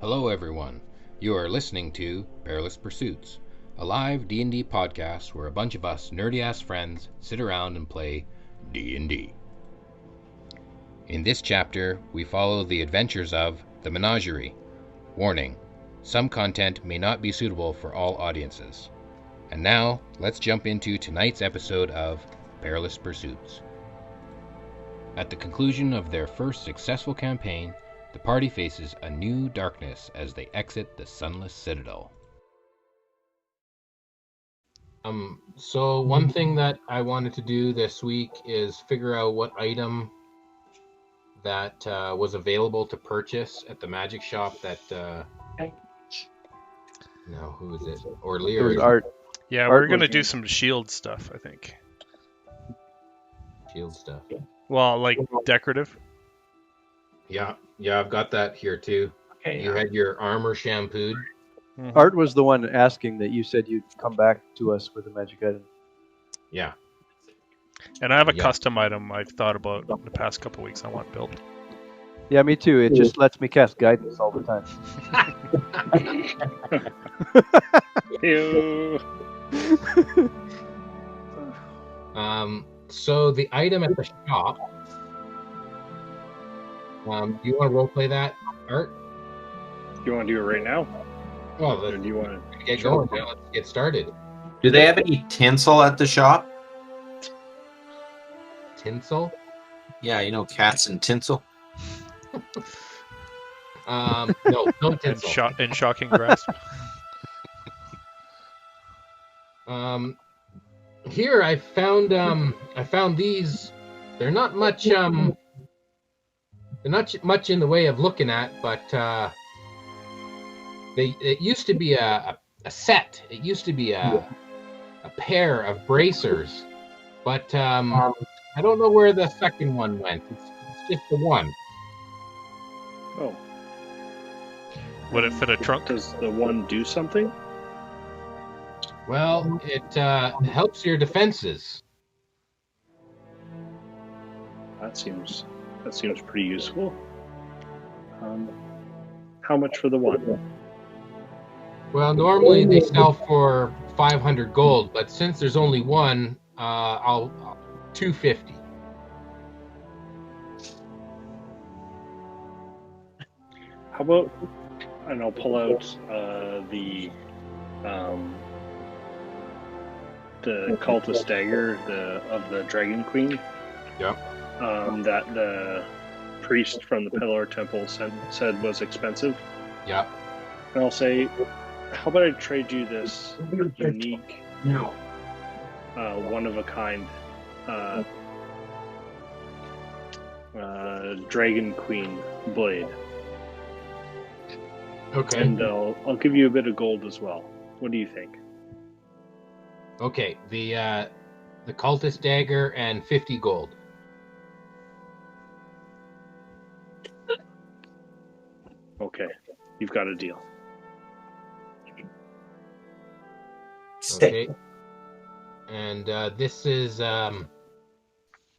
Hello everyone. You are listening to Perilous Pursuits, a live D&D podcast where a bunch of us nerdy-ass friends sit around and play D&D. In this chapter, we follow the adventures of the Menagerie. Warning, some content may not be suitable for all audiences. And now, let's jump into tonight's episode of Perilous Pursuits. At the conclusion of their first successful campaign, the party faces a new darkness as they exit the Sunless Citadel. So one thing that I wanted to do this week is figure out what item that was available to purchase at the magic shop that... No, who is it? Or Lear. It was Art. Yeah, Art we're going to was- do some shield stuff, I think. Shield stuff. Well, like decorative. Yeah, I've got that here too. Okay. You had your armor shampooed. Mhm. Art was the one asking that you said you'd come back to us with a magic item. Yeah. And I have a Yeah. custom item I've thought about in the past couple weeks I want built. Yeah, me too. It just lets me cast guidance all the time. Ew. So the item at the shop. Do you want to roleplay that, Art? You want to do it right now? Well, Or let's do you want to? get going. Now. Let's get started. Do they have any tinsel at the shop? Tinsel. Yeah, you know, cats and tinsel. No And tinsel. in shocking grasp. Here I found these. They're not much in the way of looking at, but it used to be a set. It used to be a pair of bracers, but I don't know where the second one went. It's just the one. Oh, Would it fit a trunk? does the one do something? Well, it helps your defenses. That seems pretty useful. How much for the one? Well, normally they sell for 500 gold, but since there's only one, I'll 250. How about? And I'll pull out the cultist dagger, of the Dragon Queen. Yep. That the priest from the Pillar Temple said was expensive. Yep. And I'll say, how about I trade you this unique, one of a kind, Dragon Queen blade, Okay. and I'll give you a bit of gold as well. What do you think? Okay. The cultist dagger and 50 gold. Okay, you've got a deal. Okay. And this is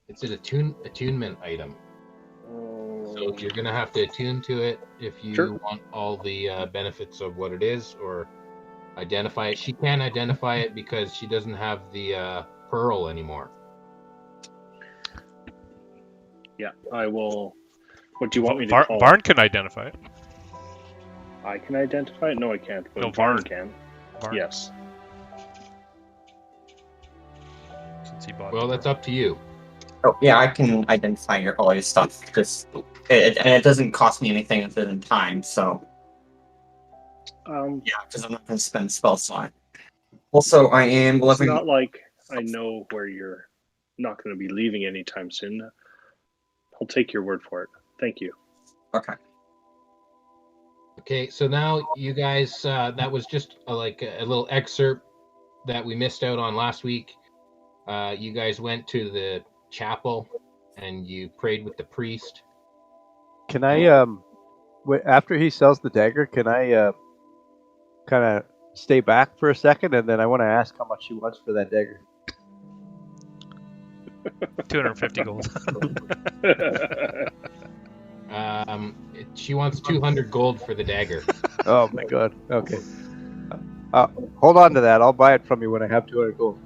it's an attunement item. So you're gonna have to attune to it if you Sure. want all the benefits of what it is, or identify it. She can't identify it because she doesn't have the pearl anymore. Yeah, I will. What do you want me to call Varn can identify it. it? I can identify it? No, I can't. But No, Varn Varn. can. Varn, Yes. Since he bought Well, the that's up to you. Oh, yeah, I can identify all your stuff. Just and it doesn't cost me anything other than time. So yeah, because I'm not going to spend spell slot. Also, I am It's living. not like I know where you're not going to be leaving anytime soon. I'll take your word for it. Thank you. Okay. Okay, so now you guys, that was just a little excerpt that we missed out on last week. You guys went to the chapel and you prayed with the priest. Can I, after he sells the dagger, can I kind of stay back for a second, and then I want to ask how much he wants for that dagger. 250 gold. She wants 200 gold for the dagger. Oh my god. Okay. Hold on to that. I'll buy it from you when I have 200 gold.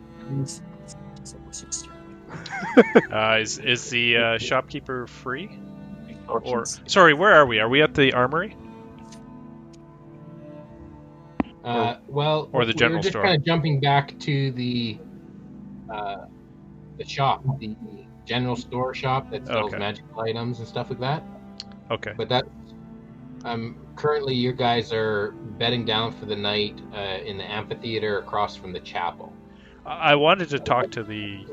Is the shopkeeper free? Or sorry, where are we? Are we at the armory? Well, or the general we're just store? kind of jumping back to the shop, the general store shop that sells Okay. magical items and stuff like that. Okay. But that currently you guys are bedding down for the night in the amphitheater across from the chapel. I wanted to talk to the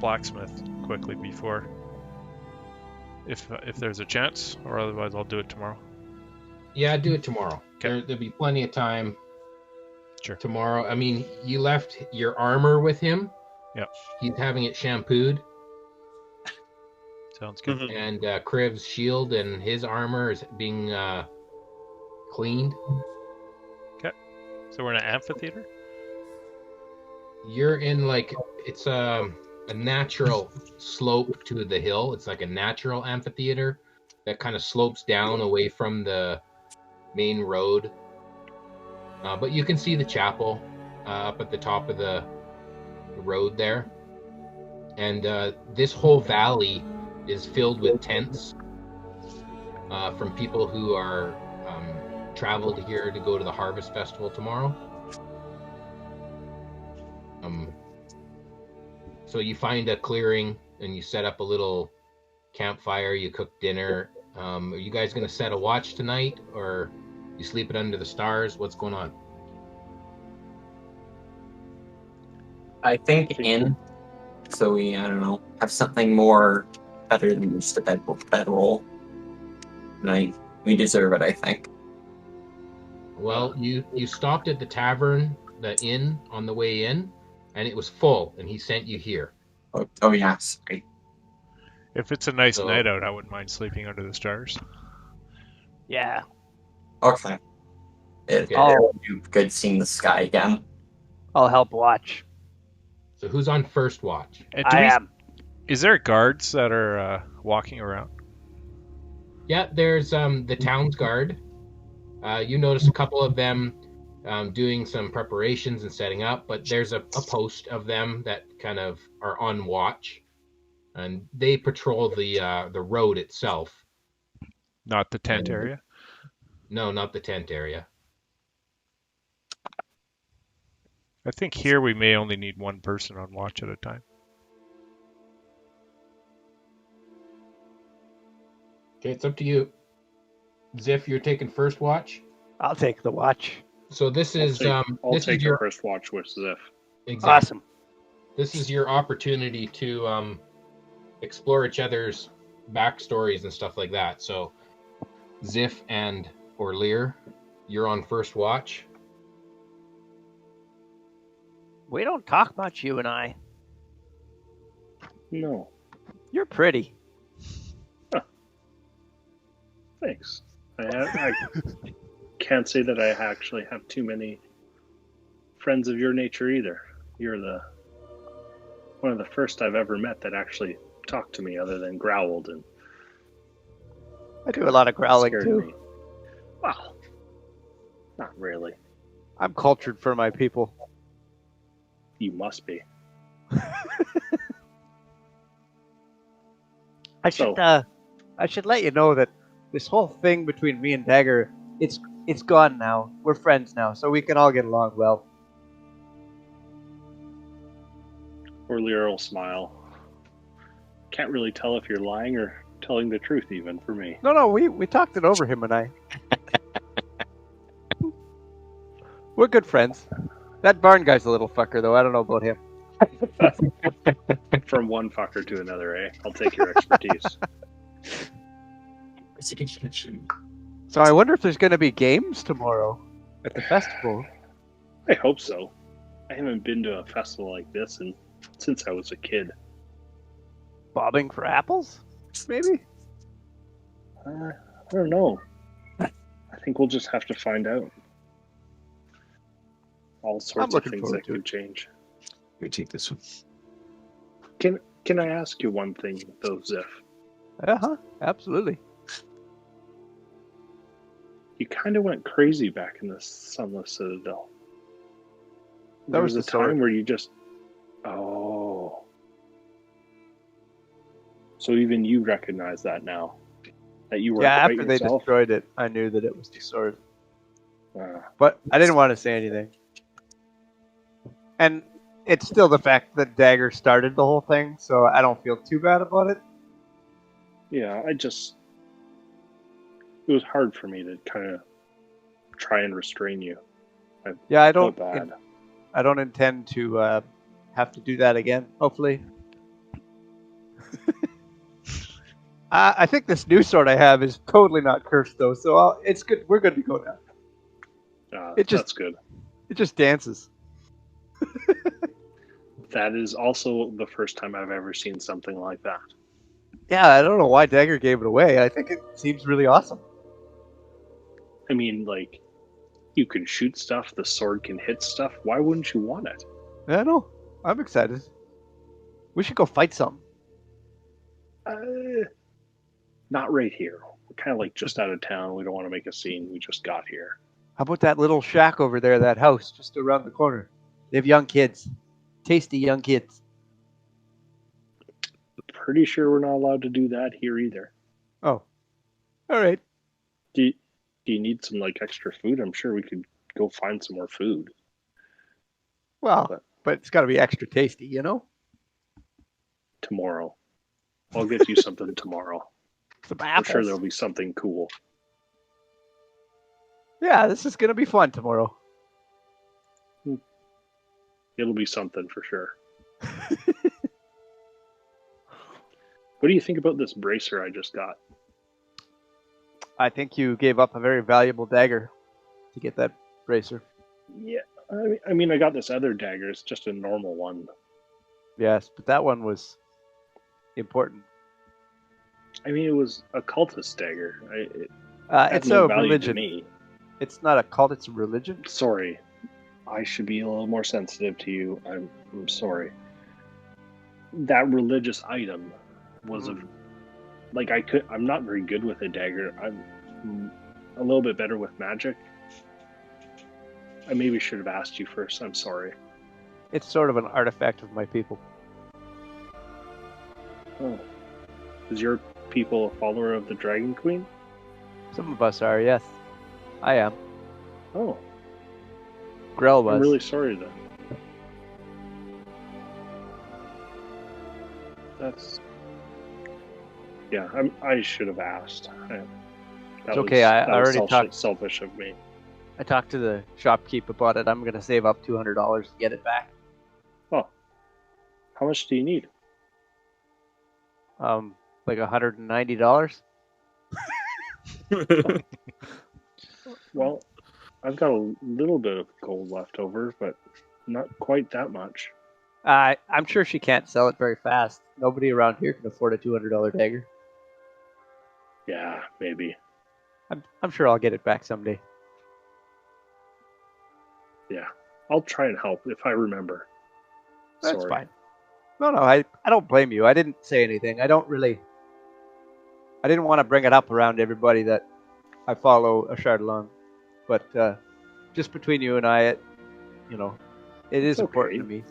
blacksmith quickly before, if there's a chance, or otherwise I'll do it tomorrow. Yeah, do it tomorrow. Okay. There'll be plenty of time. Sure. Tomorrow. I mean, you left your armor with him. Yep. He's having it shampooed. Sounds good. And Kriv's shield and his armor is being cleaned. Okay. So we're in an amphitheater? You're in it's a natural slope to the hill. It's like a natural amphitheater that kind of slopes down away from the main road. But you can see the chapel up at the top of the road there. And this whole valley is filled with tents from people who are traveled here to go to the Harvest Festival tomorrow. So you find a clearing and you set up a little campfire, you cook dinner. Are you guys going to set a watch tonight, or you sleep it under the stars? What's going on? I think in, so we, I don't know, have something more better than just a bedroll. We deserve it, I think. Well, you stopped at the tavern, the inn, on the way in, and it was full, and he sent you here. Oh yeah, sorry. If it's a nice night out, I wouldn't mind sleeping under the stars. Yeah. Okay. It'd be good seeing the sky again. I'll help watch. So who's on first watch? I am. Is there guards that are walking around? Yeah, there's the town's guard. You notice a couple of them doing some preparations and setting up, but there's a post of them that kind of are on watch, and they patrol the road itself. Not the tent area? No, not the tent area. I think here we may only need one person on watch at a time. Okay, it's up to you. Ziff, you're taking first watch? I'll take the watch. So this is I'll this take is your first watch with Ziff. Exactly. Awesome. This is your opportunity to explore each other's backstories and stuff like that. So Ziff and Orlear, you're on first watch. We don't talk much, you and I. No. You're pretty. Thanks. I can't say that I actually have too many friends of your nature either. You're one of the first I've ever met that actually talked to me, other than growled and. I do a lot of growling scared too. me. Well, not really. I'm cultured for my people. You must be. I should let you know that this whole thing between me and Dagger, it's gone now. We're friends now, so we can all get along well. Orlear will smile. Can't really tell if you're lying or telling the truth, even for me. No, we talked it over, him and I. We're good friends. That barn guy's a little fucker, though. I don't know about him. From one fucker to another, eh? I'll take your expertise. So I wonder if there's going to be games tomorrow at the festival. I hope so. I haven't been to a festival like this since I was a kid. Bobbing for apples? Maybe? I don't know. I think we'll just have to find out. All sorts of things that could change. You take this one. Can I ask you one thing, though, Ziff? Absolutely. You kind of went crazy back in the Sunless Citadel. That was a the sword. time where you just... Oh. So even you recognize that now? That you were Yeah, quite after they yourself? destroyed it, I knew that it was the sword. Uh, But I didn't want to say anything. And it's still the fact that Dagger started the whole thing, so I don't feel too bad about it. yeah, it was hard for me to kind of try and restrain you. I felt bad. I don't intend to have to do that again. Hopefully. I think this new sword I have is totally not cursed though, so it's good. We're good to go now. That's good. It just dances. That is also the first time I've ever seen something like that. Yeah, I don't know why Dagger gave it away. I think it seems really awesome. I mean, like, you can shoot stuff, the sword can hit stuff. Why wouldn't you want it? I know. I'm excited. We should go fight some. Not right here. We're kind of like just out of town. We don't want to make a scene. We just got here. How about that little shack over there, that house just around the corner? They have young kids. Tasty young kids. Pretty sure we're not allowed to do that here either. Oh. All right. Do you need some like extra food? I'm sure we could go find some more food. Well, but it's got to be extra tasty, you know? Tomorrow. I'll get you something tomorrow. Some I'm apples. sure there'll be something cool. Yeah, this is going to be fun tomorrow. It'll be something for sure. What do you think about this bracer I just got? I think you gave up a very valuable dagger to get that bracer. Yeah, I mean, I got this other dagger. It's just a normal one. Yes, but that one was important. I mean, it was a cultist dagger. It's a religion. To me. It's not a cult, it's a religion. Sorry. I should be a little more sensitive to you. I'm sorry. That religious item was I'm not very good with a dagger. I'm a little bit better with magic. I maybe should have asked you first. I'm sorry. It's sort of an artifact of my people. Oh. Is your people a follower of the Dragon Queen? Some of us are, yes. I am. Oh. Grell was. I'm really sorry then. That's... Yeah, I should have asked. It's okay, I already talked. Selfish of me. I talked to the shopkeep about it. I'm going to save up $200 to get it back. Oh. How much do you need? Like $190. Well, I've got a little bit of gold left over, but not quite that much. I'm sure she can't sell it very fast. Nobody around here can afford a $200 dagger. Yeah, maybe. I'm sure I'll get it back someday. Yeah, I'll try and help if I remember. That's Sorry. fine. No, I don't blame you. I didn't say anything. I didn't want to bring it up around everybody that I follow a Chardalon. But just between you and I, it is important to me.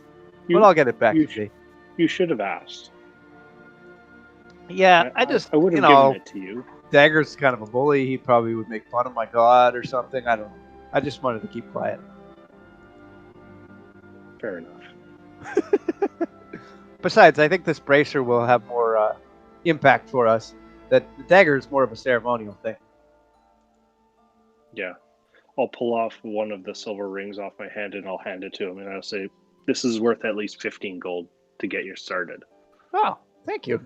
But I'll get it back today. You should have asked. Yeah, I would have given it to you. Dagger's kind of a bully. He probably would make fun of my god or something. I don't know. I just wanted to keep quiet. Fair enough. Besides, I think this bracer will have more impact for us. That the dagger is more of a ceremonial thing. Yeah. I'll pull off one of the silver rings off my hand and I'll hand it to him and I'll say, this is worth at least 15 gold to get you started. Oh, thank you.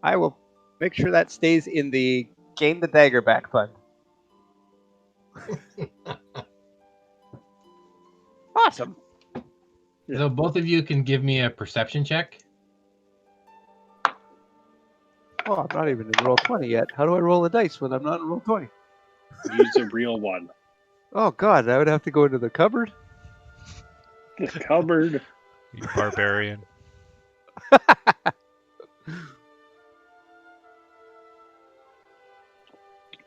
I will make sure that stays in the gain the dagger back fund. Awesome. So both of you can give me a perception check. Oh, I'm not even in roll 20 yet. How do I roll the dice when I'm not in roll 20? Use a real one. Oh, God, I would have to go into the cupboard? The cupboard. You barbarian.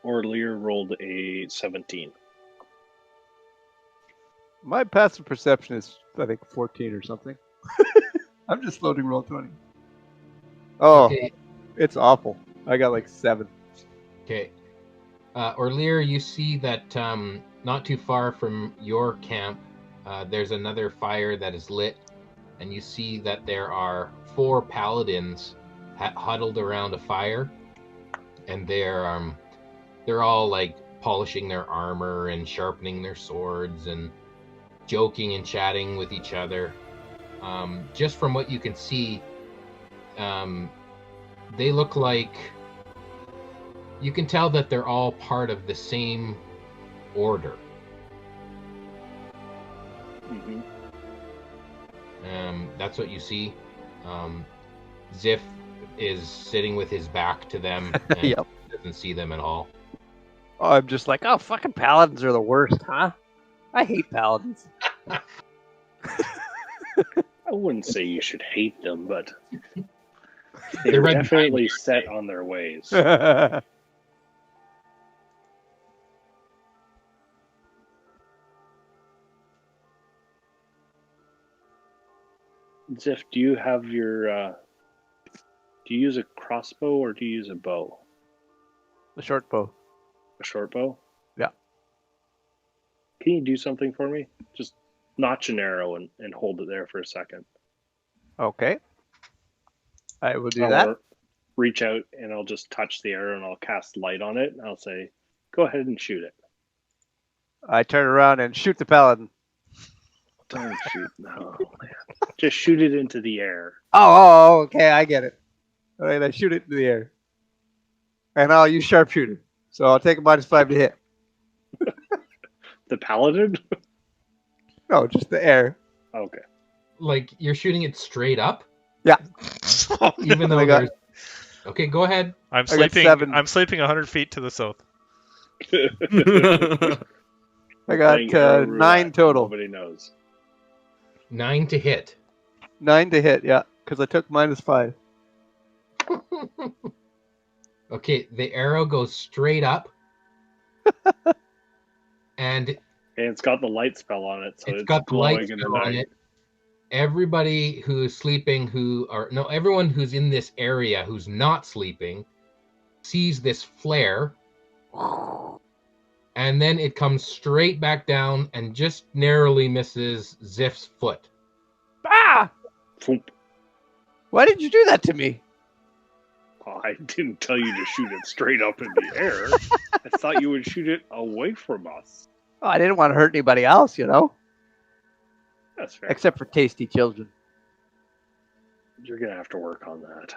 Orlear rolled a 17. My passive perception is, I think, 14 or something. I'm just loading roll 20. Oh, Okay. it's awful. I got like 7. Okay. Orlear, you see that not too far from your camp, there's another fire that is lit, and you see that there are 4 paladins huddled around a fire, and they're all like polishing their armor and sharpening their swords and joking and chatting with each other. Just from what you can see, they look like, you can tell that they're all part of the same order. Mm-hmm. That's what you see. Ziff is sitting with his back to them and Yep. doesn't see them at all. Oh, I'm just like, oh, fucking paladins are the worst, huh? I hate paladins. I wouldn't say you should hate them, but they're right definitely behind you. set on their ways. Ziff, do you have your... do you use a crossbow or do you use a bow? The short bow. A short bow? Yeah. Can you do something for me? Just notch an arrow and hold it there for a second. Okay. I will do I'll that. reach out and I'll just touch the arrow and I'll cast light on it. And I'll say, go ahead and shoot it. I turn around and shoot the paladin. Don't shoot. No, man. Just shoot it into the air. Oh, okay, I get it. All right, I shoot it into the air. And I'll use sharpshooter. So I'll take a -5 to hit. The paladin? No, just the air. Okay. Like, you're shooting it straight up? Yeah. Even though I got- there's... Okay, go ahead. I'm I got sleeping. 7. I'm sleeping 100 feet to the south. I got Playing arrow 9 roulette, total. Nobody knows. 9 to hit. 9 to hit, yeah, because I took -5. Okay, the arrow goes straight up. And And it's got the light spell on it, so it's got the glowing light in the spell on night. it. Everybody who's sleeping, everyone who's in this area who's not sleeping sees this flare, and then it comes straight back down and just narrowly misses Ziff's foot. Ah! Thump. Why did you do that to me? Oh, I didn't tell you to shoot it straight up in the air. I thought you would shoot it away from us. Oh, I didn't want to hurt anybody else, you know? That's fair. Except for tasty children. You're going to have to work on that.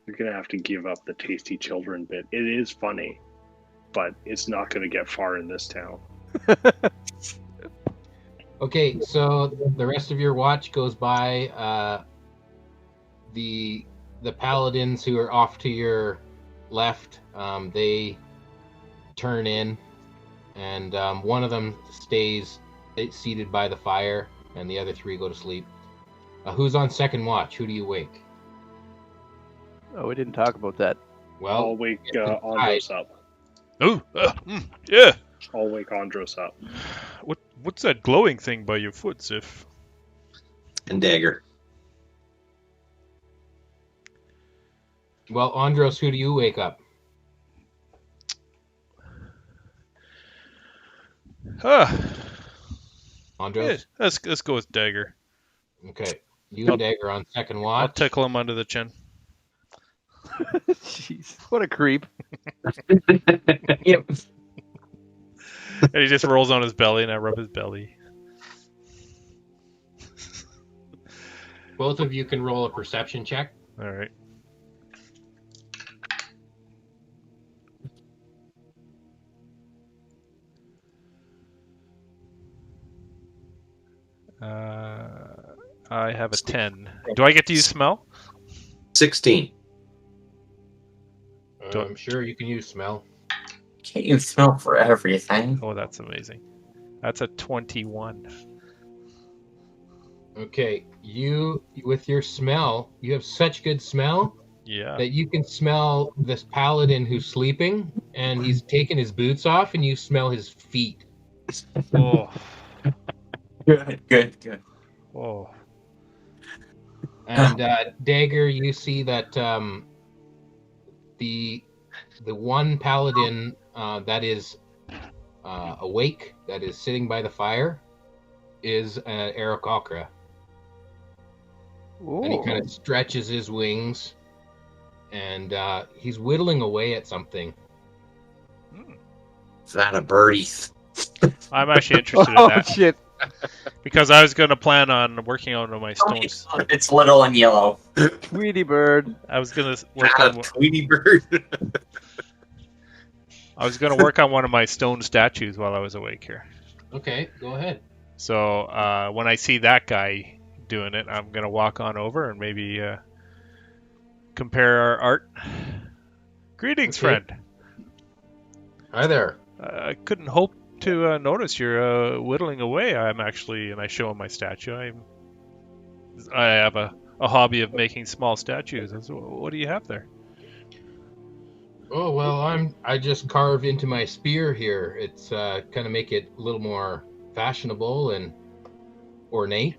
You're going to have to give up the tasty children bit. It is funny, but it's not going to get far in this town. Okay, so the rest of your watch goes by. The paladins who are off to your left, they turn in, and one of them stays seated by the fire, and the other 3 go to sleep. Who's on second watch? Who do you wake? Oh, we didn't talk about that. Well, I'll wake it's Andros up. Oh, yeah. I'll wake Andros up. What's that glowing thing by your foot, Ziff? And dagger. well, Andros, who do you wake up? Andros? Yeah, let's go with dagger. Okay. You and Dagger on second I'll watch. tickle him under the chin. Jeez, what a creep. Yep. And he just rolls on his belly, and I rub his belly. Both of you can roll a perception check. All right. I have a 10. Do I get to use smell? 16. I'm sure you can use smell. Can't you smell for everything? Oh, that's amazing. That's a 21. Okay, you with your smell, you have such good smell. Yeah. that you can smell this paladin who's sleeping, and he's taken his boots off, and you smell his feet. Oh. Good. Oh. And Dagger, you see that the one paladin that is awake, that is sitting by the fire, is Aarakocra. And he kind of stretches his wings, and he's whittling away at something. Is that a birdie? I'm actually interested in Oh that shit! because I was going to plan on working on my stones. It's little and yellow. Tweety bird. I was going to work on. Tweety bird. I was going to work on one of my stone statues while I was awake here. Okay, go ahead. So when I see that guy doing it, I'm going to walk on over and maybe compare our art. Greetings, Okay. friend. Hi there. I couldn't hope to notice you're whittling away. I'm actually, and I show him my statue. I have a hobby of making small statues. What do you have there? Oh well, I just carve into my spear here. It's kind of make it a little more fashionable and ornate.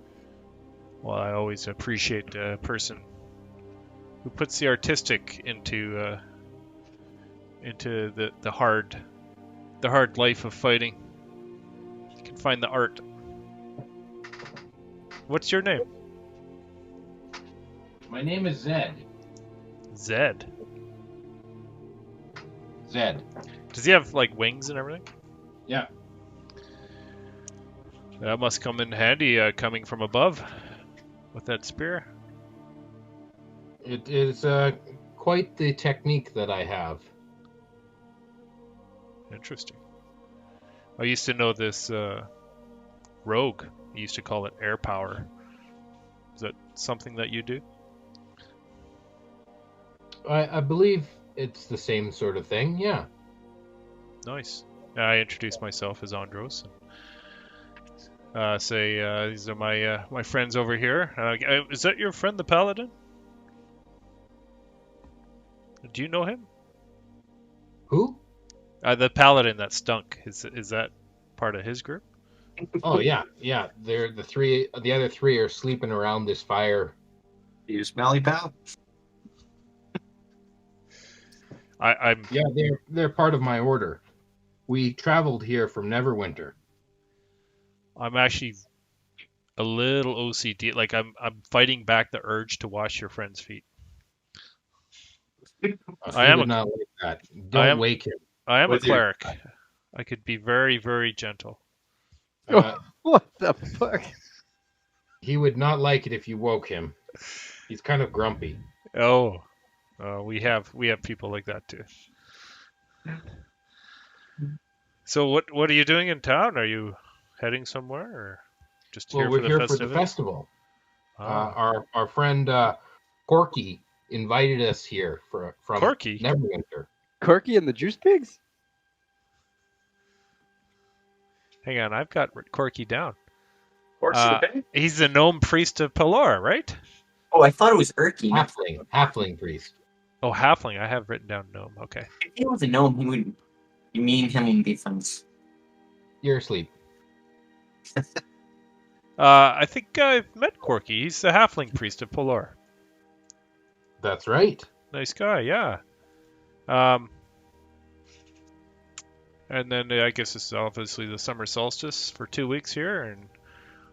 Well, I always appreciate a person who puts the artistic into the hard life of fighting. You can find the art. What's your name? My name is Zed. Zed. Zed. Does he have like wings and everything? Yeah. That must come in handy coming from above with that spear. It is quite the technique that I have. Interesting. I used to know this rogue. He used to call it air power. Is that something that you do? I believe it's the same sort of thing, yeah. Nice. I introduced myself as Andros. Say these are my friends over here. Is that your friend, the Paladin? Do you know him? Who? The Paladin that stunk. Is that part of his group? Oh yeah. They're the other three are sleeping around this fire. You smelly pal? I'm. Yeah, they're part of my order. We traveled here from Neverwinter. I'm actually a little OCD. Like I'm fighting back the urge to wash your friend's feet. I am not like that. Don't wake him. I am a With your- cleric. I could be very, very gentle. What the fuck? He would not like it if you woke him. He's kind of grumpy. Oh, we have people like that too. So what are you doing in town? Are you heading somewhere or just here Well, for we're the here for the festivities? festival. Ah. Our friend Corky invited us here from Corky? Neverwinter. Corky and the Juice Pigs? Hang on, I've got Corky down. Horse the pig? He's the gnome priest of Pelor, right? Oh, I thought it was Erky. Halfling priest. Oh, halfling. I have written down gnome. Okay. If he was a gnome, me and him would be friends. You're asleep. I think I've met Corky. He's the halfling priest of Pelor. That's right. Nice guy, yeah. And then I guess it's obviously the summer solstice for 2 weeks here, and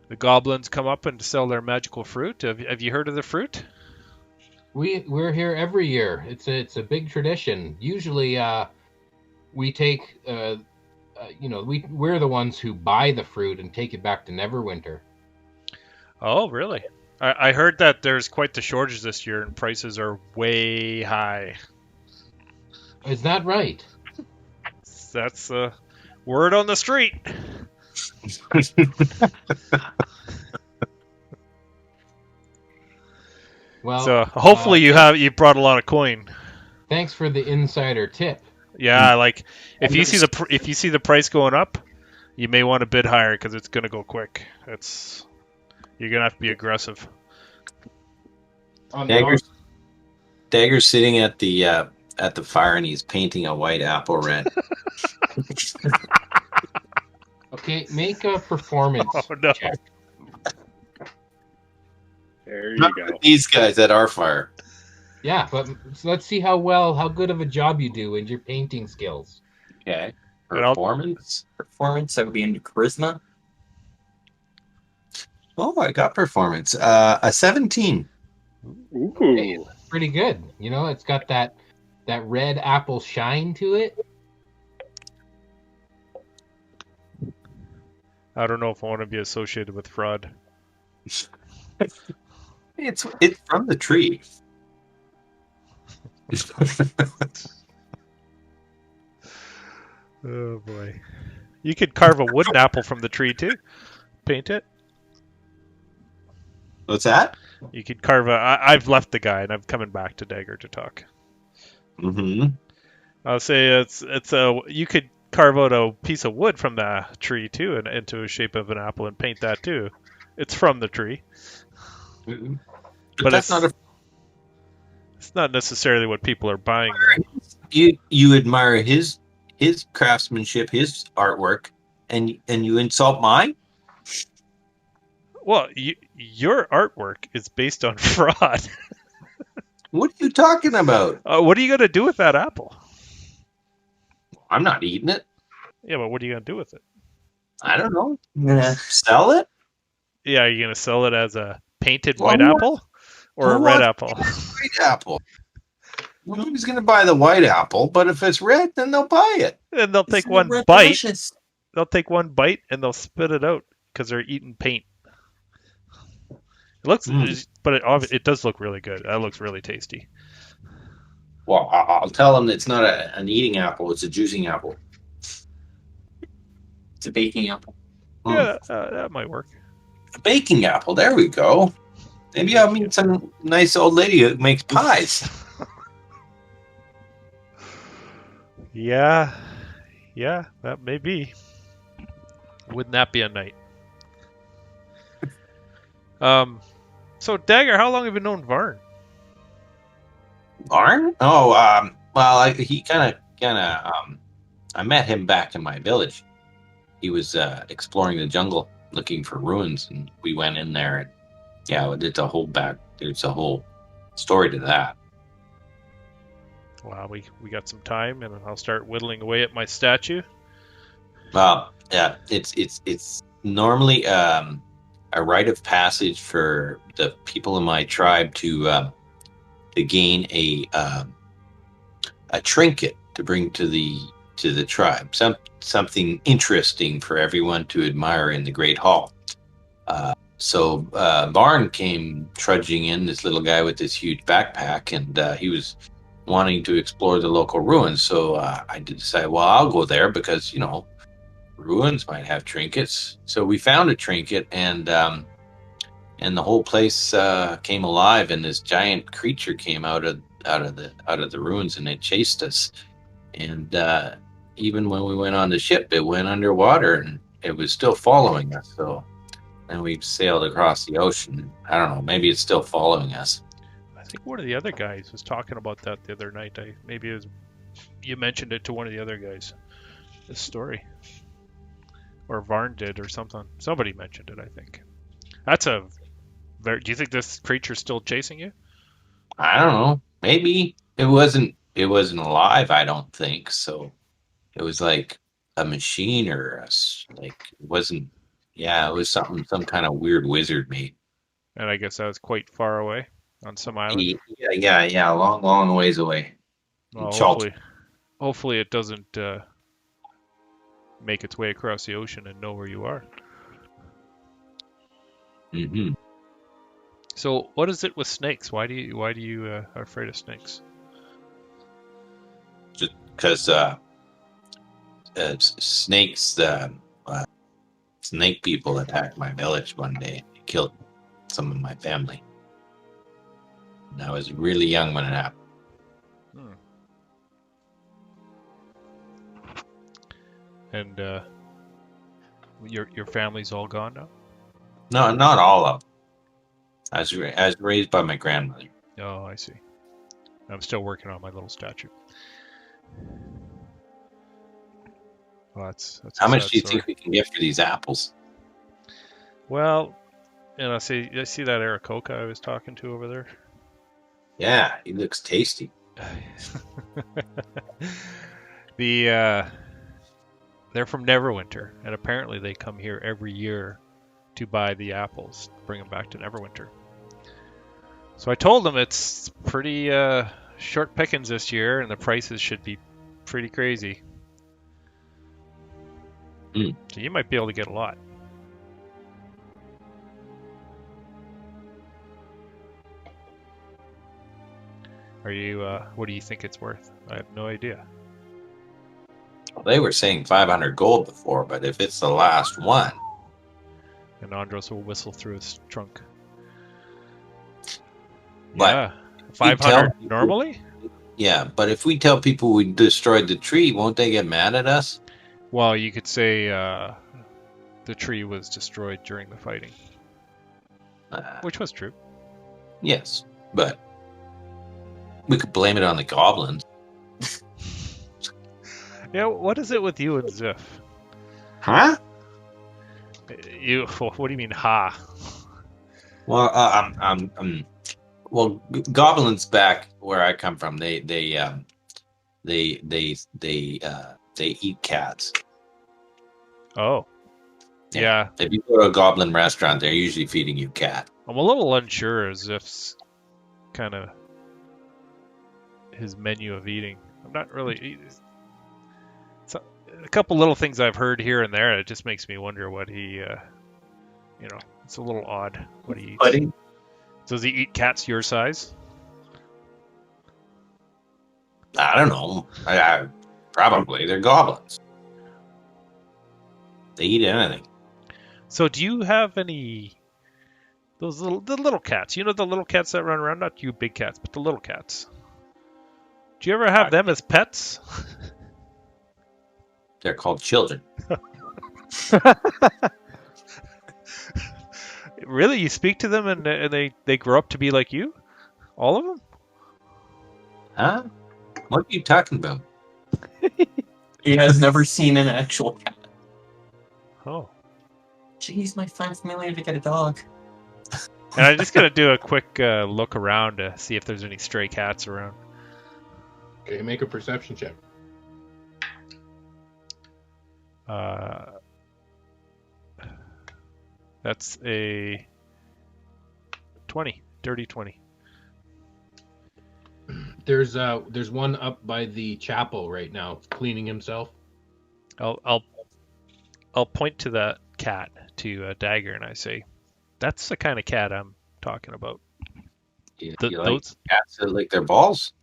the goblins come up and sell their magical fruit. Have you heard of the fruit? We're here every year. It's a big tradition. Usually, we take we're the ones who buy the fruit and take it back to Neverwinter. Oh, really? I heard that there's quite the shortage this year, and prices are way high. Is that right? That's word on the street. Well, So hopefully you brought a lot of coin. thanks for the insider tip. Yeah, like if you see the price going up, you may want to bid higher because it's gonna go quick. You're gonna have to be aggressive. On Daggers? Dagger's sitting at the fire and he's painting a white apple red. Okay, make a performance Oh, no. check. There you Not go. with these guys at our fire. Yeah, but so let's see how good of a job you do in your painting skills. Okay. And I'll- Performance. Performance, that would be into charisma. Oh, I got performance. A 17. Ooh. Okay, pretty good. You know, it's got that red apple shine to it. I don't know if I want to be associated with fraud. It's from the tree. Oh boy. You could carve a wooden apple from the tree too. Paint it. What's that? You could carve I've left the guy and I'm coming back to Dagger to talk. Mm-hmm. I'll say you could carve out a piece of wood from the tree too and into a shape of an apple and paint that too. It's from the tree. But that's not it's not necessarily what people are buying. You admire his craftsmanship, his artwork, and you insult mine? Well, your artwork is based on fraud. What are you talking about? What are you going to do with that apple? I'm not eating it. Yeah, but what are you going to do with it? I don't know. I'm gonna sell it. Yeah, are you going to sell it as a painted white apple or a red apple? White apple. Nobody's gonna buy the white apple, but if it's red, then they'll buy it. And they'll take one bite. They'll take one bite and they'll spit it out because they're eating paint. It looks, but it does look really good. That looks really tasty. Well, I'll tell them it's not an eating apple; it's a juicing apple. It's a baking apple. Yeah, that might work. A baking apple. There we go. Maybe I'll meet some nice old lady who makes pies. Yeah, that may be. Wouldn't that be a night? So Dagger, how long have you known Varn? Varn? Oh, well, he kind of. I met him back in my village. He was exploring the jungle, looking for ruins, and we went in there. And yeah, there's a whole story to that. Wow, we got some time, and I'll start whittling away at my statue. Well, yeah, it's normally a rite of passage for the people in my tribe to gain a trinket to bring to the tribe, something interesting for everyone to admire in the Great Hall. So Varn came trudging in, this little guy with this huge backpack, and he was wanting to explore the local ruins. So I decided, well, I'll go there because, ruins might have trinkets. So we found a trinket, and the whole place came alive, and this giant creature came out of the ruins, and it chased us. And even when we went on the ship, it went underwater, and it was still following us. So then we sailed across the ocean. I don't know, maybe it's still following us. I think one of the other guys was talking about that the other night. You mentioned it to one of the other guys. This story, or Varn did, or something. Somebody mentioned it. I think. Do you think this creature's still chasing you? I don't know. Maybe it wasn't alive. I don't think so. It was like a machine, or it wasn't. Yeah, it was some kind of weird wizard made. And I guess that was quite far away on some island. Yeah, long ways away. Well, hopefully it doesn't make its way across the ocean and know where you are. Mm-hmm. So, what is it with snakes? Why do you are afraid of snakes? Just because snakes, snake people attacked my village one day. They killed some of my family. And I was really young when it happened. And your family's all gone now? No, not all of them. I was raised by my grandmother. Oh, I see. I'm still working on my little statue. Well, that's How a much sad do you story. think we can get for these apples? Well, and I see that Aarakocra I was talking to over there. Yeah, he looks tasty. They're from Neverwinter, and apparently they come here every year to buy the apples, bring them back to Neverwinter. So I told them it's pretty short pickings this year, and the prices should be pretty crazy. Mm. So you might be able to get a lot. Are you? What do you think it's worth? I have no idea. Well, they were saying 500 gold before, but if it's the last one, And Andros will whistle through his trunk. But Yeah, we 500 tell- normally. yeah. But if we tell people we destroyed the tree, won't they get mad at us? Well, you could say the tree was destroyed during the fighting, which was true. Yes, but we could blame it on the goblins. Yeah, what is it with you and Ziff? Huh? What do you mean, ha? Well, well, goblins back where I come from, they eat cats. Oh, yeah. If you go to a goblin restaurant, they're usually feeding you cat. I'm a little unsure as Ziff's kind of his menu of eating. I'm not really. So, a couple little things I've heard here and there. It just makes me wonder what he, it's a little odd what he eats. Pudding? Does he eat cats your size? I don't know. I probably they're goblins. They eat anything. So do you have any the little cats? You know the little cats that run around, not you big cats, but the little cats. Do you ever have them as pets? They're called children. Really? You speak to them and they grow up to be like you? All of them? Huh? What are you talking about? He has never seen an actual cat. Oh. Jeez, my friend's familiar to get a dog. And I'm just going to do a quick look around to see if there's any stray cats around. Okay, make a perception check. That's a 20. Dirty 20. There's one up by the chapel right now, cleaning himself. I'll point to that cat, to Dagger, and I say, "That's the kind of cat I'm talking about." You Th- like those- cats that lick their balls?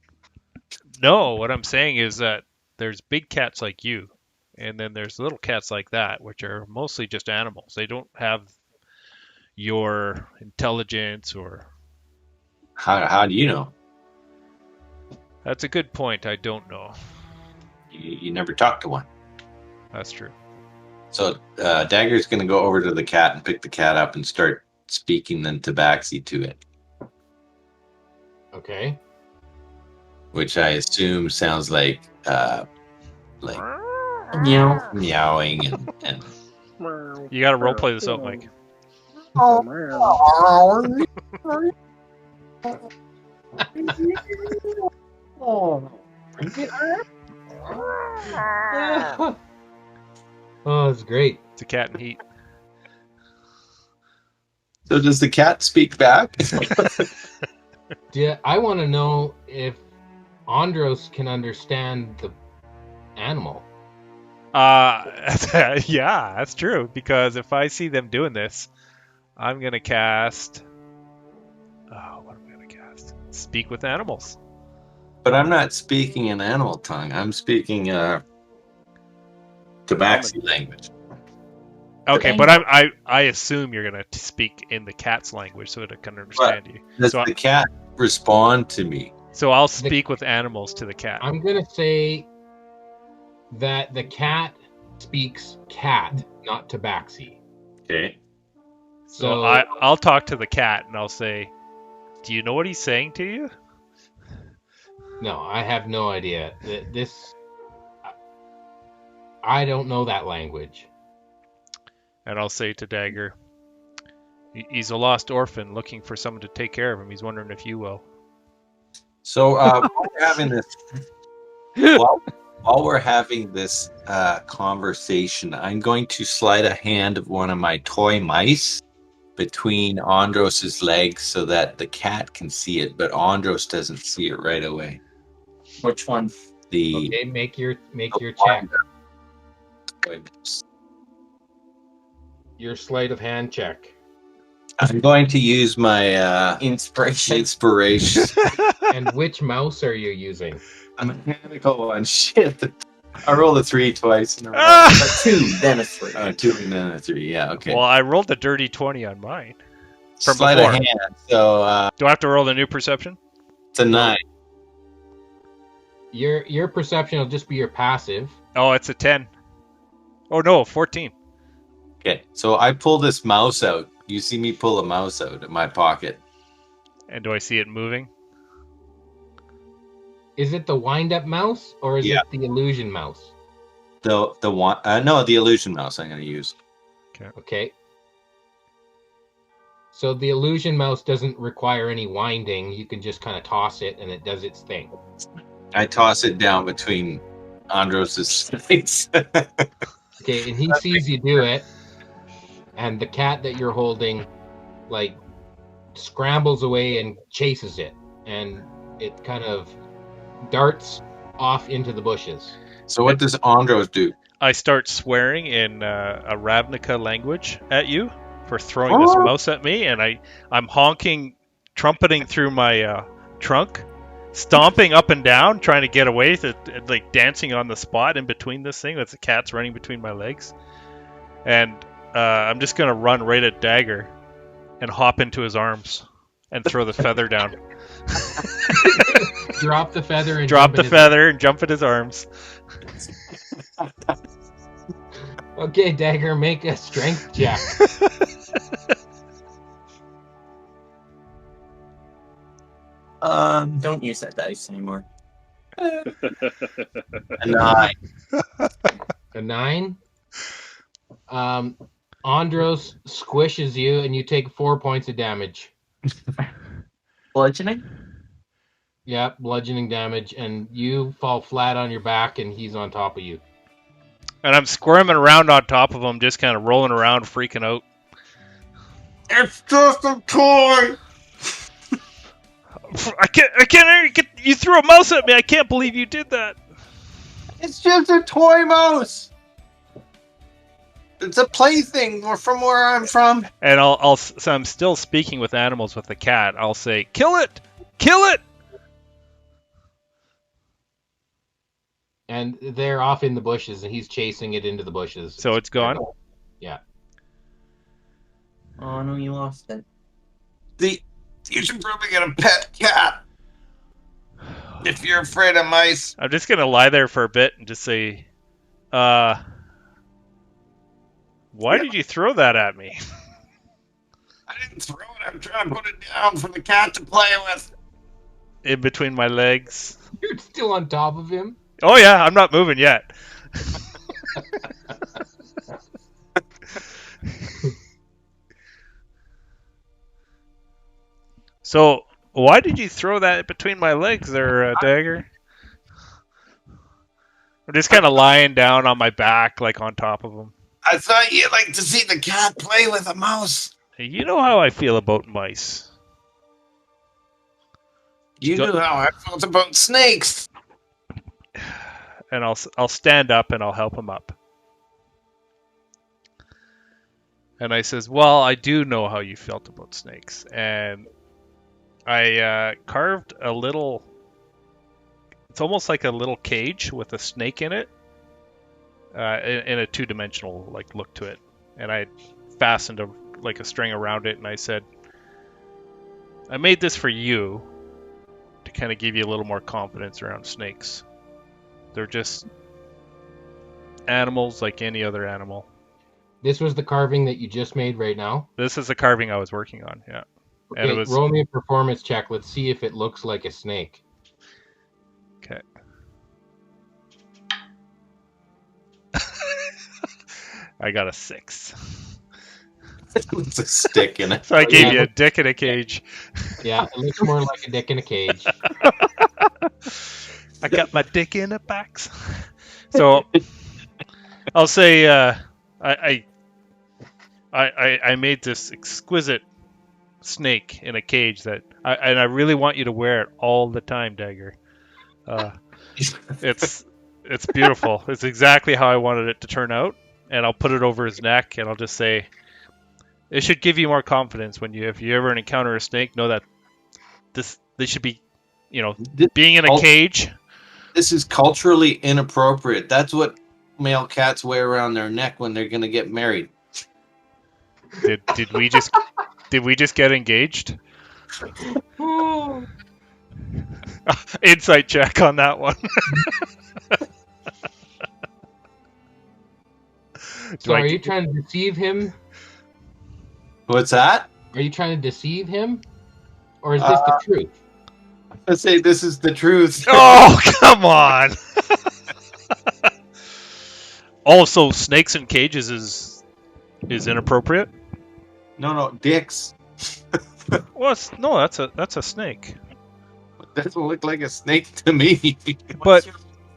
No, what I'm saying is that there's big cats like you, and then there's little cats like that, which are mostly just animals. They don't have your intelligence or. How do you know? That's a good point. I don't know. You never talked to one. That's true. So Dagger's going to go over to the cat and pick the cat up and start speaking in Tabaxi to it, Okay. which I assume sounds like Meow. meowing and You got to roleplay this out, Mike. Oh, it's great. It's a cat in heat. So does the cat speak back? Yeah, I want to know if Andros can understand the animal. Yeah, that's true. Because if I see them doing this, I'm gonna cast. Oh, what am I gonna cast? Speak with animals. But I'm not speaking in animal tongue. I'm speaking Tabaxi language. Okay, but I assume you're gonna speak in the cat's language so that it can understand you. Does So the cat respond to me? So I'll speak with animals to the cat. I'm going to say that the cat speaks cat, not tabaxi. Okay. So I'll talk to the cat and I'll say, "Do you know what he's saying to you?" No, I have no idea. I don't know that language. And I'll say to Dagger, he's a lost orphan looking for someone to take care of him. He's wondering if you will. So while we're having this, while we're having this conversation, I'm going to slide a hand of one of my toy mice between Andros's legs so that the cat can see it, but Andros doesn't see it right away. Which one? Okay, make your check. Your sleight of hand check. I'm going to use my Inspiration. And which mouse are you using? A mechanical one. Shit. I rolled a 3 twice in a row. A 2, then a 3. 2 and then a 3. Yeah, okay. Well, I rolled a dirty 20 on mine. From Sleight before. of hand. So Do I have to roll a new perception? it's a 9. Your perception will just be your passive. Oh, it's a 10. Oh no, 14. Okay, so I pull this mouse out. You see me pull a mouse out of my pocket. And do I see it moving? Is it the wind-up mouse or is it the illusion mouse? The one, no, the illusion mouse I'm going to use. Okay. So the illusion mouse doesn't require any winding. You can just kind of toss it and it does its thing. I toss it down between Andros's legs. Okay, and he sees you do it, and the cat that you're holding, like, scrambles away and chases it, and it kind of darts off into the bushes. So what does Andros do? I start swearing in a Ravnica language at you for throwing this mouse at me, and I'm honking, trumpeting through my trunk, stomping up and down, trying to get away, like dancing on the spot in between this thing. That's the cat's running between my legs. And I'm just going to run right at Dagger and hop into his arms and throw the feather down. Drop the feather and jump in his arms. Okay, Dagger, make a strength check. Don't use that dice anymore. A 9. A 9? Andros squishes you and you take 4 points of damage. Bludgeoning? Yeah, bludgeoning damage, and you fall flat on your back and he's on top of you. And I'm squirming around on top of him, just kind of rolling around, freaking out. It's just a toy! I can't, you threw a mouse at me. I can't believe you did that. It's just a toy mouse! It's a plaything from where I'm from. And so I'm still speaking with animals with the cat. I'll say, kill it! Kill it! And they're off in the bushes, and he's chasing it into the bushes. So it's gone? Yeah. Oh no, you lost it. You should probably get a pet cat. If you're afraid of mice. I'm just going to lie there for a bit and just say, why did you throw that at me? I didn't throw it. I'm trying to put it down for the cat to play with. In between my legs. You're still on top of him? Oh yeah, I'm not moving yet. So, why did you throw that between my legs there, Dagger? I'm just kind of lying down on my back, like on top of him. I thought you'd like to see the cat play with a mouse. You know how I feel about mice. You knew how I felt about snakes. And I'll stand up and I'll help him up. And I says, well, I do know how you felt about snakes. And I carved a little, it's almost like a little cage with a snake in it, in a two-dimensional like look to it. And I fastened a string around it, and I said, I made this for you to kind of give you a little more confidence around snakes. They're just animals like any other animal. This was the carving that you just made right now? This is the carving I was working on, yeah. Okay, roll me a performance check. Let's see if it looks like a snake. Okay. I got a 6. It's a stick in it. So I gave yeah, you a dick in a cage. Yeah, it looks more like a dick in a cage. I got my dick in a box. So I'll say I made this exquisite snake in a cage that I really want you to wear it all the time, Dagger. It's beautiful. It's exactly how I wanted it to turn out, and I'll put it over his neck, and I'll just say, it should give you more confidence when if you ever encounter a snake, know that this should be, being in a cage. This is culturally inappropriate. That's what male cats wear around their neck when they're going to get married. Did we just get engaged? Insight check on that one. So are you trying to deceive him? What's that? Are you trying to deceive him? Or is this the truth? Let's say this is the truth. Oh, come on. Also, snakes in cages is inappropriate? No, dicks. Well, no, that's a snake. That doesn't look like a snake to me. But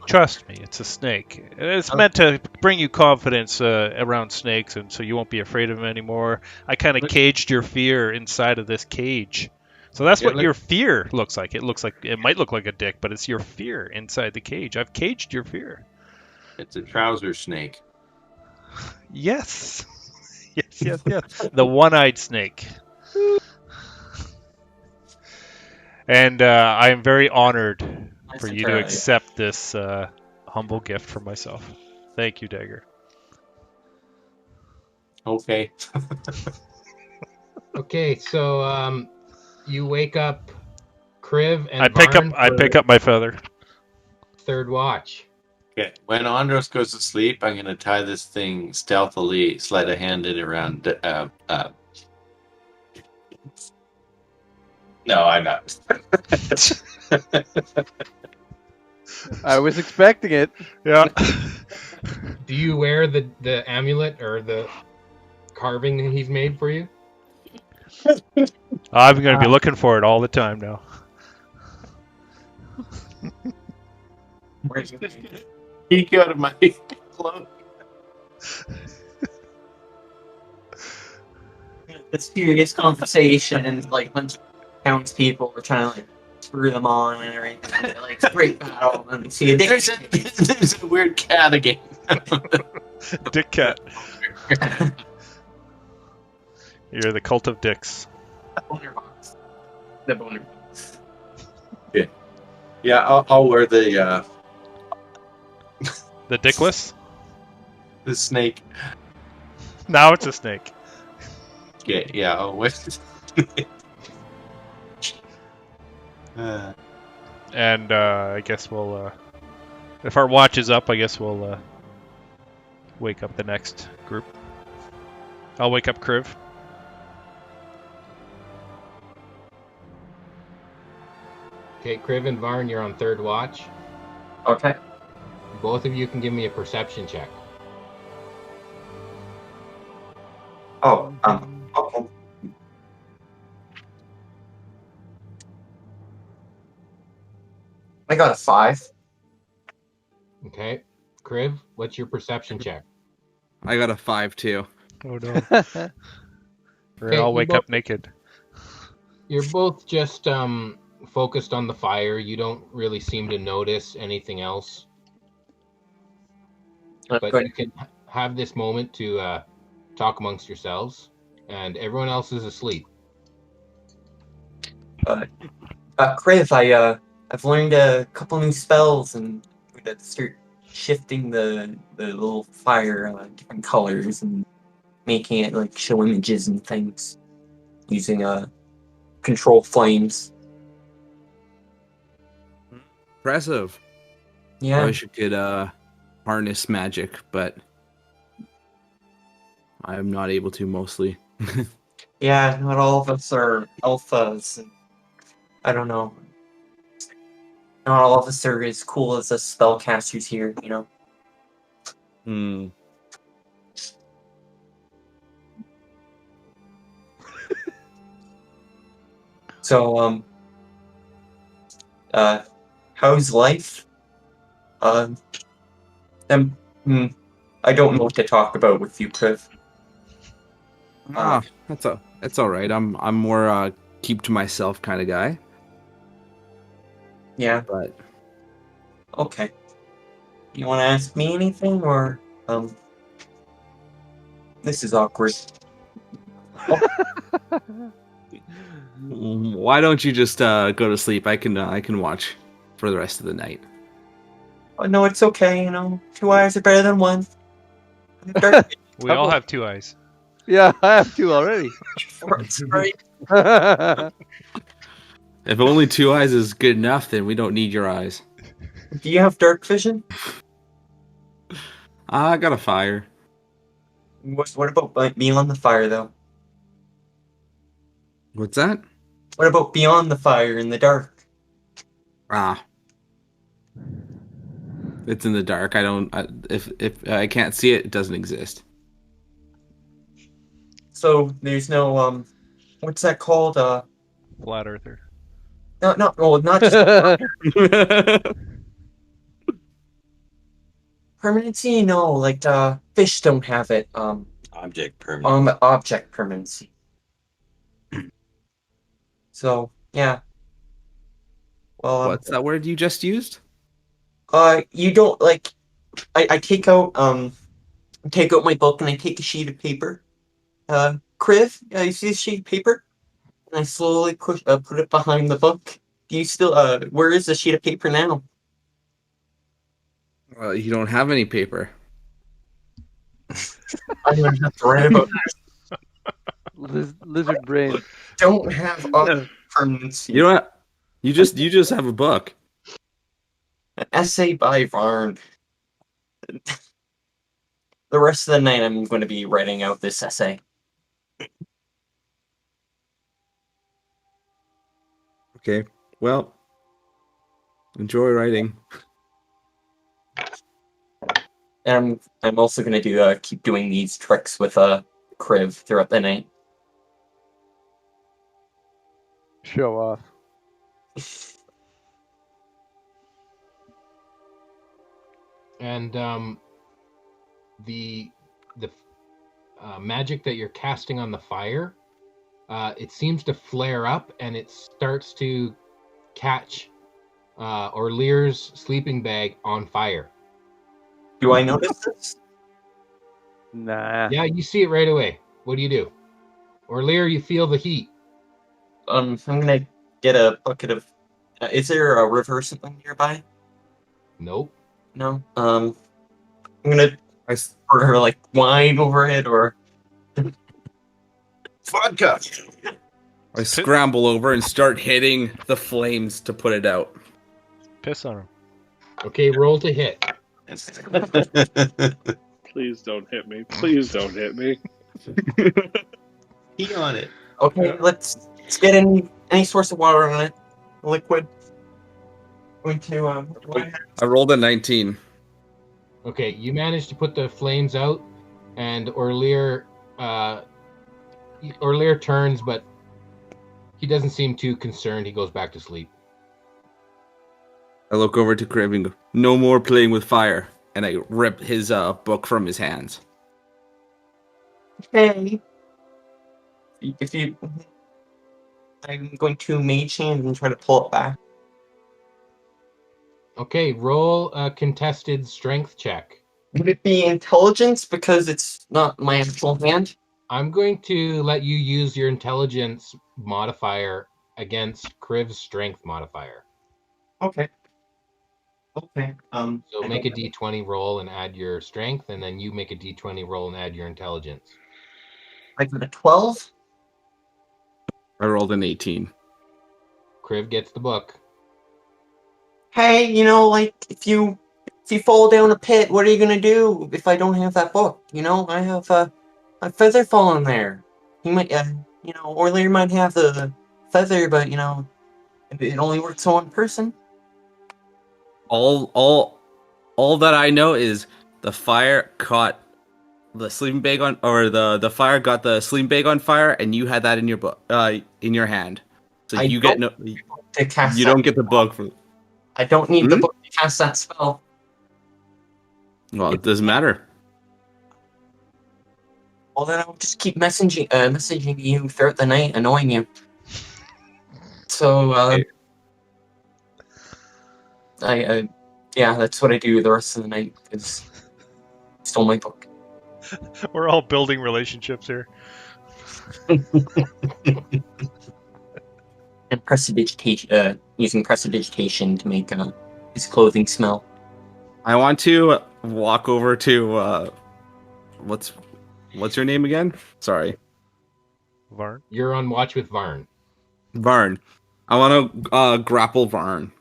trust me, it's a snake. It's meant to bring you confidence around snakes, and so you won't be afraid of them anymore. I kind of caged your fear inside of this cage. So that's what your fear looks like. It might look like a dick, but it's your fear inside the cage. I've caged your fear. It's a trouser snake. Yes. Yes. The one-eyed snake. And I am very honored for you to accept this humble gift from myself. Thank you, Dagger. Okay. Okay, so you wake up Kriv and I pick up my feather. Third watch. Okay. When Andros goes to sleep, I'm going to tie this thing stealthily, sleight of hand it around. No, I'm not. I was expecting it. Yeah. Do you wear the amulet or the carving that he's made for you? I'm going to be looking for it all the time now. Where's he out of my cloak? The serious conversation and like when townspeople were trying to like screw them on and everything. Like great battle and see a dick. There's a weird cat again. Dick cat. You're the cult of dicks. The boner box. Yeah, I'll wear the dickless? The snake. Now it's a snake. Yeah, I'll wear And I guess we'll, if our watch is up, I guess we'll wake up the next group. I'll wake up Kriv. Okay, Kriv and Varn, you're on third watch. Okay. Both of you can give me a perception check. Okay. I got a 5. Okay. Kriv, what's your perception check? I got a 5 too. Oh no. Okay, I'll wake up naked. You're both just focused on the fire. You don't really seem to notice anything else. But you can have this moment to talk amongst yourselves, and everyone else is asleep. Kriv, I've learned a couple new spells and I'm gonna start shifting the little fire different colors and making it like show images and things using control flames. Impressive. Yeah. I wish you could harness magic, but I'm not able to mostly. Yeah, not all of us are alphas. And I don't know. not all of us are as cool as the spellcasters here, you know. Hmm. So, how's life? Um, I don't know what to talk about with you, Priv. That's all right. I'm more keep to myself kind of guy. Yeah. But Okay. You want to ask me anything, or this is awkward. why don't you just go to sleep? I can watch for the rest of the night. Oh, no, it's okay. You know, 2 eyes are better than one. We all have 2 eyes. Yeah, I have 2 already. Sorry. If only 2 eyes is good enough, then we don't need your eyes. Do you have dark vision? I got a fire. What about beyond the fire, though? What's that? What about beyond the fire in the dark? It's in the dark. If I can't see it, it doesn't exist. So there's no what's that called? Flat earther. Well, not just permanency. No, like fish don't have it. Object permanent. Object permanency. So yeah. Well, What's that word you just used? you don't like. I take out my book and I take a sheet of paper. Kriv, you see this sheet of paper? And I slowly put it behind the book. Do you still where is the sheet of paper now? You don't have any paper. I'm gonna have to write about Lizard brain. don't have permanency. You don't. You just have a book. An essay by Varn. The rest of the night, I'm going to be writing out this essay. Okay. Well, enjoy writing. And I'm also going to keep doing these tricks with Kriv throughout the night. Show off. And the magic that you're casting on the fire, it seems to flare up and it starts to catch Orlear's sleeping bag on fire. Do I notice this? Nah. Yeah, you see it right away. What do you do? Orlear, you feel the heat. I'm going to get a bucket of... is there a river or something nearby? Nope. No? I'm going to pour her, like, wine over it, or... Vodka! I scramble over and start hitting the flames to put it out. Piss on him. Okay, roll to hit. Please don't hit me. Please don't hit me. Pee on it. Okay, let's get any source of water on it. Liquid. Going to, I rolled a 19. Okay, you managed to put the flames out, and Orlear turns, but he doesn't seem too concerned. He goes back to sleep. I look over to Kriv and go, "No more playing with fire," and I rip his book from his hands. Okay. I'm going to mage hand and try to pull it back. Okay, roll a contested strength check. Would it be intelligence because it's not my actual hand? I'm going to let you use your intelligence modifier against Kriv's strength modifier. Okay. Okay. So make a d20 roll and add your strength, and then you make a d20 roll and add your intelligence. I got a 12. I rolled an 18. Kriv gets the book. Hey, like if you fall down a pit, what are you gonna do if I don't have that book? I have a feather falling there. He might, Orlear might have the feather, but it only works on one person. All that I know is the fire caught the sleeping bag on, or the fire got the sleeping bag on fire, and you had that in your hand. So you get no, To cast you that don't get the spell. book from. I don't need the book to cast that spell. Well, it doesn't matter. Well, then I'll just keep messaging you throughout the night, annoying you. So, yeah, that's what I do the rest of the night, because stole my book. We're all building relationships here. And prestidigitation, using prestidigitation to make his clothing smell. I want to walk over to what's your name again? Sorry, Varn. You're on watch with Varn. Varn. I want to grapple Varn.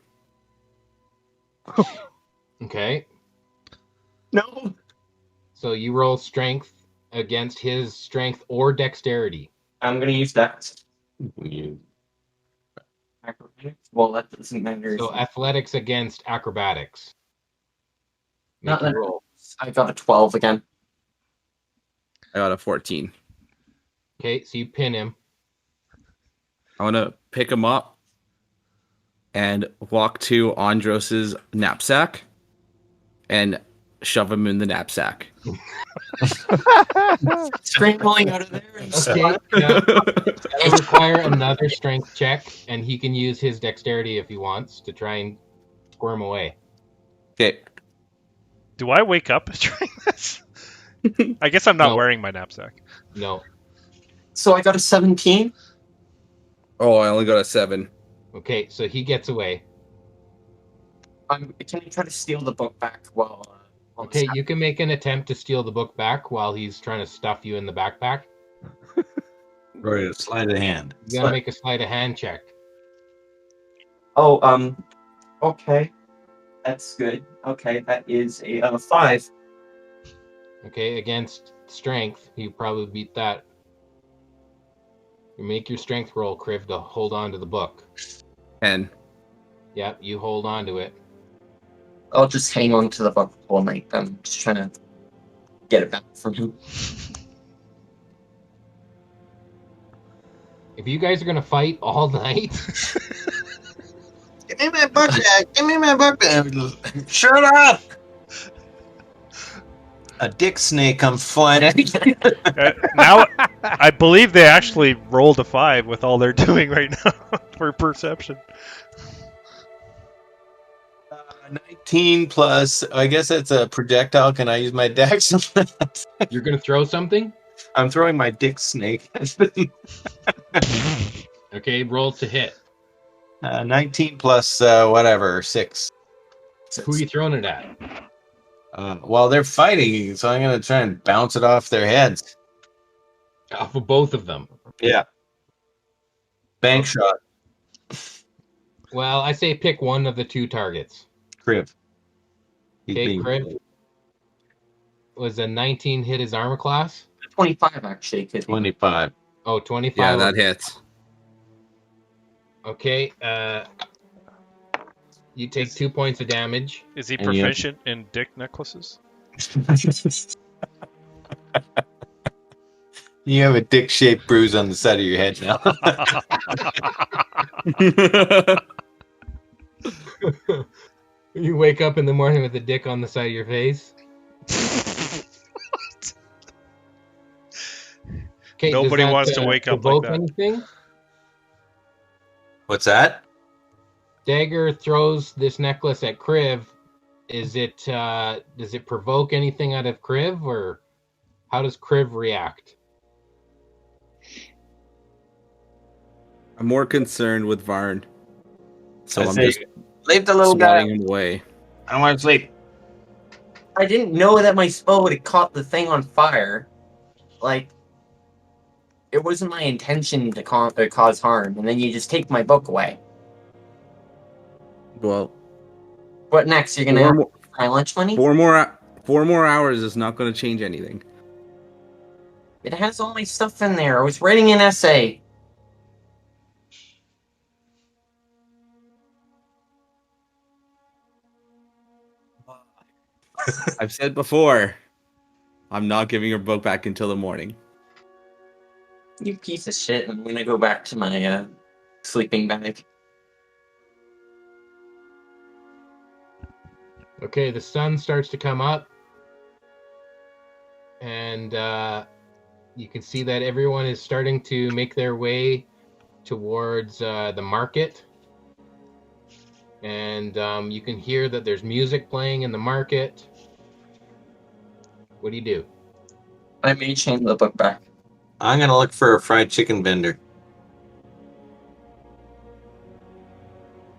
Okay. No. So you roll strength against his strength or dexterity. I'm gonna use that. Well, that doesn't matter. So athletics against acrobatics. Make Not your roll. I got a 12 again. I got a 14. Okay, so you pin him. I want to pick him up and walk to Andros's knapsack and shove him in the knapsack. Scrambling out of there. Okay, it'll require another strength check, and he can use his dexterity if he wants to try and squirm away. Okay. Do I wake up during this? I guess I'm not No. wearing my knapsack. No. So I got a 17. Oh, I only got a 7. Okay, so he gets away. Can I try to steal the book back while Okay, you can make an attempt to steal the book back while he's trying to stuff you in the backpack. Or a sleight of hand. You gotta make a sleight of hand check. Oh, okay. That's good. Okay, that is a 5. Okay, against strength, you probably beat that. You make your strength roll, Kriv, to hold on to the book. 10. Yep, you hold on to it. I'll just hang on to the book all night. I'm just trying to get it back from him. If you guys are gonna fight all night, Give me my book back! Give me my book back! Shut up! A dick snake comes flying at you. Now, I believe they actually rolled a 5 with all they're doing right now for perception. 19 plus, I guess it's a projectile. Can I use my dex? you're gonna throw something? I'm throwing my dick snake. Okay, roll to hit. 19 plus whatever, 6. Who are you throwing it at? Well, they're fighting, so I'm going to try and bounce it off their heads. Off of both of them. Yeah. Bank shot. Well, I say pick one of the two targets. Kriv. Okay, Kriv. Was a 19 hit his armor class? 25, actually. 25. Oh, 25. Yeah, that hits. Okay, you take 2 points of damage. Is he proficient in dick necklaces? You have a dick-shaped bruise on the side of your head now. You wake up in the morning with a dick on the side of your face. Okay, Nobody wants to wake up like that. Anything? What's that? Dagger throws this necklace at Kriv. Is it does it provoke anything out of Kriv, or how does Kriv react? I'm more concerned with Varn. So I I'm say, just leave the little guy. swatting him away. I don't want to sleep. I didn't know that my spell would have caught the thing on fire. Like, it wasn't my intention to cause harm, and then you just take my book away. Well, What next? You're gonna have my lunch money? 4 more hours is not going to change anything. It has all my stuff in there. I was writing an essay. I've said before, I'm not giving your book back until the morning. You piece of shit. I'm gonna go back to my sleeping bag. Okay, the sun starts to come up, and you can see that everyone is starting to make their way towards the market. And you can hear that there's music playing in the market. What do you do? I may change the book back. I'm gonna look for a fried chicken vendor.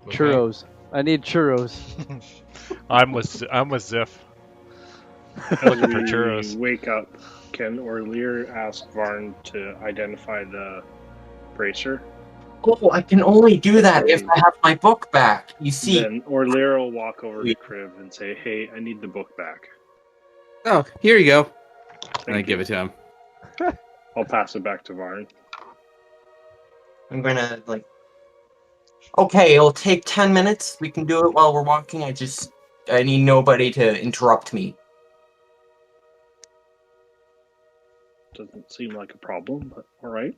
Okay. Churros. I need churros. I'm with Ziff. When Looking for we churros. wake up, can Orlear ask Varn to identify the bracer? Oh, I can only do that if I have my book back. You see, Then Orlear will walk over to Kriv and say, "Hey, I need the book back." Oh, here you go. Thank And I you. give it to him. I'll pass it back to Varn. I'm gonna Okay, it'll take 10 minutes. We can do it while we're walking. I need nobody to interrupt me. Doesn't seem like a problem, but all right.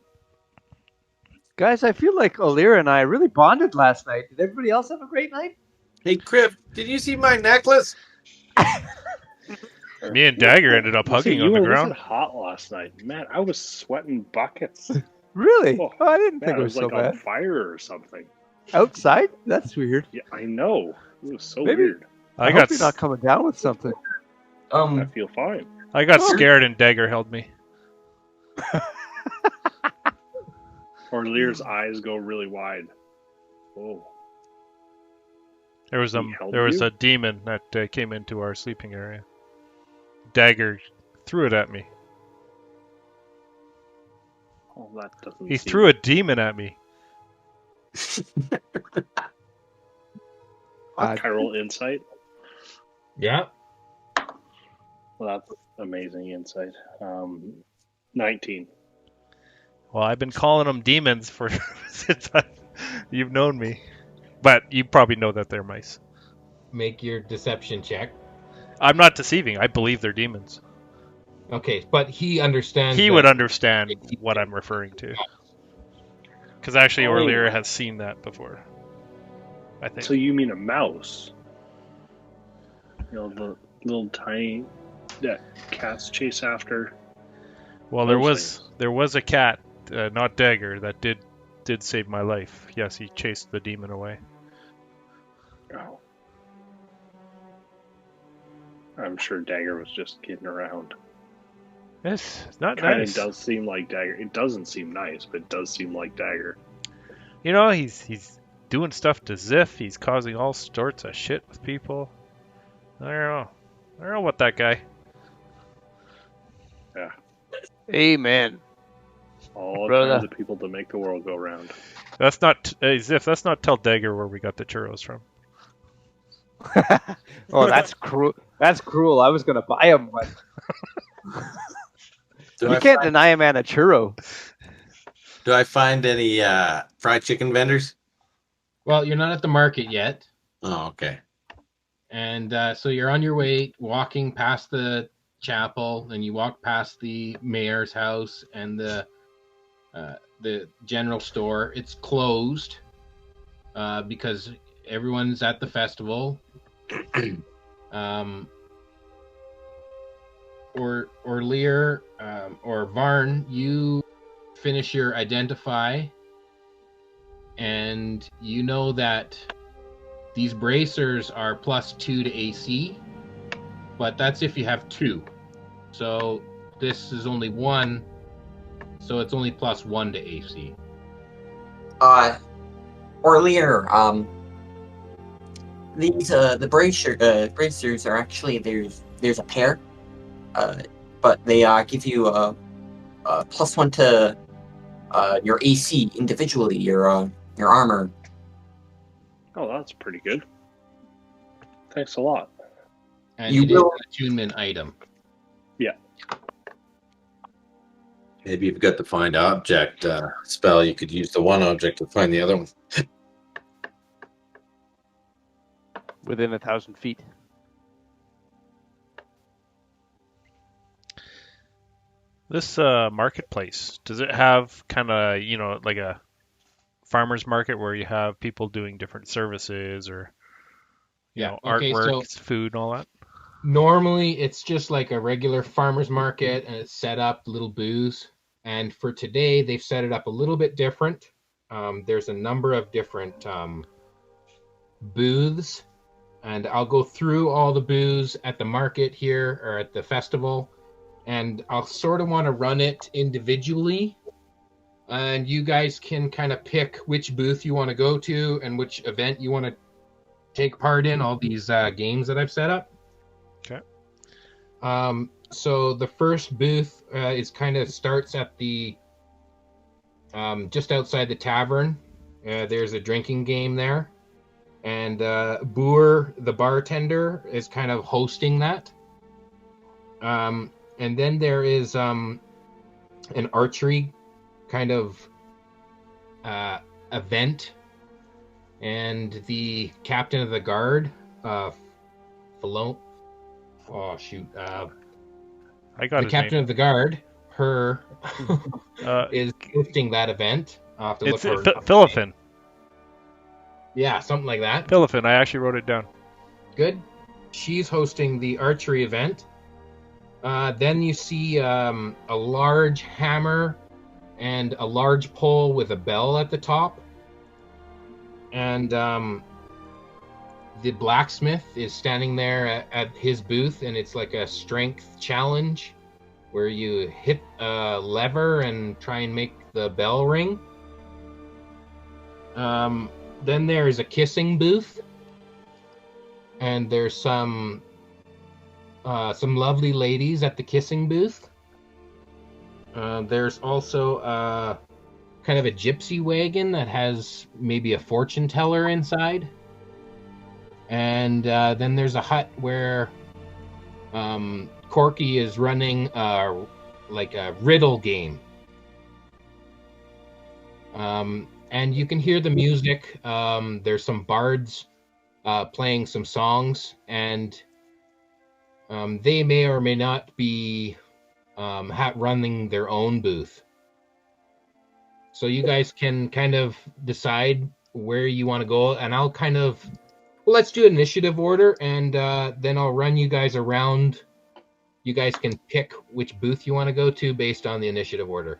Guys, I feel like Alira and I really bonded last night. Did everybody else have a great night? Hey, Crip, did you see my necklace? Me and Dagger ended up Listen, hugging you on the were ground. listen hot last night, man. I was sweating buckets. Really? Oh, I didn't Man, think I it was was so like on bad. fire or something. Outside? That's weird. Yeah, I know. It was so Maybe- weird. I hope you're not coming down with something. I feel fine. I got scared and Dagger held me. Orlear's eyes go really wide. Oh. There was He held you? a demon that came into our sleeping area. Dagger threw it at me. Oh, that doesn't He seem... threw a demon at me. Chiral insight. Yeah. Well, that's amazing insight. 19. Well, I've been calling them demons for since you've known me, but you probably know that they're mice. Make your deception check. I'm not deceiving. I believe they're demons. Okay, but he understands. He that- would understand what I'm referring to, because actually Oh. Orlear has seen that before. I think. So you mean a mouse? You know, the little tiny that cats chase after. Well, those there was a cat, not Dagger, that did save my life. Yes, he chased the demon away. Oh. I'm sure Dagger was just kidding around. Yes, it's not Kind of nice. does seem like Dagger. It doesn't seem nice, but it does seem like Dagger. You know, he's doing stuff to Ziff. He's causing all sorts of shit with people. I don't know what that guy. Yeah. Amen. All Brother. kinds of people to make the world go round. That's not Ziff. That's not tell Dagger where we got the churros from. Oh, that's cruel. That's cruel. I was gonna buy him one. Do You I can't find- deny a man a churro. Do I find any fried chicken vendors? Well, you're not at the market yet, Oh, okay. and so you're on your way, walking past the chapel, and you walk past the mayor's house and the general store. It's closed because everyone's at the festival. Or Lear or Varn, you finish your identify, and you know that these bracers are +2 to AC, but that's if you have 2. So this is only 1, so it's only +1 to AC. Orlear, these the bracers are actually there's a pair, but they give you a +1 to your AC individually, your armor. Oh, that's pretty good. Thanks a lot. And You it is will- an attunement item. Maybe you've got the find object spell. You could use the one object to find the other one. Within 1,000 feet. This marketplace, does it have kind of, like a farmer's market where you have people doing different services or, Okay, artwork, so food and all that? normally it's just like a regular farmer's market and it's set up little booths. And for today, they've set it up a little bit different. There's a number of different booths, and I'll go through all the booths at the market here or at the festival, and I'll sort of want to run it individually. And you guys can kind of pick which booth you want to go to and which event you want to take part in, all these games that I've set up. Okay. So the first booth is kind of starts at the just outside the tavern. There's a drinking game there, and Boer, the bartender, is kind of hosting that. And then there is an archery kind of event, and the captain of the guard, Falone. Oh shoot! I got the his captain name. of the guard, her, is hosting that event. I'll have to It's look for her. Philippine. Yeah, something like that. Philippine. I actually wrote it down. Good. She's hosting the archery event. Then you see a large hammer and a large pole with a bell at the top. And the blacksmith is standing there at his booth, and it's like a strength challenge where you hit a lever and try and make the bell ring. Then there's a kissing booth, and there's some lovely ladies at the kissing booth. There's also kind of a gypsy wagon that has maybe a fortune teller inside. And then there's a hut where Corky is running like a riddle game. And you can hear the music. There's some bards playing some songs, and they may or may not be running their own booth. So you guys can kind of decide where you want to go, and I'll kind of... Well, let's do initiative order, and then I'll run you guys around. You guys can pick which booth you want to go to based on the initiative order.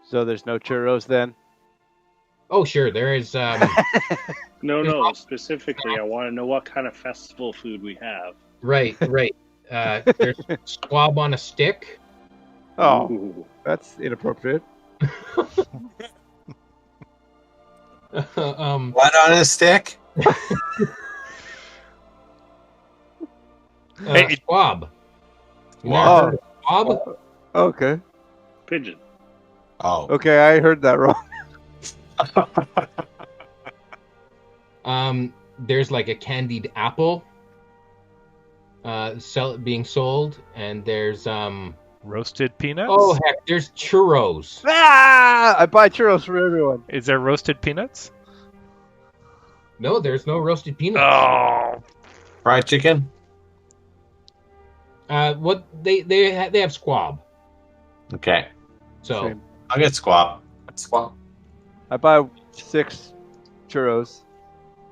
So there's no churros then? Oh, sure. There is... No. Specifically, I want to know what kind of festival food we have. Right. There's squab on a stick. Oh, Ooh. that's inappropriate. What on a stick? Hey, Squab. You Wow. never heard of squab? Okay. Pigeon. Oh, Okay, I heard that wrong. There's like a candied apple being sold, and there's roasted peanuts? oh heck, there's churros. Ah! I buy churros for everyone. Is there roasted peanuts? No, there's no roasted peanuts. Oh, fried chicken? What they have squab. Okay. So Same. I'll get squab. Squab. I buy 6 churros.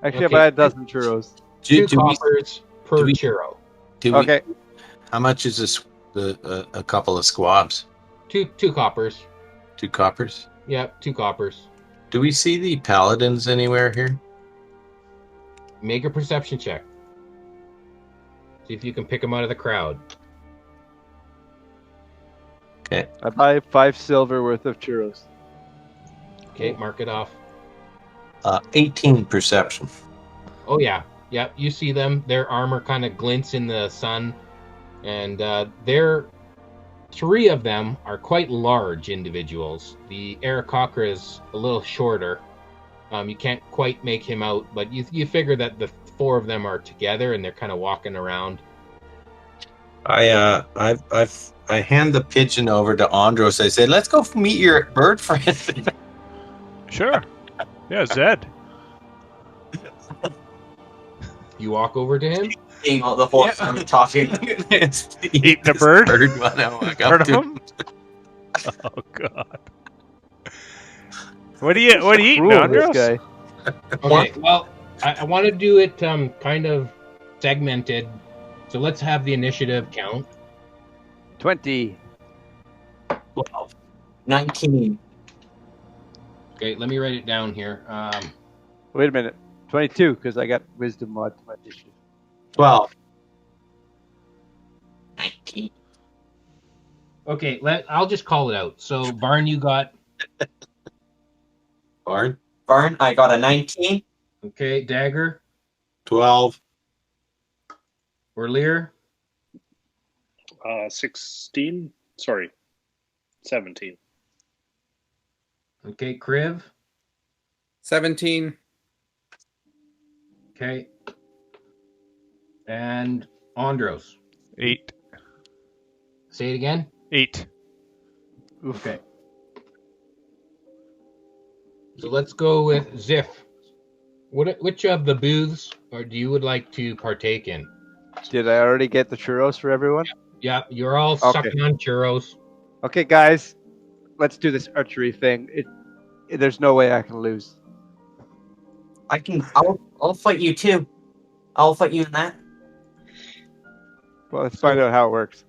Actually, Okay. I buy a dozen churros. two Do we, coppers per do we- churro. do we, Okay. how much is a couple of squabs? Two coppers. 2 coppers? Yep, 2 coppers. Do we see the paladins anywhere here? Make a perception check. See if you can pick them out of the crowd. Okay. I buy 5 silver worth of churros. Okay, mark it off. 18 perception. Oh yeah, yep. You see them. Their armor kind of glints in the sun, and they're 3 of them are quite large individuals. The Aarakocra is a little shorter. You can't quite make him out, but you figure that the 4 of them are together and they're kind of walking around. I hand the pigeon over to Andros. I say, let's go meet your bird friend. sure. Yeah, Zed. You walk over to him. being all the whole time you're talking. Eating a bird? Bird when I walk In front up of to him? Oh god. What do you eat, Cruel, this Mandros? guy. Okay, well, I want to do it kind of segmented. So let's have the initiative count. 20. 12. 19. Okay, let me write it down here. Wait a minute. 22, because I got wisdom mod to my initiative. 12. 19. Okay, I'll just call it out. So, Barn, you got... Barn. Barn, I got a 19. Okay, Dagger. 12. Or Lear. 16. Sorry, 17. Okay, Kriv. 17. Okay. And Andros. 8. Say it again. 8. Okay. So let's go with Ziff. Which of the booths do you would like to partake in? Did I already get the churros for everyone? Yeah, you're all sucking on churros. Okay, guys, let's do this archery thing. There's no way I can lose. I'll fight you too. I'll fight you in that. Well, let's find out how it works.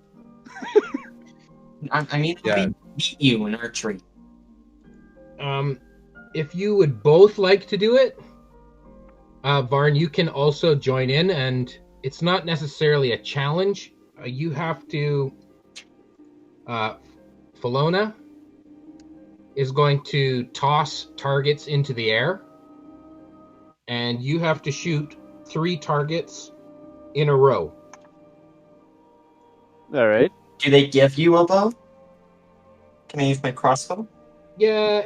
I mean, I'll beat you in archery. If you would both like to do it, Varn, you can also join in, and it's not necessarily a challenge. You have to... Felona is going to toss targets into the air, and you have to shoot 3 targets in a row. All right. Do they give you a bow? Can I use my crossbow? Yeah,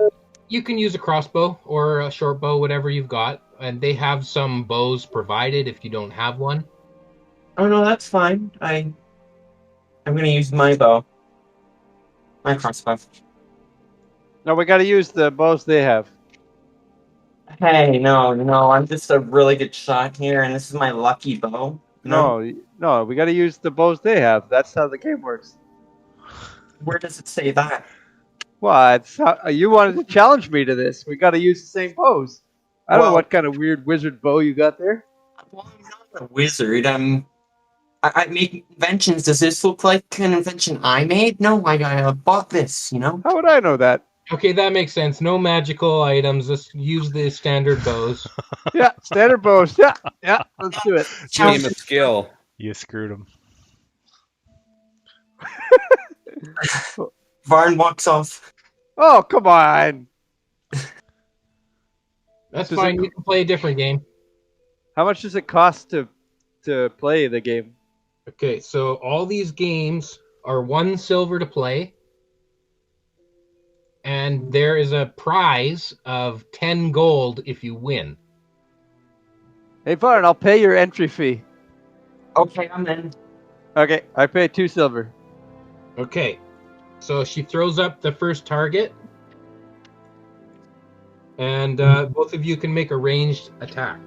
you can use a crossbow or a short bow, whatever you've got, and they have some bows provided if you don't have one. Oh no, that's fine. I'm gonna use my bow. My crossbow. No, we got to use the bows they have. Hey, no, I'm just a really good shot here, and this is my lucky bow. No, we got to use the bows they have. That's how the game works. Where does it say that? Well, it's how, you wanted to challenge me to this. We got to use the same bows. I don't know what kind of weird wizard bow you got there. Well, I'm not a wizard. I make inventions. Does this look like an invention I made? No, I bought this, How would I know that? Okay, that makes sense. No magical items. Just use the standard bows. Yeah, standard bows. Yeah, let's do it. Game of skill. You screwed him. Varn walks off. Oh, come on. That's fine. You can play a different game. How much does it cost to play the game? Okay, so all these games are 1 silver to play. And there is a prize of 10 gold if you win. Hey, Varn, I'll pay your entry fee. Okay, I'm in. Okay, I pay 2 silver. Okay, so she throws up the first target. And both of you can make a ranged attack.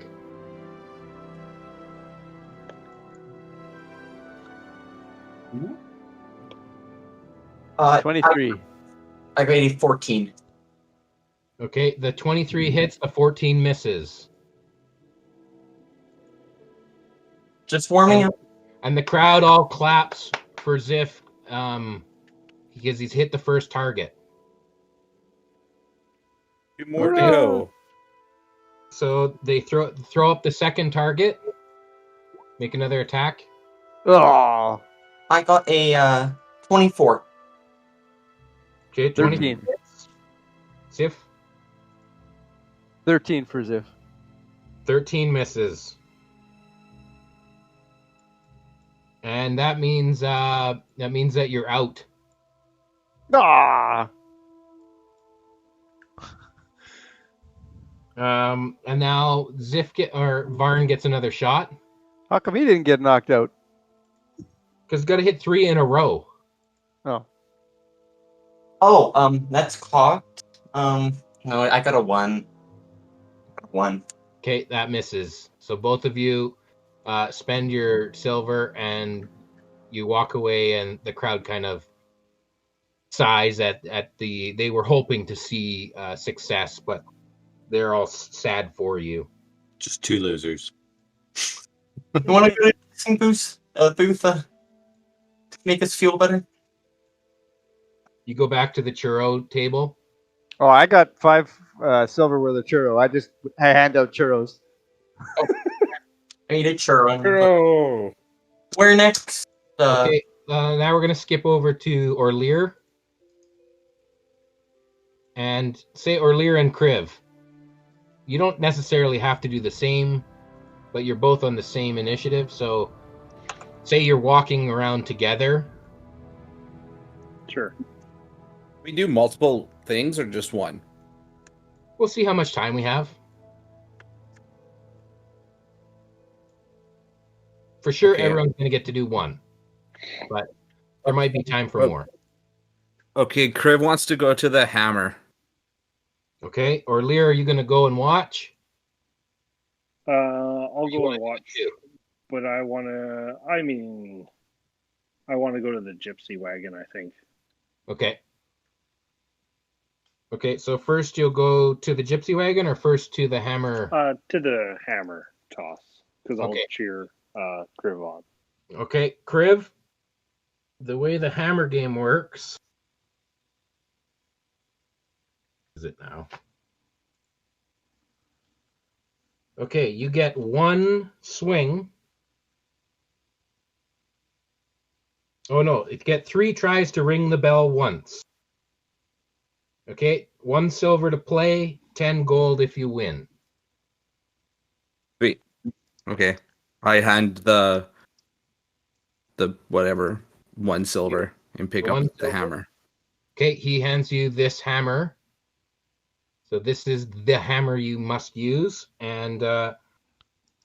Uh, 23. I got a 14. Okay, the 23 hits, the 14 misses. Just warming up. And the crowd all claps for Ziff because he's hit the first target. 2 more to go. So they throw up the second target. Make another attack. Oh, I got a 24. Okay, 13. Ziff, 13 for Ziff. 13 misses. And that means that you're out. Ah. And now Varn gets another shot. How come he didn't get knocked out? Because he's got to hit 3 in a row. Oh. Oh, that's cocked. No, I got a 1. 1. Okay, that misses. So both of you spend your silver, and you walk away, and the crowd kind of sighs at the. They were hoping to see success, but they're all sad for you. Just two losers. You want to go to the mixing booth to make us feel better? You go back to the churro table. Oh, I got 5 silver worth of churro. I hand out churros. I need a churro. Oh. Where next? Okay, now we're gonna skip over to Orlear, and say Orlear and Kriv. You don't necessarily have to do the same, but you're both on the same initiative. So, say you're walking around together. Sure. We do multiple things or just one? We'll see how much time we have. For sure, Okay. everyone's gonna get to do one, but there might be time for more. Okay, Kriv wants to go to the hammer. Okay, Orlear, are you gonna go and watch? I'll You go wanna and do watch, it too? but I want to go to the gypsy wagon, I think. Okay. Okay, so first you'll go to the gypsy wagon, or first to the hammer? To the hammer toss, because I'll Okay. cheer Kriv on. Okay, Kriv, the way the hammer game works. Is it now? Okay, you get 1 swing. Oh no, you get 3 tries to ring the bell once. Okay, 1 silver to play, 10 gold if you win. Wait. Okay. I hand the whatever 1 silver and pick The up 1 the silver? hammer. Okay, he hands you this hammer. So this is the hammer you must use, and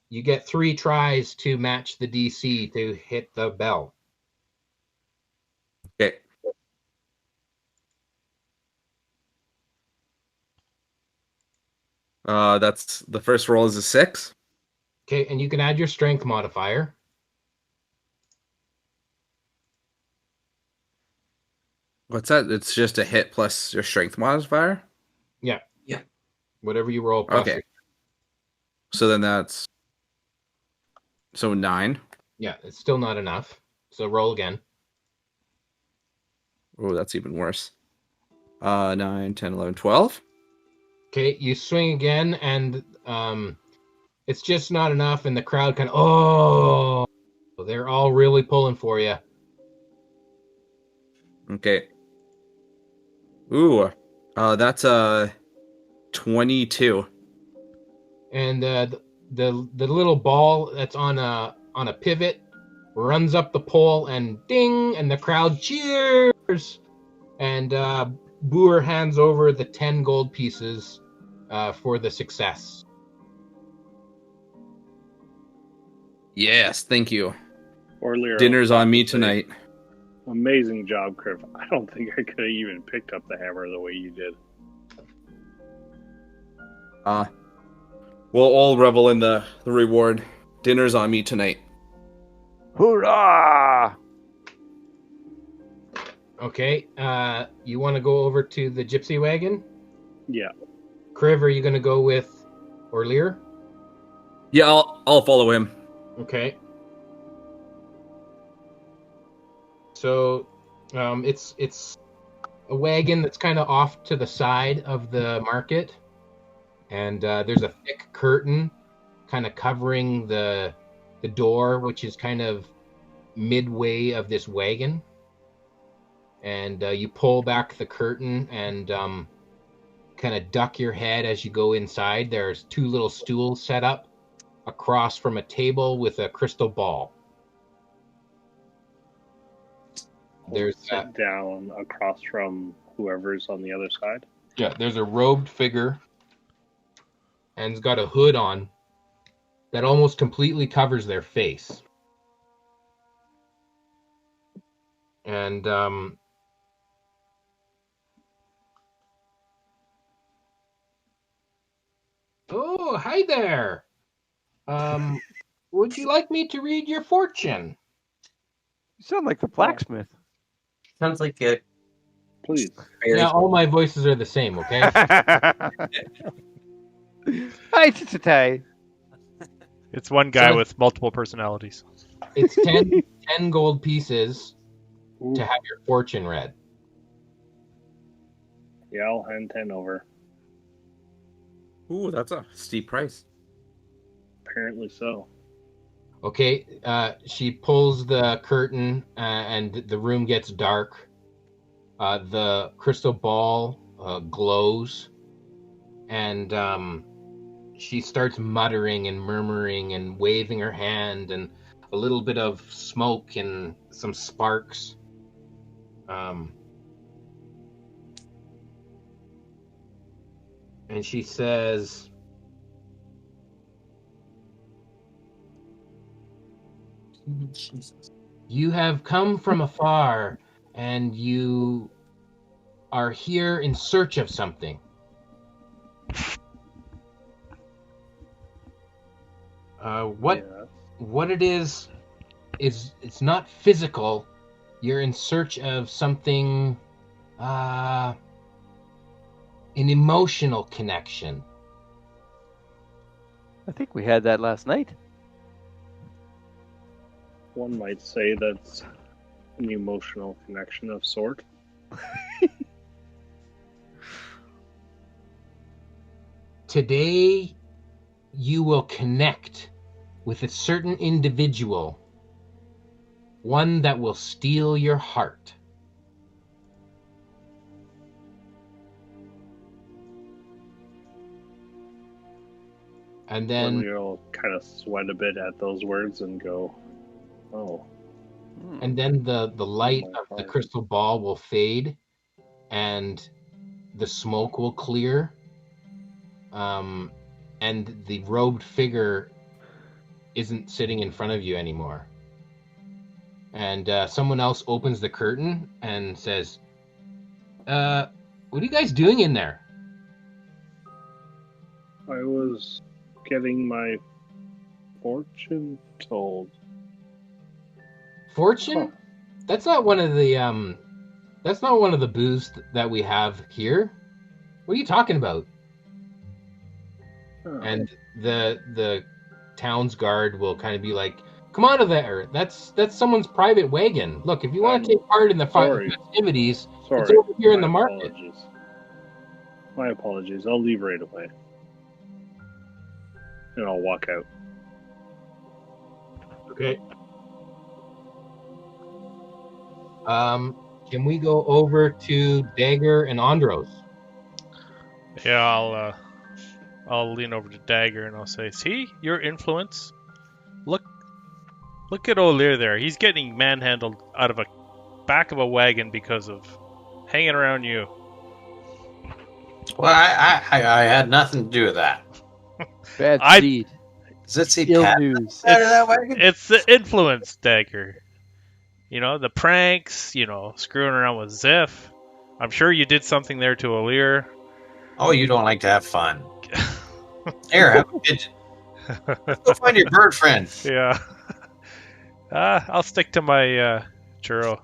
you get 3 tries to match the DC to hit the bell. Okay. That's the first roll is a 6. Okay, and you can add your strength modifier. What's that? It's just a hit plus your strength modifier? Yeah. Yeah. Whatever you roll plus. Okay. So then that's 9. Yeah, it's still not enough. So roll again. Oh, that's even worse. 9, 10, 11, 12. Okay, you swing again, and it's just not enough, and the crowd kind of, oh, they're all really pulling for you. Okay. Ooh. That's 22. And the little ball that's on a pivot runs up the pole, and ding, and the crowd cheers. And Boer hands over the 10 gold pieces for the success. Yes, thank you. Orlear, Dinner's on me tonight. Amazing job, Kriv. I don't think I could have even picked up the hammer the way you did. We'll all revel in the reward. Dinner's on me tonight. Hoorah! Okay, you want to go over to the gypsy wagon? Yeah. Kriv, are you going to go with Orlear? Yeah, I'll follow him. Okay. So, it's a wagon that's kind of off to the side of the market, and there's a thick curtain kind of covering the door, which is kind of midway of this wagon. And you pull back the curtain and kind of duck your head as you go inside. There's 2 little stools set up across from a table with a crystal ball. There's sit down across from whoever's on the other side. Yeah, there's a robed figure, and it's got a hood on that almost completely covers their face. And oh, hi there. Would you like me to read your fortune? You sound like the blacksmith. Sounds like a Please. Yeah, all my voices are the same, okay? Hi, Tite. It's one guy So- with multiple personalities. It's 10 gold pieces to have your fortune read. Yeah, I'll hand 10 over. Ooh, that's a steep price. Apparently so. Okay, she pulls the curtain and the room gets dark. The crystal ball glows, and she starts muttering and murmuring and waving her hand, and a little bit of smoke and some sparks. And she says, "You have come from afar, and you are here in search of something. What it is it's not physical. You're in search of something, an emotional connection." I think we had that last night. One might say that's an emotional connection of sort. Today, you will connect with a certain individual, one that will steal your heart. And then you'll kind of sweat a bit at those words and go, "Oh." And then the light of the crystal ball will fade, and the smoke will clear, and the robed figure isn't sitting in front of you anymore. And someone else opens the curtain and says, "What are you guys doing in there?" I was getting my fortune told. Fortune? Huh. That's not one of the booths that we have here. What are you talking about? Huh. And the town's guard will kind of be like, "Come out of there. That's someone's private wagon. Look, if you want to take part in the festivities, it's over here in the market." My apologies. I'll leave right away. And I'll walk out. Okay. Can we go over to Dagger and Andros? Yeah, I'll lean over to Dagger and I'll say, "See, your influence. Look at O'Lear there. He's getting manhandled out of a back of a wagon because of hanging around you." Well, I had nothing to do with that. Bad seed. Does that say Ill Pat news. out of that wagon? It's the influence, Dagger. You know, the pranks, screwing around with Ziff. I'm sure you did something there to O'Lear. Oh, you don't like to have fun. Here, have a pigeon. Go find your bird friend. Yeah. I'll stick to my churro.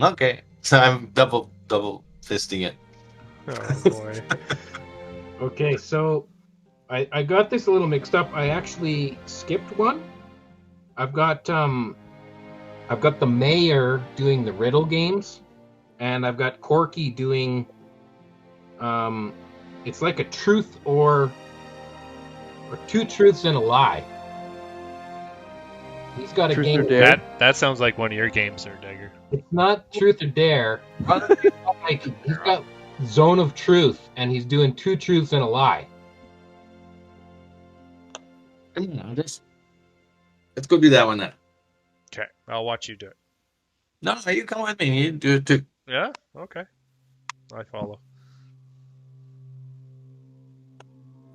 Okay, so I'm double fisting it. Oh boy. Okay, so I got this a little mixed up. I actually skipped one. I've got the mayor doing the riddle games, and I've got Corky doing it's like a truth or two truths and a lie. He's got a Truth game or dare? That sounds like one of your games there, Dagger. It's not truth or dare. He's got zone of truth, and he's doing two truths and a lie. Let's go do that one then. Okay, I'll watch you do it. No, you come with me. You do it too. Yeah? Okay. I follow.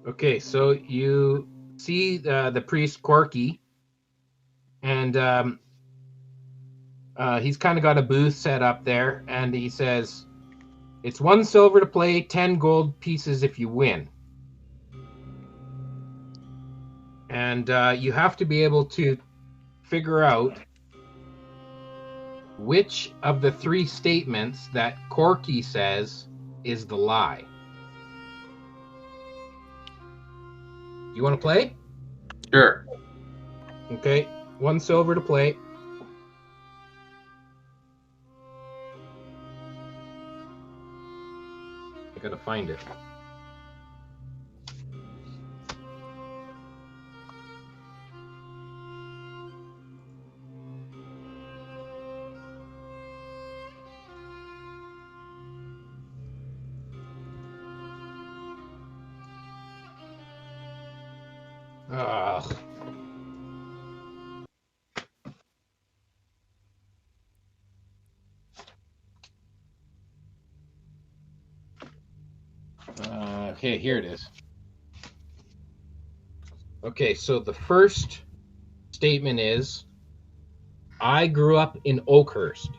Okay, so you see the priest Corky, and he's kind of got a booth set up there, and he says, "It's 1 silver to play, 10 gold pieces if you win." And you have to be able to figure out which of the 3 statements that Corky says is the lie. You want to play? Sure. Okay, 1 silver to play. I gotta find it. Ugh. Okay, here it is. Okay, so the first statement is, I grew up in Oakhurst.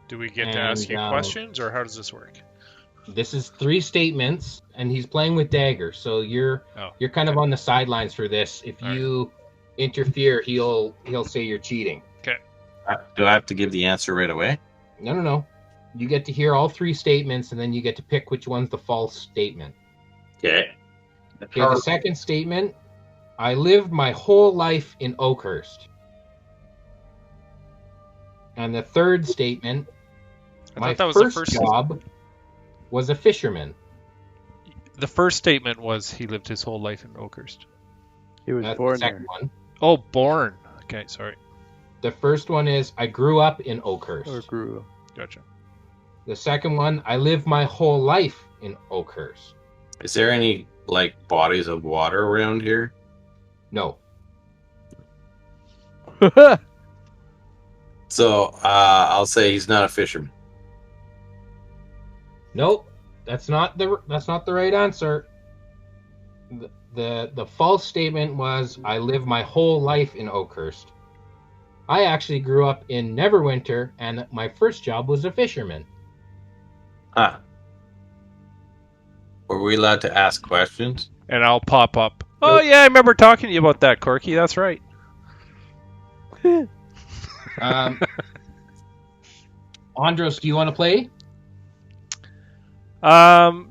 Do we get to ask you questions, or how does this work? This is 3 statements, and he's playing with Dagger, so you're kind of on the sidelines for this. If you interfere, he'll say you're cheating. Okay. Do I have to give the answer right away? No. You get to hear all 3 statements, and then you get to pick which one's the false statement. Okay. Okay, the second statement, I lived my whole life in Oakhurst. And the third statement, my first job was a fisherman. The first statement was he lived his whole life in Oakhurst. He was born there. One. Oh, born. Okay, sorry. The first one is, I grew up in Oakhurst. Or grew up. Gotcha. The second one, I lived my whole life in Oakhurst. Is there any, bodies of water around here? No. So, I'll say he's not a fisherman. Nope. That's not the right answer. The false statement was, I lived my whole life in Oakhurst. I actually grew up in Neverwinter, and my first job was a fisherman. Ah. Were we allowed to ask questions? And I'll pop up. Oh, yeah, I remember talking to you about that, Corky. That's right. Andros, do you want to play? Well,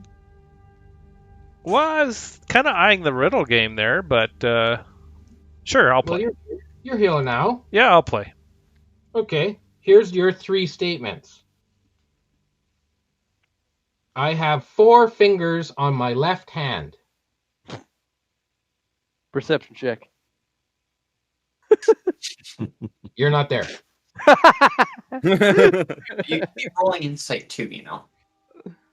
I was kind of eyeing the riddle game there, but sure, I'll play. Well, you're healing now. Yeah, I'll play. Okay, here's your 3 statements. I have 4 fingers on my left hand. Perception check. You're not there. You're rolling insight too, you know.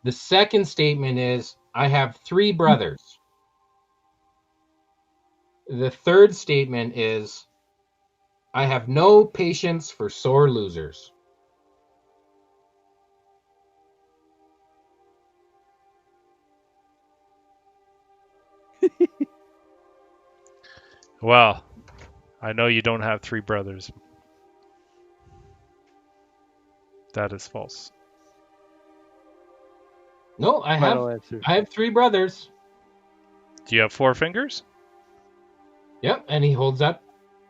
The second statement is, I have 3 brothers. The third statement is, I have no patience for sore losers. Well, I know you don't have 3 brothers. That is false. No, I have 3 brothers. Do you have 4 fingers? Yep, and he holds up.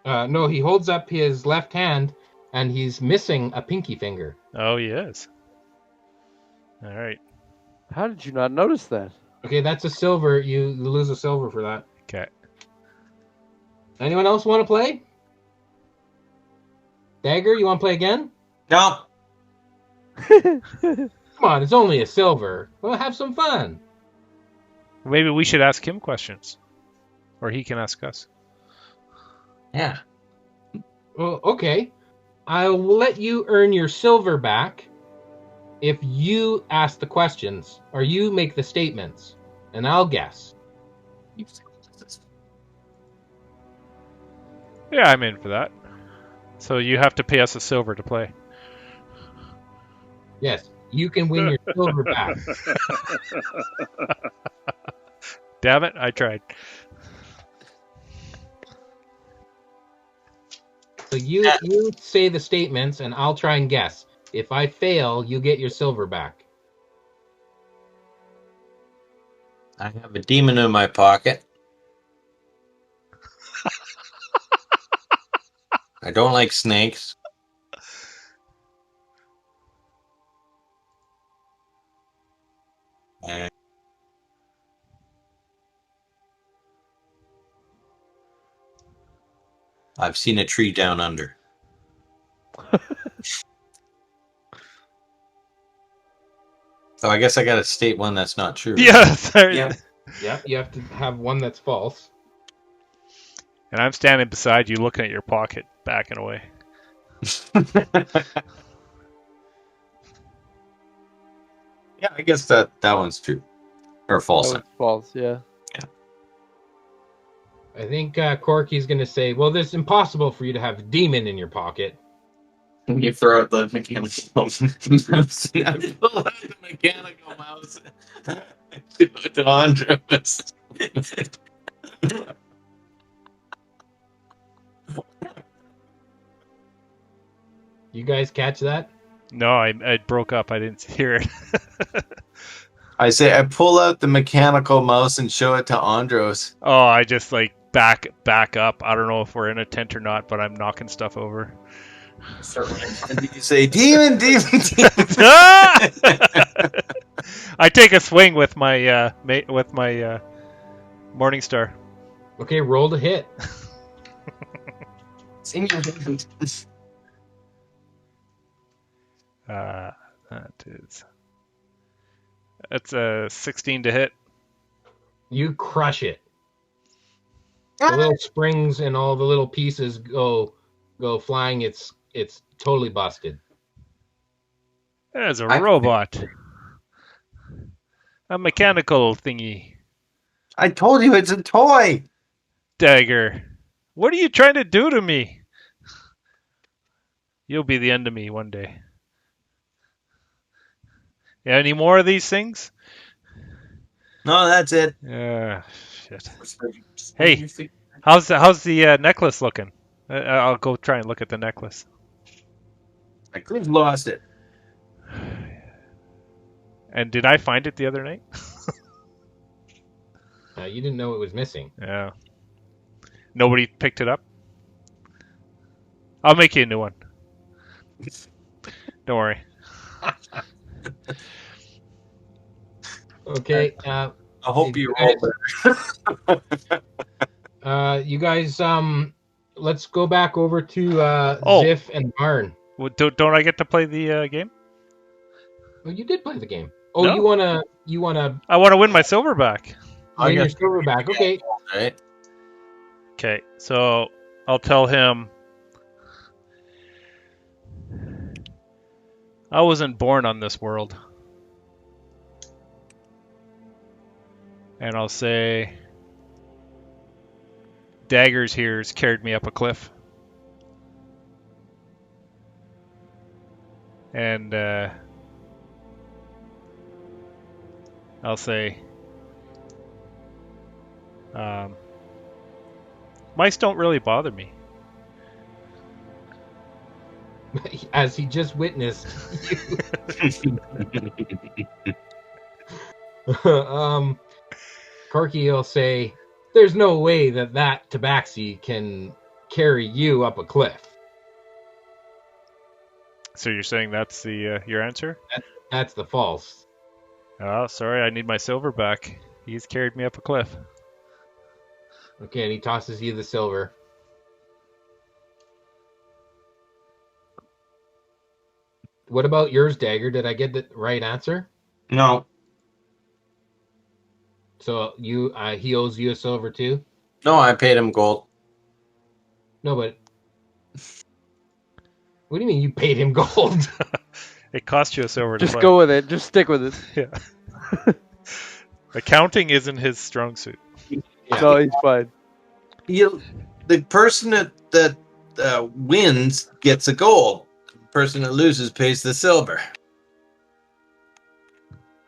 He holds up his left hand, and he's missing a pinky finger. Oh, he is. All right. How did you not notice that? Okay, that's a silver. You lose a silver for that. Okay. Anyone else want to play? Dagger, you want to play again? No. Come on, it's only a silver. We'll have some fun. Maybe we should ask him questions. Or he can ask us. Yeah. Well, okay. I will let you earn your silver back if you ask the questions or you make the statements, and I'll guess. Yeah, I'm in for that. So you have to pay us a silver to play. Yes, you can win your silver back. Damn it, I tried. So you say the statements, and I'll try and guess. If I fail, you get your silver back. I have a demon in my pocket. I don't like snakes. And I've seen a tree down under. So I guess I got to state one that's not true. Yeah, sorry. Yeah, you have to have one that's false. And I'm standing beside you, looking at your pocket, backing away. Yeah, I guess that one's true. Or false. That was false, yeah. I think Corky's going to say, well, it's impossible for you to have a demon in your pocket. You throw out the mechanical mouse. I pull out the mechanical mouse. Do it to Andros. You guys catch that? No, I broke up. I didn't hear it. I say I pull out the mechanical mouse and show it to Andros. Oh, I just like back up. I don't know if we're in a tent or not, but I'm knocking stuff over. And you say, demon, demon, demon. I take a swing with my Morning Star. Okay, roll to hit. That's a 16 to hit. You crush it. The little springs and all the little pieces go flying. It's totally busted. There's a robot. A mechanical thingy. I told you it's a toy. Dagger. What are you trying to do to me? You'll be the end of me one day. Yeah, any more of these things? No, that's it. Shit. Hey, how's the necklace looking? I'll go try and look at the necklace. I could have lost it. And did I find it the other night? You didn't know it was missing. Yeah. Nobody picked it up? I'll make you a new one. Don't worry. Okay. I hope you roll better. You guys, let's go back over to Ziff and Barn. Well, don't I get to play the game? Oh, you did play the game. Oh, No. you wanna? I want to win my silver back. Win your silver back. Okay. Right. Okay, so I'll tell him I wasn't born on this world. And I'll say Daggers here's carried me up a cliff. And I'll say mice don't really bother me. As he just witnessed. Corky will say, "There's no way that tabaxi can carry you up a cliff." So you're saying that's the your answer? That's the false. Oh, sorry, I need my silver back. He's carried me up a cliff. Okay, and he tosses you the silver. What about yours, Dagger? Did I get the right answer? No. So he owes you a silver too? No, I paid him gold. No, but what do you mean you paid him gold? It cost you a silver. Just go with it. Just stick with it. Yeah. Accounting isn't his strong suit. Yeah. No, he's fine. The person that wins gets a gold. The person that loses pays the silver.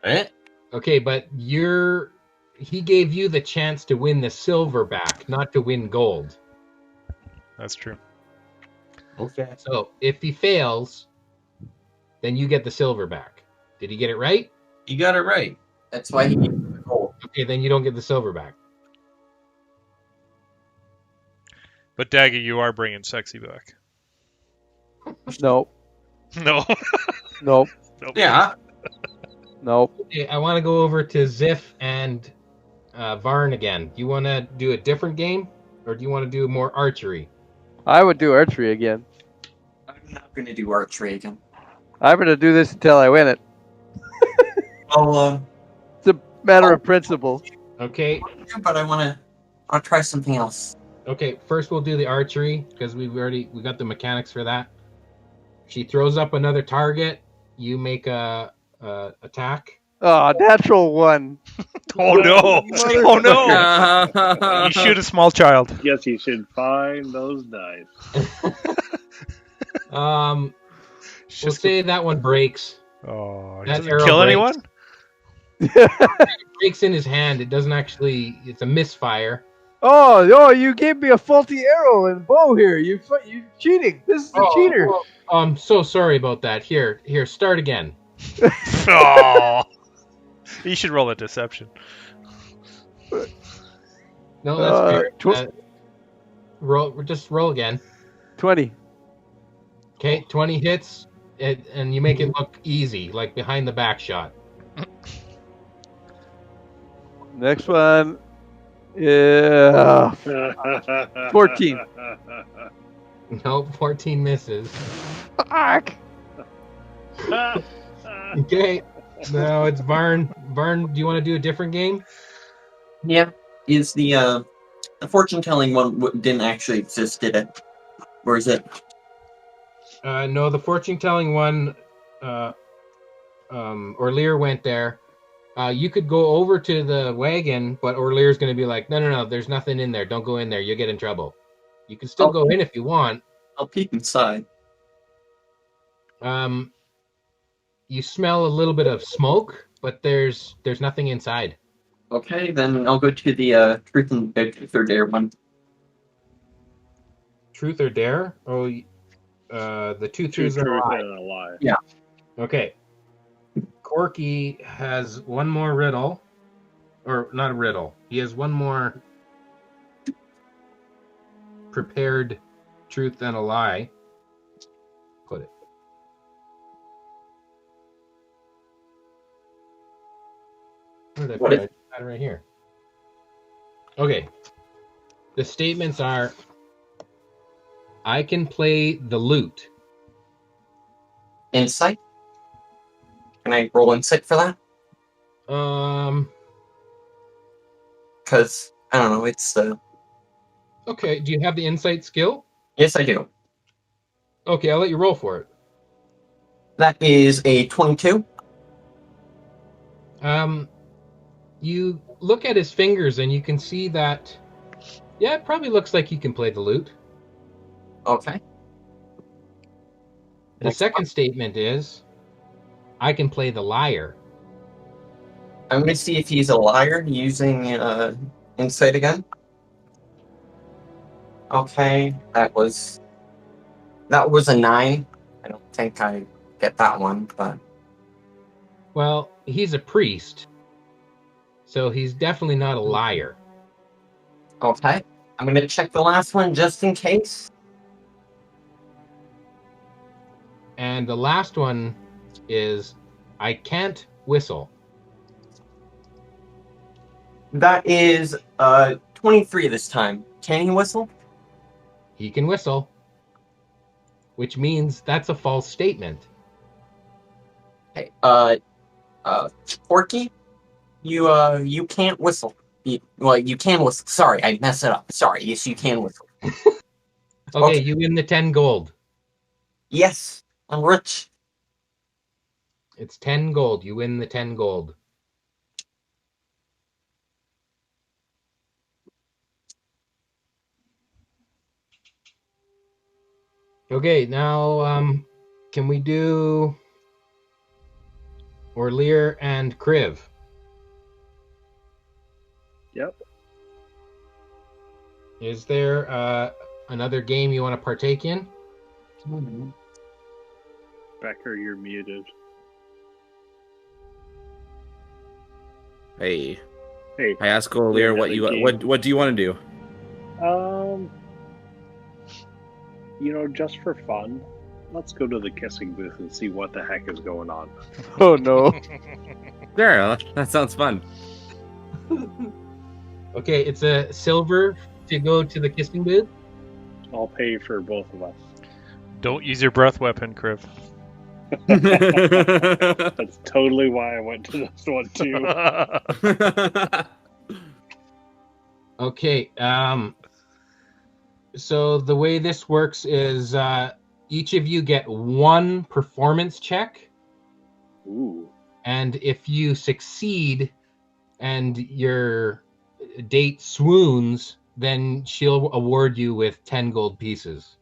Right? Okay, but he gave you the chance to win the silver back, not to win gold. That's true. Okay. So if he fails, then you get the silver back. Did he get it right? You got it right. That's why he gave you the gold. Okay, then you don't get the silver back. But Daggy, you are bringing sexy back. No. No. Nope. Nope. Yeah. Nope. Okay, I want to go over to Ziff and Varn again. Do you want to do a different game, or do you want to do more archery? I would do archery again. I'm not going to do archery again. I'm going to do this until I win it. Well, It's a matter of principle. Okay. but I'll try something else. Okay, first we'll do the archery because we got the mechanics for that. She throws up another target. You make a attack. Oh, natural one. Oh no! Oh no! You shoot a small child. Yes, you should find those dice. We'll say that one breaks. Oh, That does it arrow kill breaks. anyone? It breaks in his hand. It doesn't actually. It's a misfire. Oh, you gave me a faulty arrow and bow here. You cheating. This is the cheater. Oh, I'm so sorry about that. Here, start again. Oh. You should roll a deception. No, that's fair. Just roll again. 20. Okay, 20 hits, and you make it look easy, like behind the back shot. Next one. Yeah. 14. Nope, 14 misses. Fuck. Okay, now it's Varn. Varn, do you want to do a different game? Yeah. Is the fortune telling one didn't actually exist, did it? Or is it? No, the fortune telling one. Orlear went there. You could go over to the wagon, but Orlear's going to be like, no, there's nothing in there. Don't go in there. You'll get in trouble. You can still go in if you want. I'll peek inside. You smell a little bit of smoke, but there's nothing inside. Okay, then I'll go to the truth or dare one. Truth or dare? Oh, the two truths and a Truth lie. and a lie. Yeah. Okay. Corky has one more riddle, or not a riddle. He has one more prepared truth and a lie. Put it. Where did I put it? I got it right here. Okay. The statements are: I can play the lute. Insight? Can I roll insight for that? Because, I don't know, it's Okay, do you have the insight skill? Yes, I do. Okay, I'll let you roll for it. That is a 22. You look at his fingers and you can see that, yeah, it probably looks like he can play the lute. Okay. The second statement is, I can play the lyre. I'm going to see if he's a liar using insight again. Okay, that was a 9. I don't think I get that one, but... Well, he's a priest, so he's definitely not a liar. Okay, I'm going to check the last one just in case. And the last one is, I can't whistle. That is 23 this time. Can he whistle? He can whistle, which means that's a false statement. Okay, Porky, you can't whistle. You can whistle. Sorry, I messed it up. Sorry, yes, you can whistle. Okay, you win the 10 gold. Yes, I'm rich. It's 10 gold. You win the 10 gold. Okay, now, can we do Orlear and Kriv? Yep. Is there another game you want to partake in? Becker, you're muted. Hey. Hey, I ask O'Lear what do you want to do? Just for fun, let's go to the kissing booth and see what the heck is going on. Oh no. Sure, that sounds fun. Okay, it's a silver to go to the kissing booth. I'll pay for both of us. Don't use your breath weapon, Kriv. That's totally why I went to this one too. Okay. So the way this works is each of you get one performance check. Ooh. And if you succeed and your date swoons, then she'll award you with 10 gold pieces.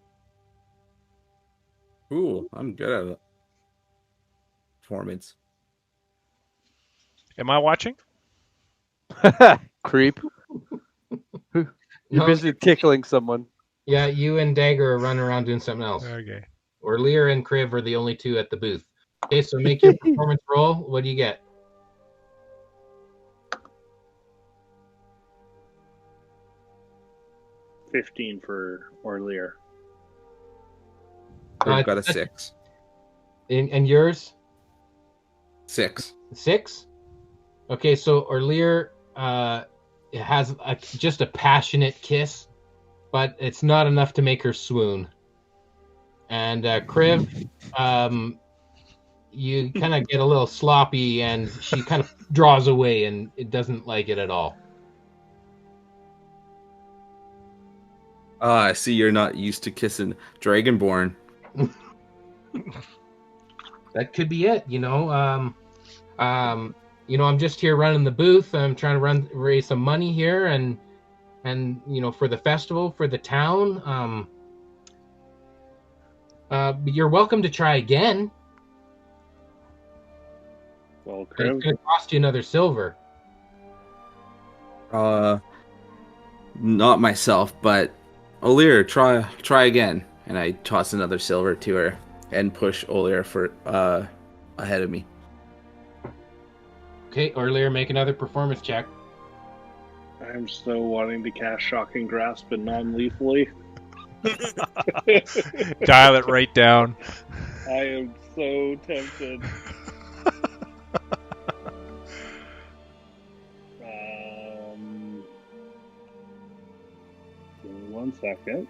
Ooh, I'm good at it. Performance. Am I watching? Creep. You're busy tickling someone. Yeah, you and Dagger are running around doing something else. Okay. Or Lear and Kriv are the only two at the booth. Okay, so make your performance roll. What do you get? $15 for Orlear. I've got a 6. And yours? 6. 6? Okay, so Orlear has just a passionate kiss, but it's not enough to make her swoon. And Kriv, you kind of get a little sloppy, and she kind of draws away, and it doesn't like it at all. I see you're not used to kissing Dragonborn. That could be it, I'm just here running the booth. I'm trying to raise some money here, and for the festival, for the town. But you're welcome to try again. Well, But it's going to cost you another silver. Not myself, but O'Lear, try again. And I toss another silver to her and push O'Lear for ahead of me. Okay, Orlear, make another performance check. I'm so wanting to cast Shocking Grasp, but non-lethally. Dial it right down. I am so tempted. 1 second.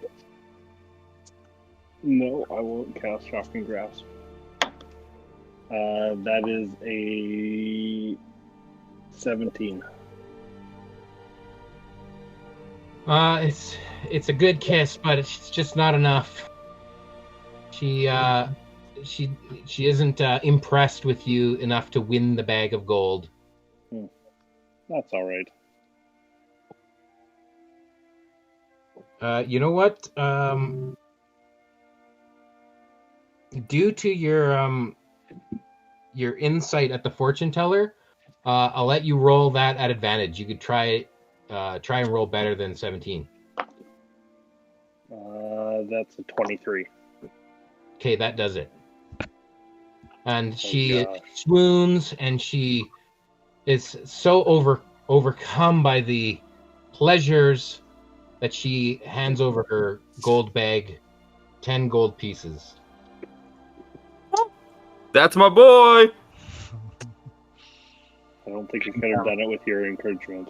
No, I won't cast Shocking Grasp. That is a 17. It's a good kiss, but it's just not enough. She isn't impressed with you enough to win the bag of gold. That's all right. You know what? Due to your insight at the fortune teller, I'll let you roll that at advantage. You could try and roll better than 17. That's a 23. Okay, that does it. And she swoons, and she is so overcome by the pleasures that she hands over her gold bag, 10 gold pieces. That's my boy! I don't think you could have done it with your encouragement.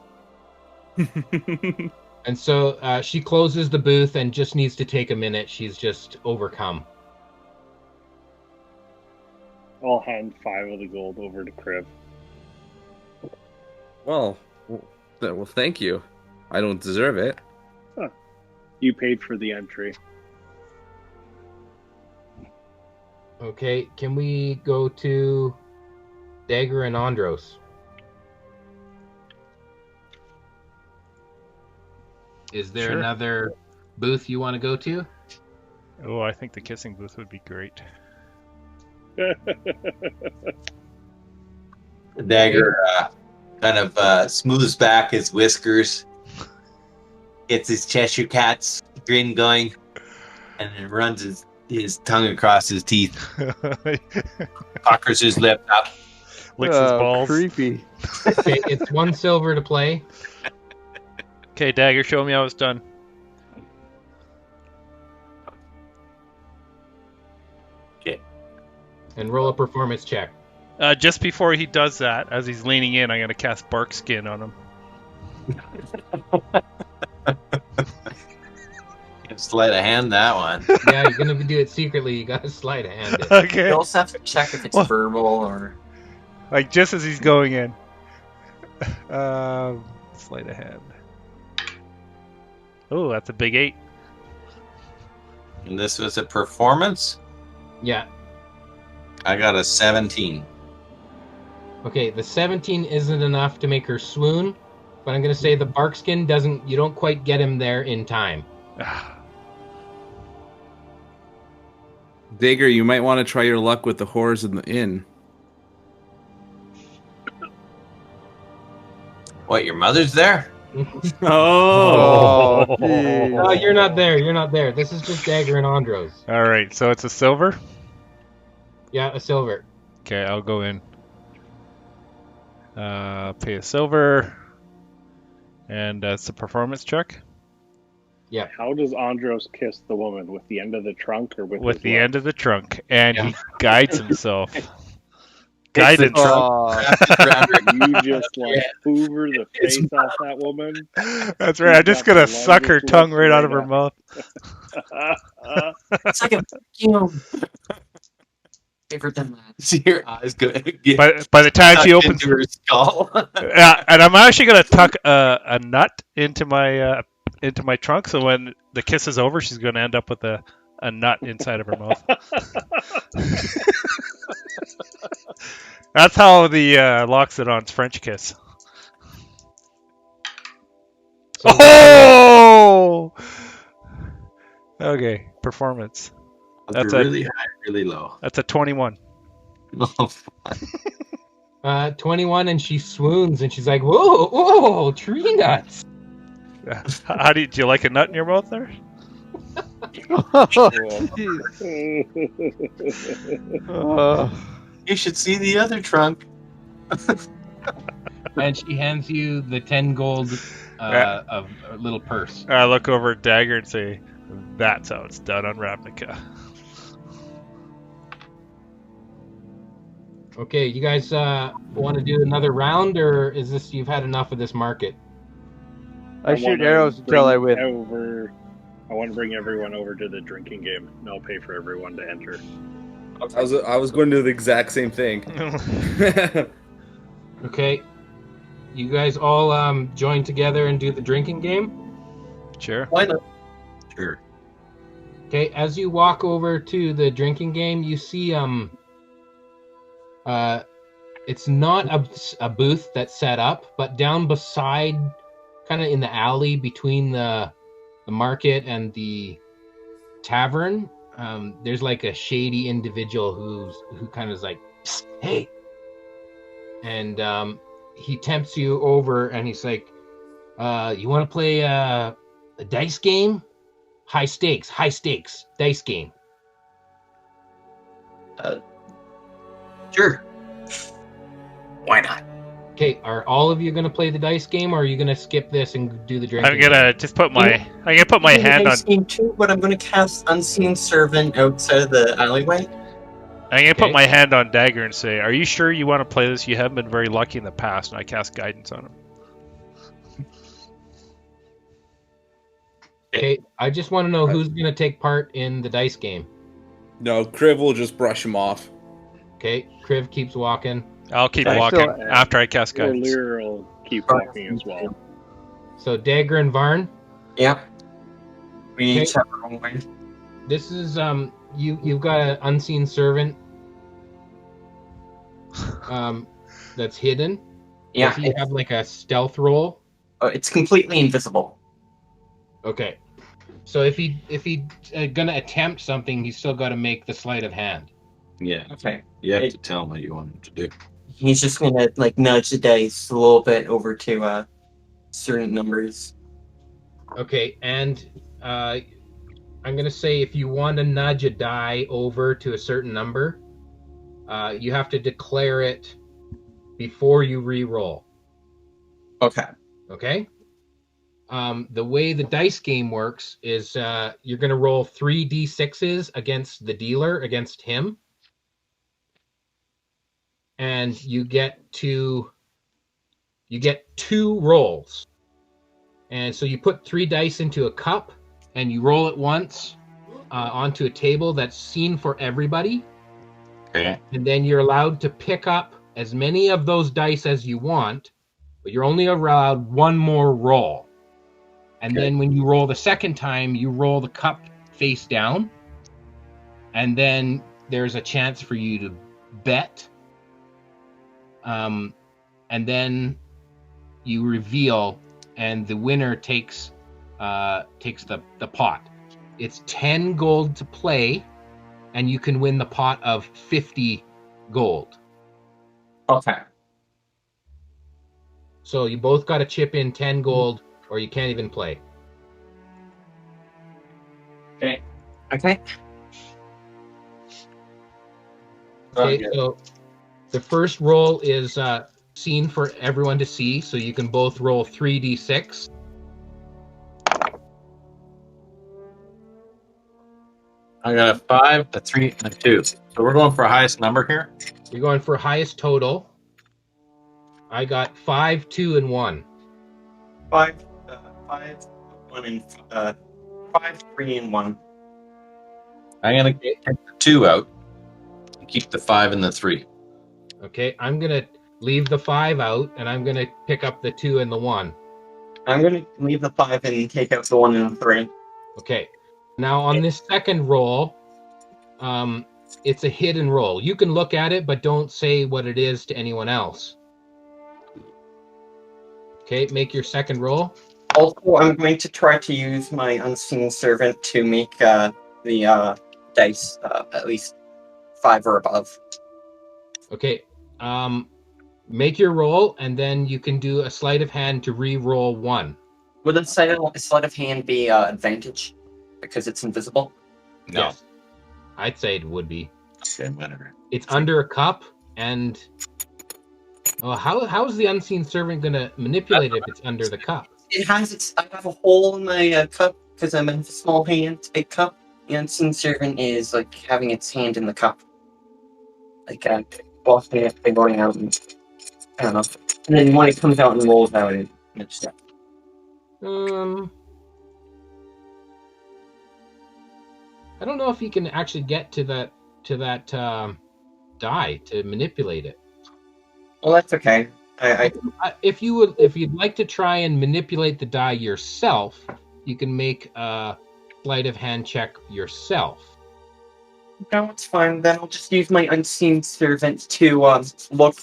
And so she closes the booth and just needs to take a minute. She's just overcome. I'll hand 5 of the gold over to Kriv. Well, thank you. I don't deserve it. Huh. You paid for the entry. Okay, can we go to Dagger and Andros? Is there another booth you want to go to? Oh, I think the kissing booth would be great. Dagger kind of smooths back his whiskers, gets his Cheshire Cat's grin going, and then runs his tongue across his teeth, puckers his lip up. Licks his balls. Creepy. Okay, it's 1 silver to play. Okay, Dagger, show me how it's done. Okay. And roll a performance check. Just before he does that, as he's leaning in, I'm going to cast Bark Skin on him. Sleight of hand that one. Yeah, you're gonna do it secretly. You gotta slide a hand it. Okay. You also have to check if it's verbal or. Like just as he's going in. Sleight of hand. Oh, that's a big 8. And this was a performance? Yeah. I got a 17. Okay, the 17 isn't enough to make her swoon, but I'm gonna say the barkskin doesn't. You don't quite get him there in time. Dagger, you might want to try your luck with the whores in the inn. What, your mother's there? Oh, No, you're not there. You're not there. This is just Dagger and Andros. All right, so it's a silver. Yeah, a silver. Okay, I'll go in. Pay a silver, and that's a performance check. Yeah. How does Andros kiss the woman? With the end of the trunk or with his The leg? end of the trunk, and he guides himself. Guided. You just like hoover the face off that woman. That's right. I'm just gonna suck her tongue right out of her mouth. It's like a favorite than that. See your eyes go. By the time she opens, into her skull. yeah, and I'm actually gonna tuck a nut into my trunk, so when the kiss is over, she's gonna end up with a nut inside of her mouth. That's how the Loxodon's French kiss. Oh! Okay, performance. That's really high, really low. That's a 21. Oh, 21, and she swoons, and she's like, "Whoa, whoa, tree nuts!" How do you like a nut in your mouth there? you should see the other trunk. And she hands you the 10 gold of a little purse. I look over at Dagger and say, "That's how it's done on Ravnica." Okay, you guys want to do another round, or is this you've had enough of this market? I shoot arrows until I win. I want to bring everyone over to the drinking game. And I'll pay for everyone to enter. I was going to do the exact same thing. Okay, you guys all join together and do the drinking game? Sure. Why not? Sure. Okay, as you walk over to the drinking game, you see it's not a booth that's set up, but down beside, kind of in the alley between the market and the tavern, there's like a shady individual who kind of is like, "Psst, hey," and he tempts you over, and he's like, "You want to play a dice game? High stakes dice game." Sure. Why not? Okay, are all of you going to play the dice game, or are you going to skip this and do the drinking? I'm gonna just put my hand on. Game too, but I'm gonna cast Unseen Servant outside of the alleyway. I'm gonna put my hand on Dagger and say, "Are you sure you want to play this? You haven't been very lucky in the past." And I cast guidance on him. Okay, I just want to know who's going to take part in the dice game. No, Kriv will just brush him off. Okay, Kriv keeps walking. I'll keep walking after I cast Or guidance. Lear will keep walking as well. So Dagger and Varn. Yeah. We Okay. each have our own way. This is you've got an unseen servant that's hidden. Yeah. Does he have like a stealth roll? It's completely invisible. Okay. So if he gonna attempt something, he's still got to make the sleight of hand. Yeah. Okay. You have to tell him what you want him to do. He's just gonna like nudge the dice a little bit over to certain numbers. Okay, and I'm gonna say if you want to nudge a die over to a certain number, you have to declare it before you re-roll. Okay. Okay? The way the dice game works is you're going to roll 3 d6s against the dealer, against him. And you get 2 rolls. And so you put 3 dice into a cup and you roll it once onto a table that's seen for everybody. Okay. And then you're allowed to pick up as many of those dice as you want, but you're only allowed one more roll. And then when you roll the second time, you roll the cup face down. And then there's a chance for you to bet. And then you reveal, and the winner takes the pot. It's 10 gold to play, and you can win the pot of 50 gold. Okay. So you both got to chip in 10 gold, or you can't even play. Okay. Okay, so the first roll is seen for everyone to see, so you can both roll 3d6. I got a 5, a 3, and a 2. So we're going for a highest number here. You're going for highest total. I got 5, 2, and 1. 5, 1, and 5, 3, and 1. I'm going to take the 2 out and keep the 5 and the 3. Okay, I'm going to leave the 5 out, and I'm going to pick up the 2 and the 1. I'm going to leave the 5 and take out the 1 and the 3. Okay. Now, on this second roll, it's a hidden roll. You can look at it, but don't say what it is to anyone else. Okay, make your second roll. Also, I'm going to try to use my unseen servant to make the dice at least 5 or above. Okay, make your roll, and then you can do a sleight of hand to re-roll 1. Would a sleight of hand be advantage because it's invisible? No. Yes. I'd say it would be. Okay, whatever. It's under a cup, and how is the unseen servant going to manipulate it if it's under the cup? It has I have a hole in my cup because I'm in a small hand, big cup. The unseen servant is like having its hand in the cup, like walking it and going out, and I don't know. And then when it comes out and rolls out, it's that. I don't know if you can actually get to that die to manipulate it. Well, that's okay. If you'd like to try and manipulate the die yourself, you can make a sleight of hand check yourself. No, it's fine. Then I'll just use my unseen servant to look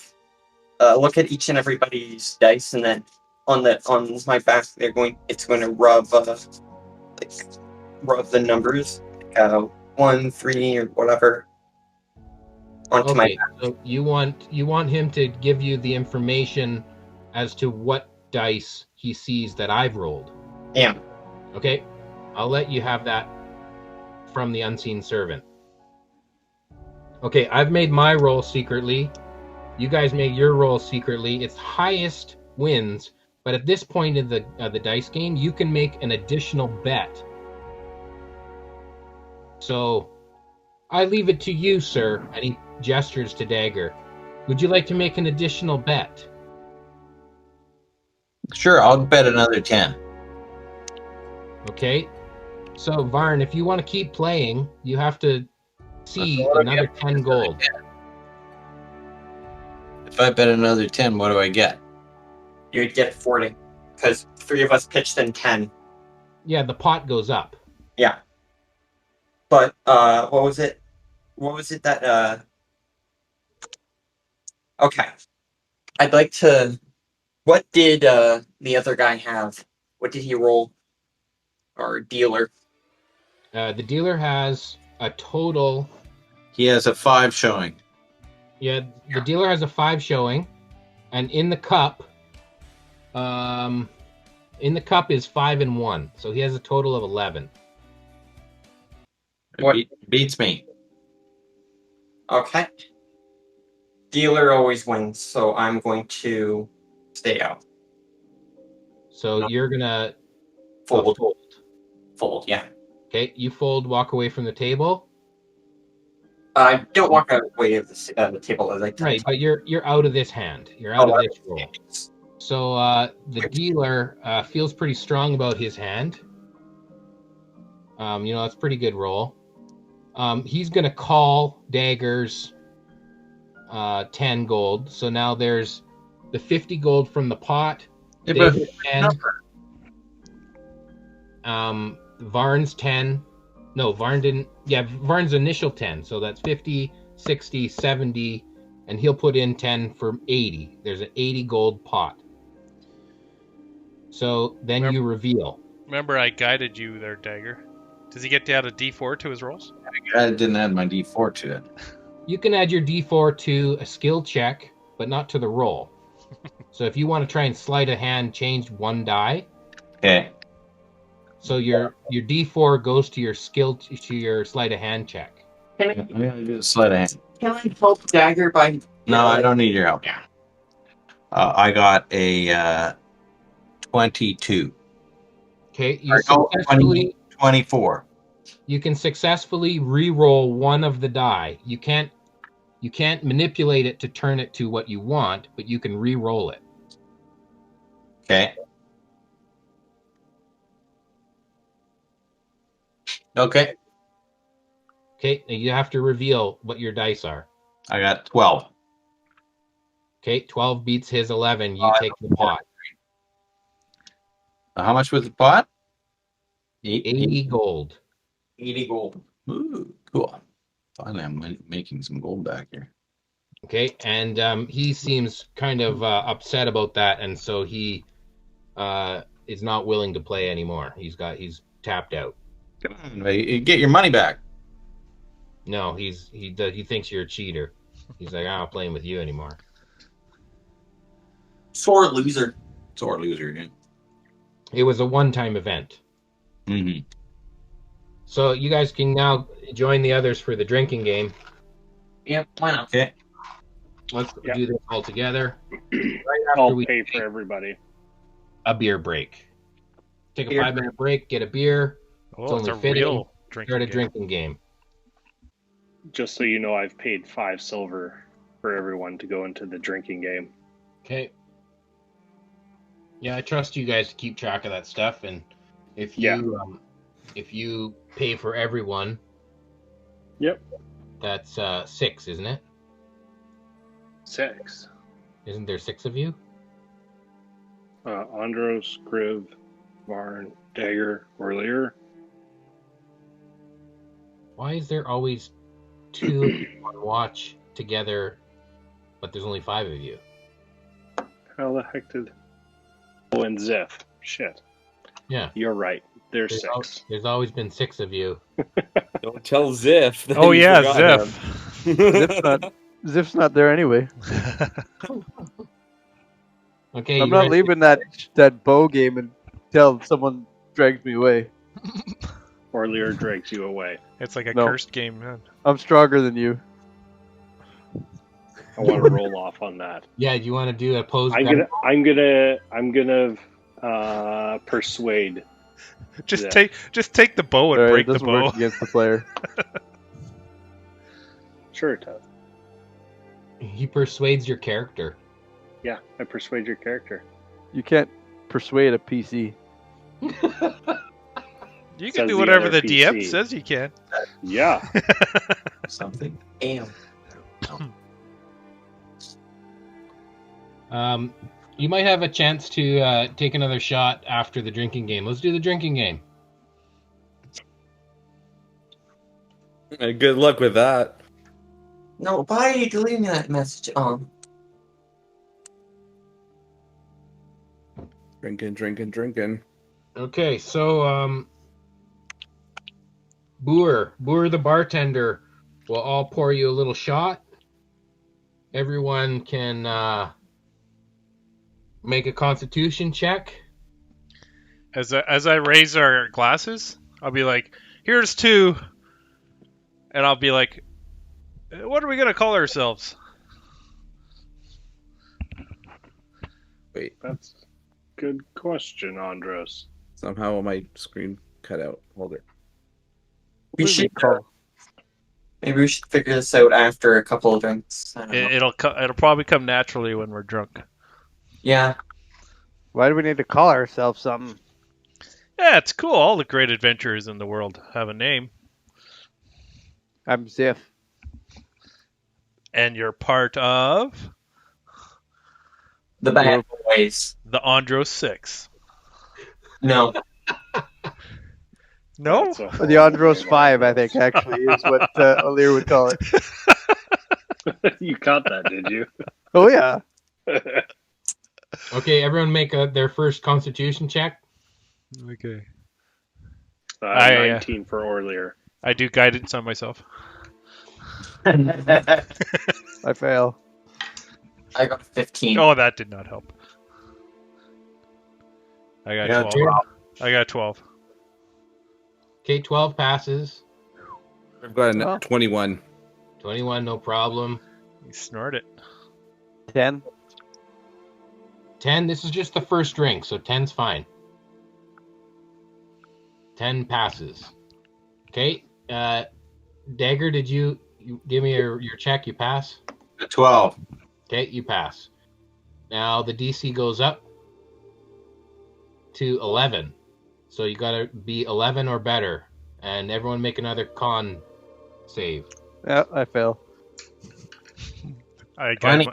at each and everybody's dice, and then on my back, it's going to rub the numbers, 1, 3, or whatever, onto my back. So you want him to give you the information as to what dice he sees that I've rolled. Yeah. Okay, I'll let you have that from the unseen servant. Okay, I've made my roll secretly. You guys make your roll secretly. It's highest wins, but at this point in the dice game, you can make an additional bet. So I leave it to you, sir. And he gestures to Dagger. Would you like to make an additional bet? Sure, I'll bet another 10. Okay. So Varn, if you want to keep playing, you have to see another 10 gold. If I bet another 10, what do I get? You'd get 40, because 3 of us pitched in 10. Yeah, the pot goes up. Yeah. But what was it? What was it that? Okay. I'd like to. What did the other guy have? What did he roll? Or dealer? The dealer has a total. He has a 5 showing. Yeah, the dealer has a 5 showing, and in the cup is 5 and 1, so he has a total of 11. It beats me. Okay. dealer always wins, so I'm going to stay out. So you're gonna Fold. Fold, yeah. Okay, you fold, walk away from the table. I don't walk away of the table as I Right, but you're out of this hand. You're out of this roll. So the dealer feels pretty strong about his hand. That's a pretty good roll. He's gonna call daggers 10 gold. So now there's the 50 gold from the pot. Daggers 10. Varn's 10. No, Varn didn't. Yeah, Varn's initial 10. So that's 50, 60, 70, and he'll put in 10 for 80. There's an 80 gold pot. So then you reveal. Remember, I guided you there, Dagger. Does he get to add a D4 to his rolls? I didn't add my D4 to it. You can add your D4 to a skill check, but not to the roll. So if you want to try and sleight of hand, change one die. Okay. So your D4 goes to your skill to your sleight of hand check. I'm gonna do a sleight of hand. Can I help Dagger by? No, I don't need your help. I got a 22. Okay, you successfully 24. You can successfully re-roll one of the die. You can't manipulate it to turn it to what you want, but you can re-roll it. Okay. Okay. Okay, now you have to reveal what your dice are. I got 12. Okay, 12 beats his 11. You take the pot. How much was the pot? 80 gold. 80 gold. Ooh, cool. Finally, I'm making some gold back here. Okay, and he seems kind of upset about that, and so he is not willing to play anymore. He's tapped out. Come on, get your money back. No, he thinks you're a cheater. He's like, I'm not playing with you anymore. Sore loser. Sore loser, yeah. It was a one-time event. Mm-hmm. So you guys can now join the others for the drinking game. Yep, why not? Okay. Let's do this all together. Right after I'll we pay take for everybody. a beer break. Take a 5-minute break, get a beer. It's only a fitting. real drinking Start a game. drinking game. Just so you know, I've paid 5 silver for everyone to go into the drinking game. Okay. Yeah, I trust you guys to keep track of that stuff, and if you pay for everyone, Yep. that's 6, isn't it? 6. Isn't there 6 of you? Andros, Griv, Varn, Dagger, Orlear. Why is there always 2 of you on watch together, but there's only 5 of you? How the heck did... Oh, and Ziff. Shit. Yeah. You're right. There's 6. There's always been 6 of you. Don't tell Ziff. that Oh you yeah, forgot Ziff. Ziff's not there anyway. Okay, I'm you not guys- leaving that bow game until someone drags me away. Orlear drags you away. It's like a No. cursed game, man. I'm stronger than you. I want to roll off on that. Yeah, do you want to do a pose? I'm gonna persuade. Just Yeah. take the bow and Alright, break it the doesn't bow. work against the player. Sure it does. He persuades your character. Yeah, I persuade your character. You can't persuade a PC. You Says can do the whatever other the DM PC. says you can. Yeah. Something. Damn. You might have a chance to take another shot after the drinking game. Let's do the drinking game. Good luck with that. No, why are you deleting that message? Drinking. Okay, so Boer the bartender will all pour you a little shot. Everyone can make a constitution check. As I raise our glasses, I'll be like, "Here's 2," and I'll be like, "What are we gonna call ourselves?" Wait, That's a good question, Andros. somehow my screen cut out. Hold it. We What do should call? maybe we should figure this out after a couple of drinks. I don't know. It'll probably come naturally when we're drunk. Yeah. Why do we need to call ourselves something? Yeah, it's cool. All the great adventurers in the world have a name, I'm Ziff. and you're part of The bad boys. the Andros Six. No. No, That's a The Andros horrible 5, I Andros. think, actually, is what O'Lear would call it. You caught that, did you? Oh, yeah. Okay, everyone make their first Constitution check. okay. I 19 for Orlear. I do guidance on myself. I fail. I got 15. Oh, that did not help. I got Yeah, 12. I got 12. Okay, 12 passes. I've got a Oh. 21. 21, no problem. You snort it. 10. 10, this is just the first drink, so 10's fine. 10 passes. Okay, Dagger, did you give me your check? You pass? 12. Okay, you pass. Now the DC goes up to 11. So you gotta be 11 or better. And everyone make another con save. Yeah, I fail. I Funny.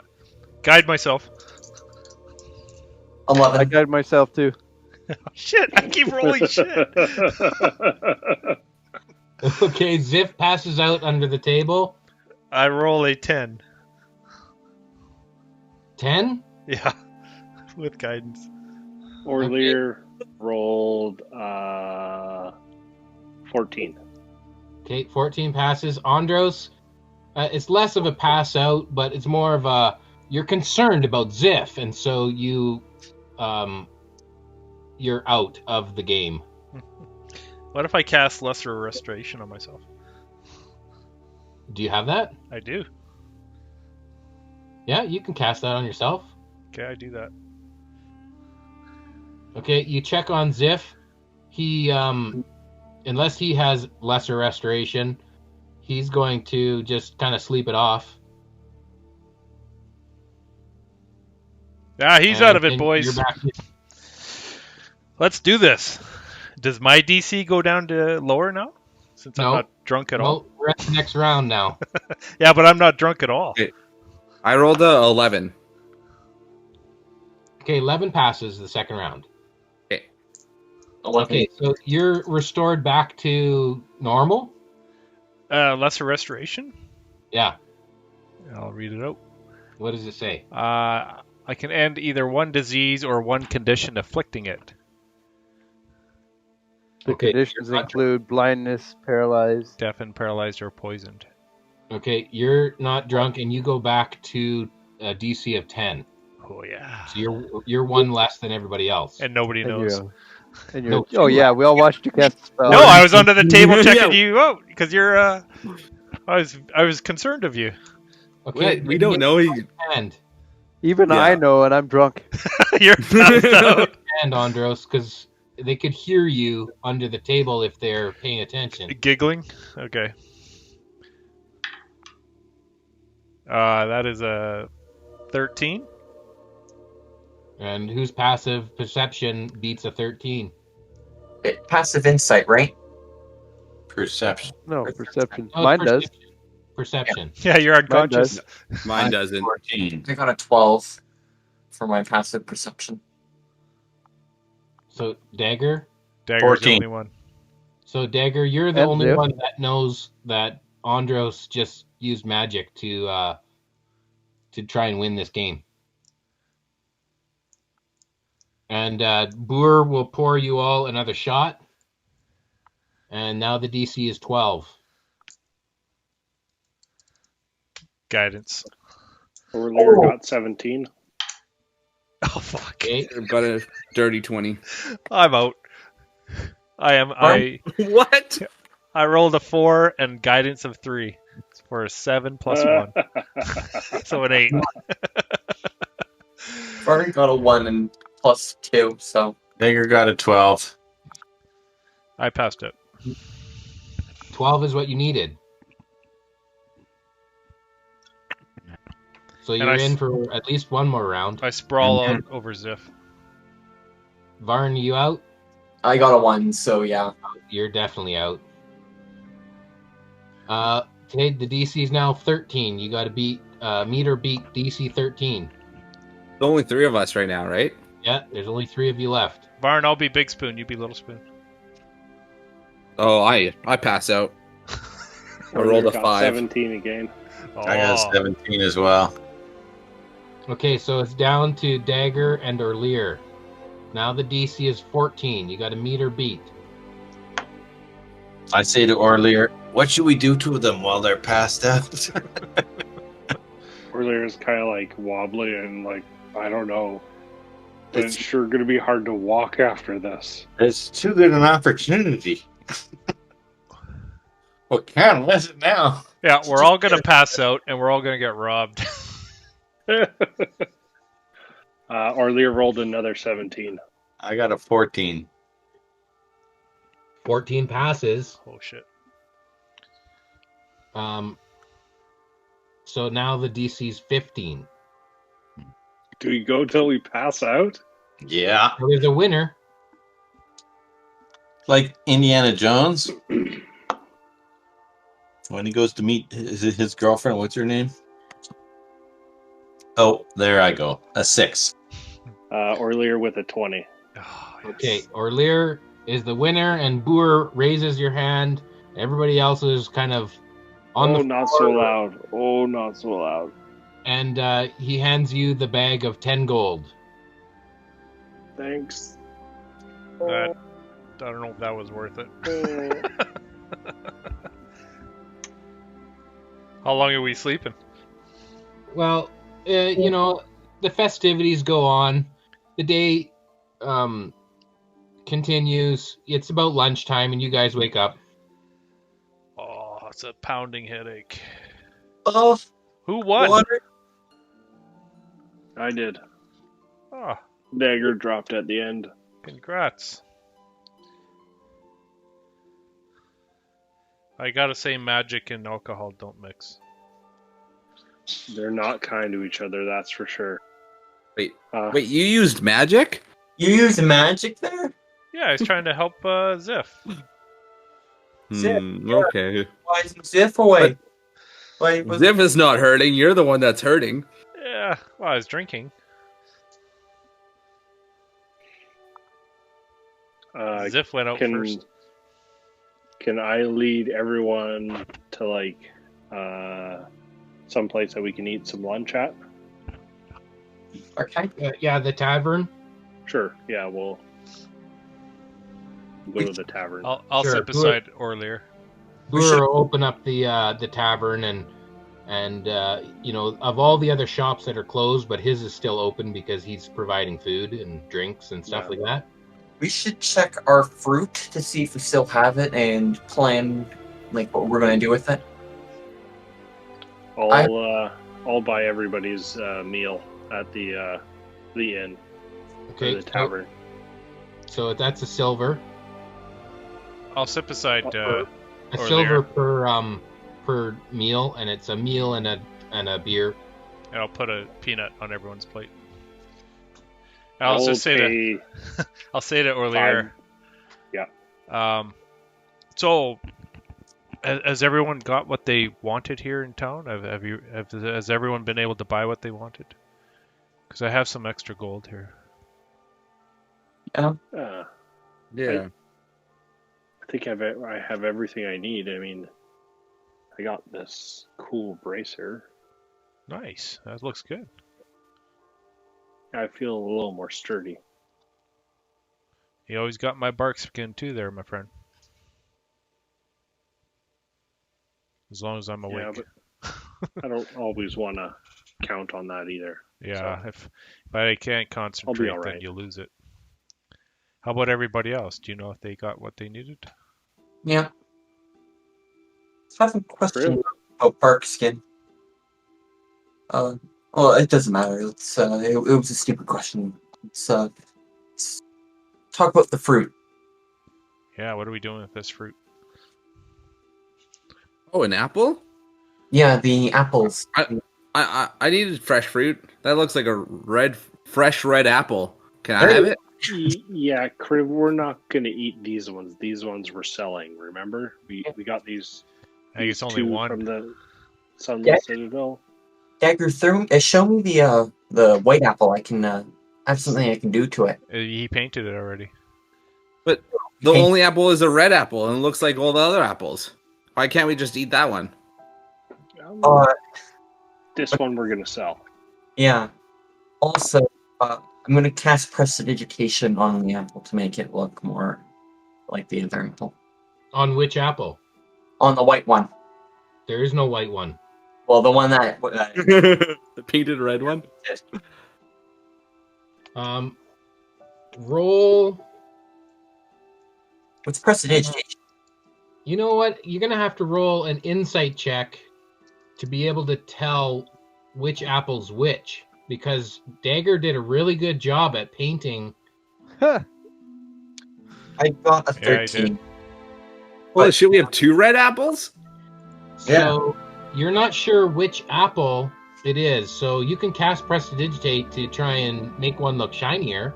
guide myself. 11. I guide myself, too. Shit, I keep rolling shit. Okay, Ziff passes out under the table. I roll a 10. 10? Yeah, with guidance. Orlear rolled 14. Okay, 14 passes. Andros, it's less of a pass out, but it's more of a you're concerned about Ziff, and so you're out of the game. What if I cast Lesser Restoration on myself? Do you have that? I do. Yeah, you can cast that on yourself. Okay, I do that. Okay, you check on Ziff. He, unless he has Lesser Restoration, he's going to just kind of sleep it off. Ah, he's out of it, And boys. You're back. Let's do this. Does my DC go down to lower now? Since I'm No. not drunk at all? Well, we're at the next round now. Yeah, but I'm not drunk at all. Okay. I rolled a 11. Okay, 11 passes the second round. 11. Okay, so you're restored back to normal? Lesser Restoration? Yeah. I'll read it out. What does it say? I can end either one disease or one condition afflicting it. The Okay, conditions you're not include blindness, paralyzed. Deafened, paralyzed, or poisoned. Okay, you're not drunk, and you go back to a DC of 10. Oh, yeah. So you're one less than everybody else. And nobody And knows. you're, oh, yeah, we all watched you cast the spell. No, I was under the table checking Yeah. you out because you're. I was concerned of you. Okay, We don't know. And Even Yeah. I know, and I'm drunk. You're passed out. Andros, because they could hear you under the table if they're paying attention. Giggling. Okay. That is a 13. And whose passive perception beats a 13? Passive insight, right? Perception. No, perception. Oh, Mine does. Perception. Yeah, you're Mine unconscious. does. Mine doesn't. 14. I got a 12 for my passive perception. So, Dagger? Dagger's 14. the only one. So, Dagger, you're the And only Ziff. one that knows that Andros just used magic to try and win this game. And Boer will pour you all another shot. And now the DC is 12. Guidance. Orlear got 17. Oh fuck! Okay. I've got a dirty 20. I'm out. I What? I rolled a 4 and guidance of 3 for a 7 plus 1, so an 8. Already got a 1 and +2, so. Dagger got a 12. I passed it. 12 is what you needed. So you're in for at least one more round. I sprawl out over Ziff. Varn, you out? I got a 1, so yeah. You're definitely out. Okay, the DC is now 13. You got to meet or beat DC 13. There's only 3 of us right now, right? Yeah, there's only 3 of you left. Varn, I'll be Big Spoon. You be Little Spoon. Oh, I pass out. I rolled a 5. 17 again. I got 17 as well. Okay, so it's down to Dagger and Orlear. Now the DC is 14. You got to meet or beat. I say to Orlear, what should we do to them while they're passed out? Earlier is kind of like wobbly and like, I don't know. It's sure going to be hard to walk after this. It's too good an opportunity. Well, can't miss it now. Yeah, we're all going to pass out and we're all going to get robbed. Orlear rolled another 17. I got a 14. 14 passes. Oh, shit. So now the DC's 15. Do we go till we pass out? Yeah. So there's a winner. Like Indiana Jones. When he goes to meet his girlfriend, what's her name? Oh, there I go. A 6. Orlear with a 20. Oh, yes. Okay, Orlear is the winner, and Boer raises your hand. Everybody else is kind of on the floor. Not so loud. Oh, not so loud. And he hands you the bag of 10 gold. Thanks. I don't know if that was worth it. How long are we sleeping? Well, you know, the festivities go on. The day continues. It's about lunchtime, and you guys wake up. Oh, it's a pounding headache. Oh, Who won? water. I did. Oh, Dagger dropped at the end. congrats. I gotta say, magic and alcohol don't mix. They're not kind to each other, that's for sure. Wait, you used magic? You used magic there? Yeah, I was trying to help Ziff. Okay. Why is Ziff away? Ziff is not hurting. You're the one that's hurting. Yeah, well, I was drinking. Ziff went out first. Can I lead everyone to like someplace that we can eat some lunch at? Okay. Yeah, the tavern. Sure. Yeah, we'll go to the tavern. I'll Sure, sit beside Orlear. Boer will open up the tavern, and you know, of all the other shops that are closed, but his is still open because he's providing food and drinks and stuff like that. We should check our fruit to see if we still have it and plan like what we're gonna do with it. I'll buy everybody's meal at the inn. Okay, The tavern. so that's a silver. I'll sit beside A Orlear. silver per meal, and it's a meal and a beer. And I'll put a peanut on everyone's plate. I'll just say to I'll say to Orlear. Yeah. So, has everyone got what they wanted here in town? Has everyone been able to buy what they wanted? Because I have some extra gold here. Yeah. Yeah. I think I have everything I need. I mean, I got this cool bracer. Nice. That looks good. I feel a little more sturdy. You always got my bark skin too there, my friend. As long as I'm awake. Yeah, but I don't always want to count on that either. Yeah, So, if I can't concentrate, all right. then you lose it. How about everybody else? Do you know if they got what they needed? Yeah. I have a question Really? about bark skin. Well, it doesn't matter. It was a stupid question. Let's talk about the fruit. Yeah, what are we doing with this fruit? Oh, an apple? Yeah, the apples. I needed fresh fruit. That looks like a fresh red apple. Can I have it? Yeah, Crib, we're not gonna eat these ones. These ones we're selling. Remember, we got these. I think it's only two one. from the Sunless Citadel. Dagger, show me the white apple. I can have something I can do to it. He painted it already. But the only apple is a red apple and it looks like all the other apples. Why can't we just eat that one? This one we're gonna sell. Yeah. Also, I'm gonna cast Prestidigitation on the apple to make it look more like the other apple. On which apple? On the white one. There is no white one. Well, the one that the painted red one. Roll. What's Prestidigitation? You know what? You're gonna have to roll an insight check to be able to tell which apple's which, because Dagger did a really good job at painting. I got a 13. Yeah, I did. Well, should we have 2 red apples? So you're not sure which apple it is, so you can cast Prestidigitate to try and make one look shinier.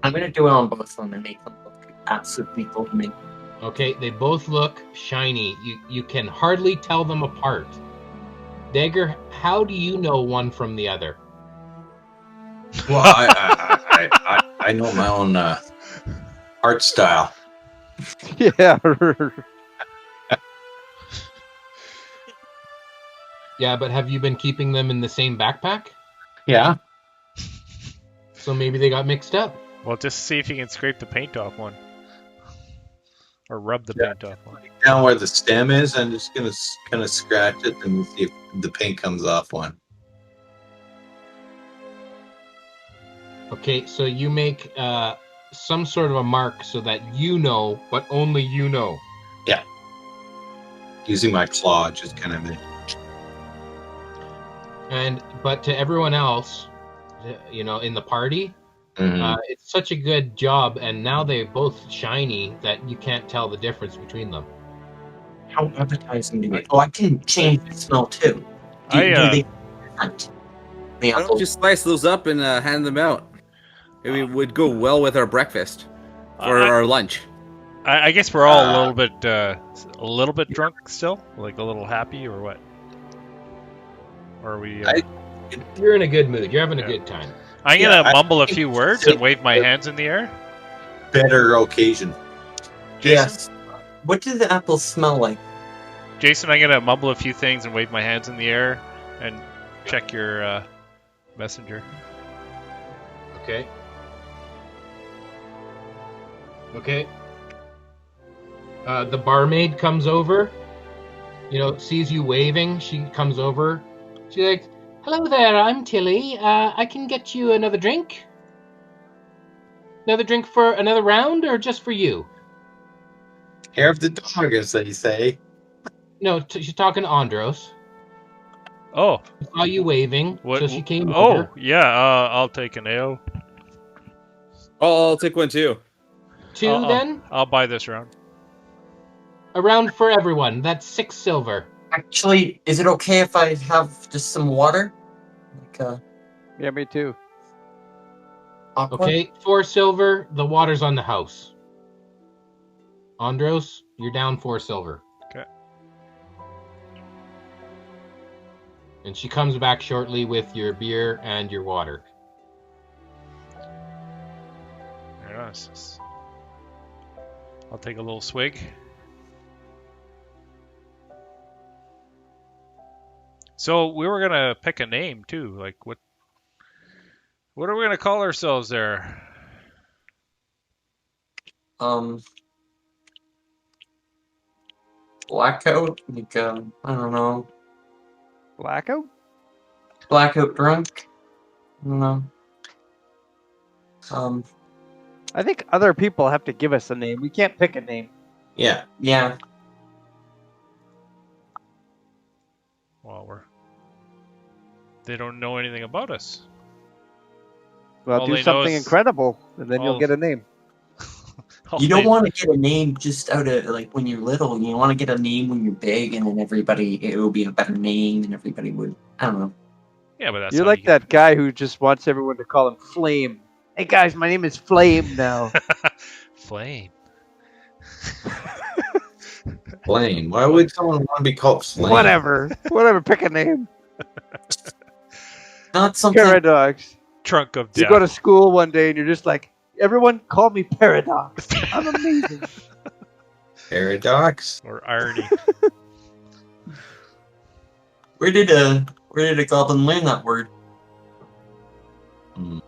I'm gonna do it on both of them and make them look absolutely golden. Okay, they both look shiny. You can hardly tell them apart. Dagger, how do you know one from the other? Well, I know my own art style. Yeah. Yeah, but have you been keeping them in the same backpack? Yeah. So maybe they got mixed up. Well, just see if you can scrape the paint off one. Or rub the paint off one. Down where the stem is, I'm just gonna kind of scratch it and see if the paint comes off one. Okay, so you make some sort of a mark so that you know, but only you know. Yeah. Using my claw, just kind of. But to everyone else, in the party, Mhm. it's such a good job, and now they're both shiny that you can't tell the difference between them. How appetizing do you get? Oh, I can change the smell too. Do they different? The Why don't apples. you slice those up and hand them out? It would go well with our breakfast or our lunch. I guess we're all a little bit drunk still, like a little happy, or what? Or are we? You're in a good mood. You're having a good time. I'm gonna mumble a few words and wave my hands in the air. Better occasion. Jason? Yes. What do the apples smell like? Jason, I'm gonna mumble a few things and wave my hands in the air and check your messenger. Okay. Okay. The barmaid comes over, sees you waving. She comes over. She's like, "Hello there, I'm Tilly. I can get you another drink? Another drink for another round, or just for you?" Hair of the dog, as they say. No, she's talking to Andros. Oh. She saw you waving, so she came Oh, over. yeah, I'll take an AO. Oh, I'll take one too. Two, then? I'll buy this round. A round for everyone. That's 6 silver. Actually, is it okay if I have just some water? Yeah, me too. Aqua? Okay, 4 silver. The water's on the house. Andros, you're down 4 silver. Okay. And she comes back shortly with your beer and your water. Very nice. I'll take a little swig. So we were gonna pick a name too. Like what are we gonna call ourselves there? Blackout? I don't know. Blackout? Blackout drunk? I don't know. I think other people have to give us a name. We can't pick a name. Yeah. Yeah. Well, They don't know anything about us. Well, All do they know something is- incredible, and then all- you'll get a name. All You don't they- want to get a name just out of like when you're little. You want to get a name when you're big, and then it will be a better name, and everybody would. I don't know. Yeah, but that's You're how like you get- that guy who just wants everyone to call him Flame. Hey guys, my name is Flame now. Flame. Flame. Why would someone want to be called Flame? Whatever, pick a name. Not something. Paradox. Trunk of You death. go to school one day and you're just like, everyone call me Paradox. I'm amazing. Paradox. Or irony. Where did a goblin learn that word? Hmm.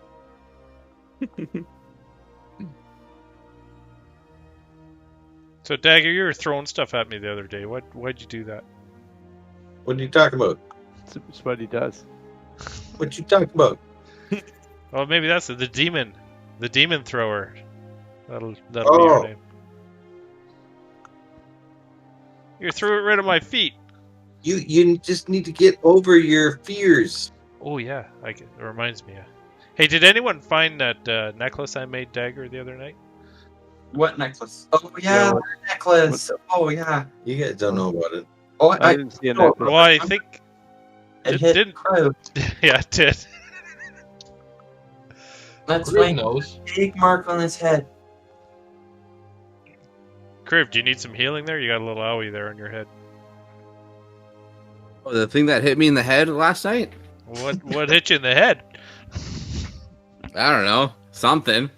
So Dagger, you were throwing stuff at me the other day. Why'd you do that? What are you talking about? That's what he does. What you talking about? Well, maybe that's the demon. The demon thrower. That'll be Oh. your name. You threw it right at my feet. You just need to get over your fears. Oh yeah, it reminds me. Hey, did anyone find that necklace I made, Dagger, the other night? What necklace? Oh yeah, what- necklace. Oh yeah. You guys don't know about it. Oh, I didn't see a no, necklace. Well, I think it hit didn't- Crow. yeah, it did. That's Grim why knows. big mark on his head. Criv, do you need some healing there? You got a little owie there on your head. Oh, the thing that hit me in the head last night? What hit you in the head? I don't know. Something.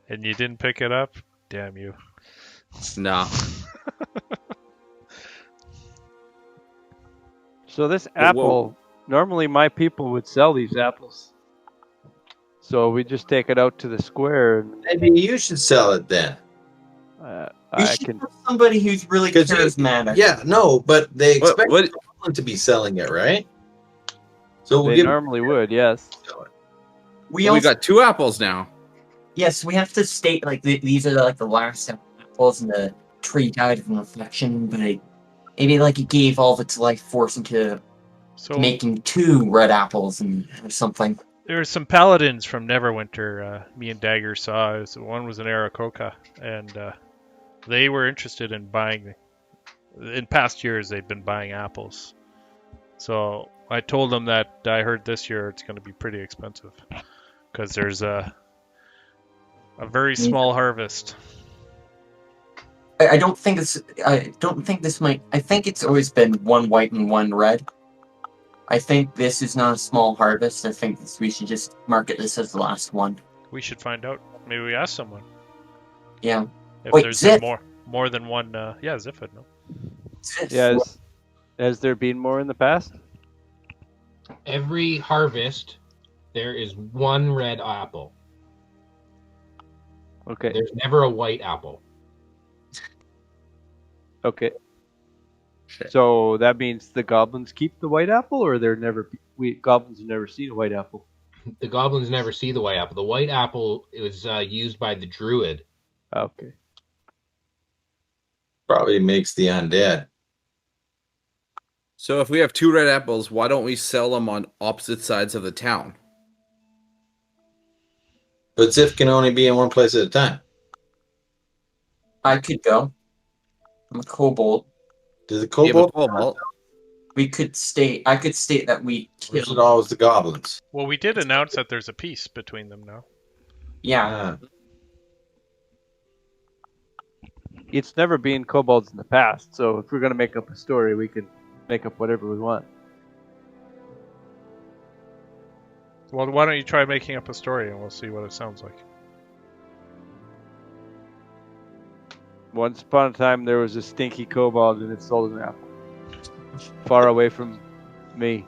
And you didn't pick it up? Damn you. No. So this Whoa. apple, normally my people would sell these apples. So we just take it out to the square and Maybe you should sell it then. You I should can. have somebody who's really 'Cause you- charismatic. Yeah, no, but they What- expect what- someone to be selling it, right? So we'll They give normally would, yes. We We also got 2 apples now. yes, we have to state like these are like the last apples, and the tree died of reflection, but maybe like it gave all of its life force into So making 2 red apples and or something. there were some paladins from Neverwinter me and Dagger saw. One was an Aarakocra, and they were interested in buying. In past years, they've been buying apples. So I told them that I heard this year it's going to be pretty expensive because there's a very small harvest. I don't think it's. I don't think this might. I think it's always been 1 white and 1 red. I think this is not a small harvest. I think we should just market this as the last one. We should find out. Maybe we ask someone Yeah. if Wait, there's Zip. more than one. Yeah, Ziffid, no. Yeah, has there been more in the past? Every harvest, there is one red apple. Okay, There's never a white apple. okay. So that means the goblins keep the white apple, or goblins have never seen a white apple. The goblins never see the white apple. The white apple is used by the druid. Okay. probably makes the undead. So if we have 2 red apples, why don't we sell them on opposite sides of the town? But Ziff can only be in one place at a time. I could go. I'm a kobold. Does the You have a kobold? cobalt. We could state. I could state that we Or is it killed. always the goblins? Well, we did announce that there's a peace between them now. Yeah. Ah, It's never been kobolds in the past, so if we're gonna make up a story, we can make up whatever we want. Well, why don't you try making up a story and we'll see what it sounds like. Once upon a time, there was a stinky kobold, and it sold an apple. Far away from me.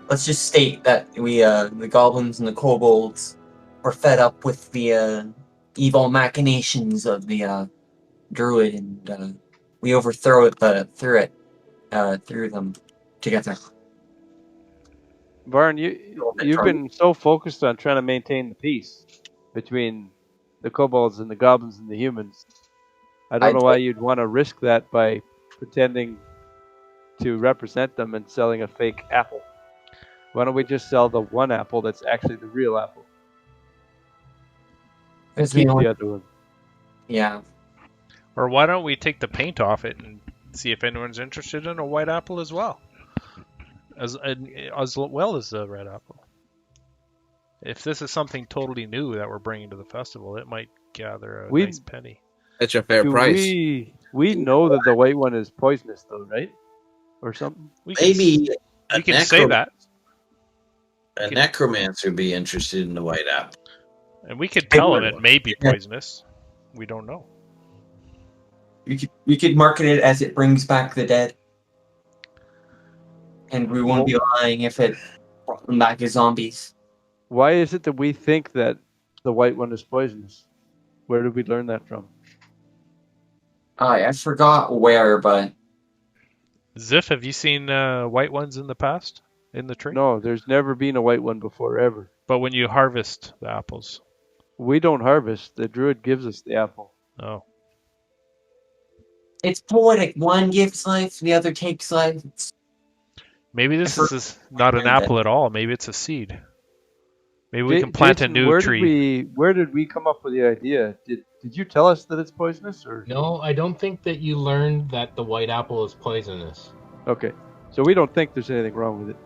Let's just state that we, the goblins and the kobolds, were fed up with the evil machinations of the druid, and we overthrew them together. Varn, you've been so focused on trying to maintain the peace between the kobolds and the goblins and the humans. I don't know why you'd want to risk that by pretending to represent them and selling a fake apple. Why don't we just sell the one apple that's actually the real apple? And Because we keep know the other one. Yeah. Or why don't we take the paint off it and see if anyone's interested in a white apple as well, as well as the red apple. If this is something totally new that we're bringing to the festival, it might gather a nice penny. That's a fair price. We know that the white one is poisonous, though, right? Or something. Maybe we can say that. A necromancer would be interested in the white apple. And we could tell him it may be poisonous. We don't know. We could market it as it brings back the dead. And we won't be lying if it brought them back as zombies. Why is it that we think that the white one is poisonous? Where did we learn that from? I forgot where, but... Ziff, have you seen white ones in the past? In the tree? No, there's never been a white one before, ever. But when you harvest the apples? We don't harvest. The druid gives us the apple. Oh. It's poetic. One gives life, the other takes life. Maybe this is not an apple at all. Maybe it's a seed. Maybe we can plant Jason, a new tree. Where did we come up with the idea? Did you tell us that it's poisonous? Or No, I don't think that you learned that the white apple is poisonous. Okay. So we don't think there's anything wrong with it.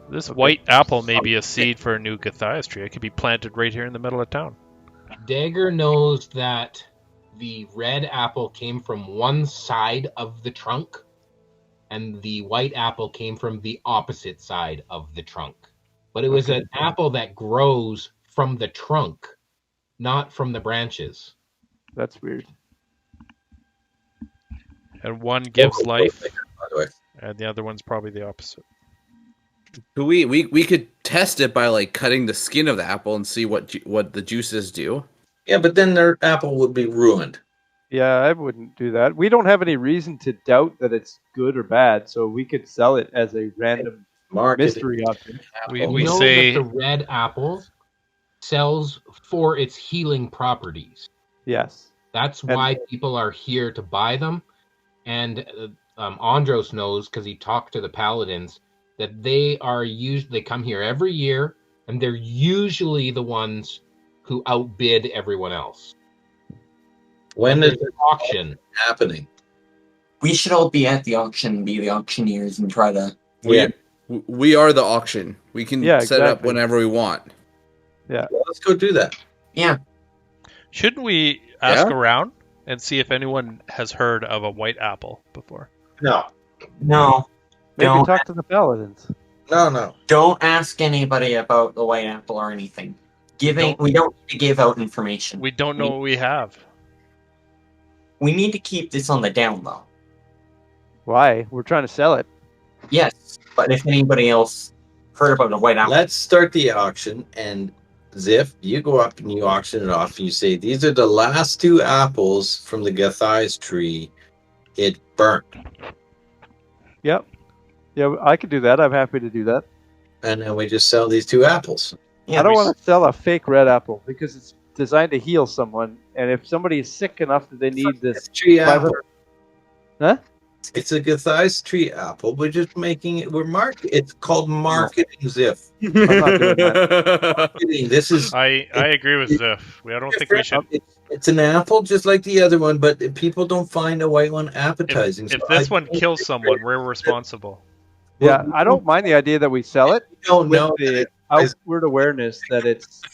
This white apple may be a seed for a new Gathaias tree. It could be planted right here in the middle of town. Dagger knows that the red apple came from one side of the trunk, and the white apple came from the opposite side of the trunk. But it was an apple that grows from the trunk, not from the branches. That's weird. And one gives life, and the other one's probably the opposite. We could test it by like cutting the skin of the apple and see what the juices do. Yeah, but then their apple would be ruined. Yeah, I wouldn't do that. We don't have any reason to doubt that it's good or bad, so we could sell it as a random mystery object. We know say that the red apple sells for its healing properties. Yes. That's why people are here to buy them. And Andros knows, because he talked to the paladins, that they come here every year, and they're usually the ones who outbid everyone else. When is the auction happening? We should all be at the auction and be the auctioneers and try to... We are the auction. We can set it up whenever we want. Yeah. Well, let's go do that. Yeah. Shouldn't we ask around and see if anyone has heard of a white apple before? No. Maybe Don't. talk to the paladins. No. Don't ask anybody about the white apple or anything. We don't need to give out information. We don't know what we have. We need to keep this on the down low. Why? We're trying to sell it. Yes, but if anybody else heard about the white apple... Let's start the auction, and Ziff, you go up and you auction it off, and you say, these are the last two apples from the Gathaias tree. It burnt. Yep. Yeah, I could do that. I'm happy to do that. And then we just sell these two apples. Yeah, I don't want to sell a fake red apple because it's designed to heal someone, and if somebody is sick enough that they need this tree apple. Huh? It's a Gathaias tree apple. We're just making it. It's called marketing, Ziff. I'm not doing that. Marketing. This is. I agree with Ziff. I don't think we should. It's an apple just like the other one, but people don't find a white one appetizing. If this one kills someone, we're responsible. Yeah, I don't mind the idea that we sell it. Don't with know the outward awareness that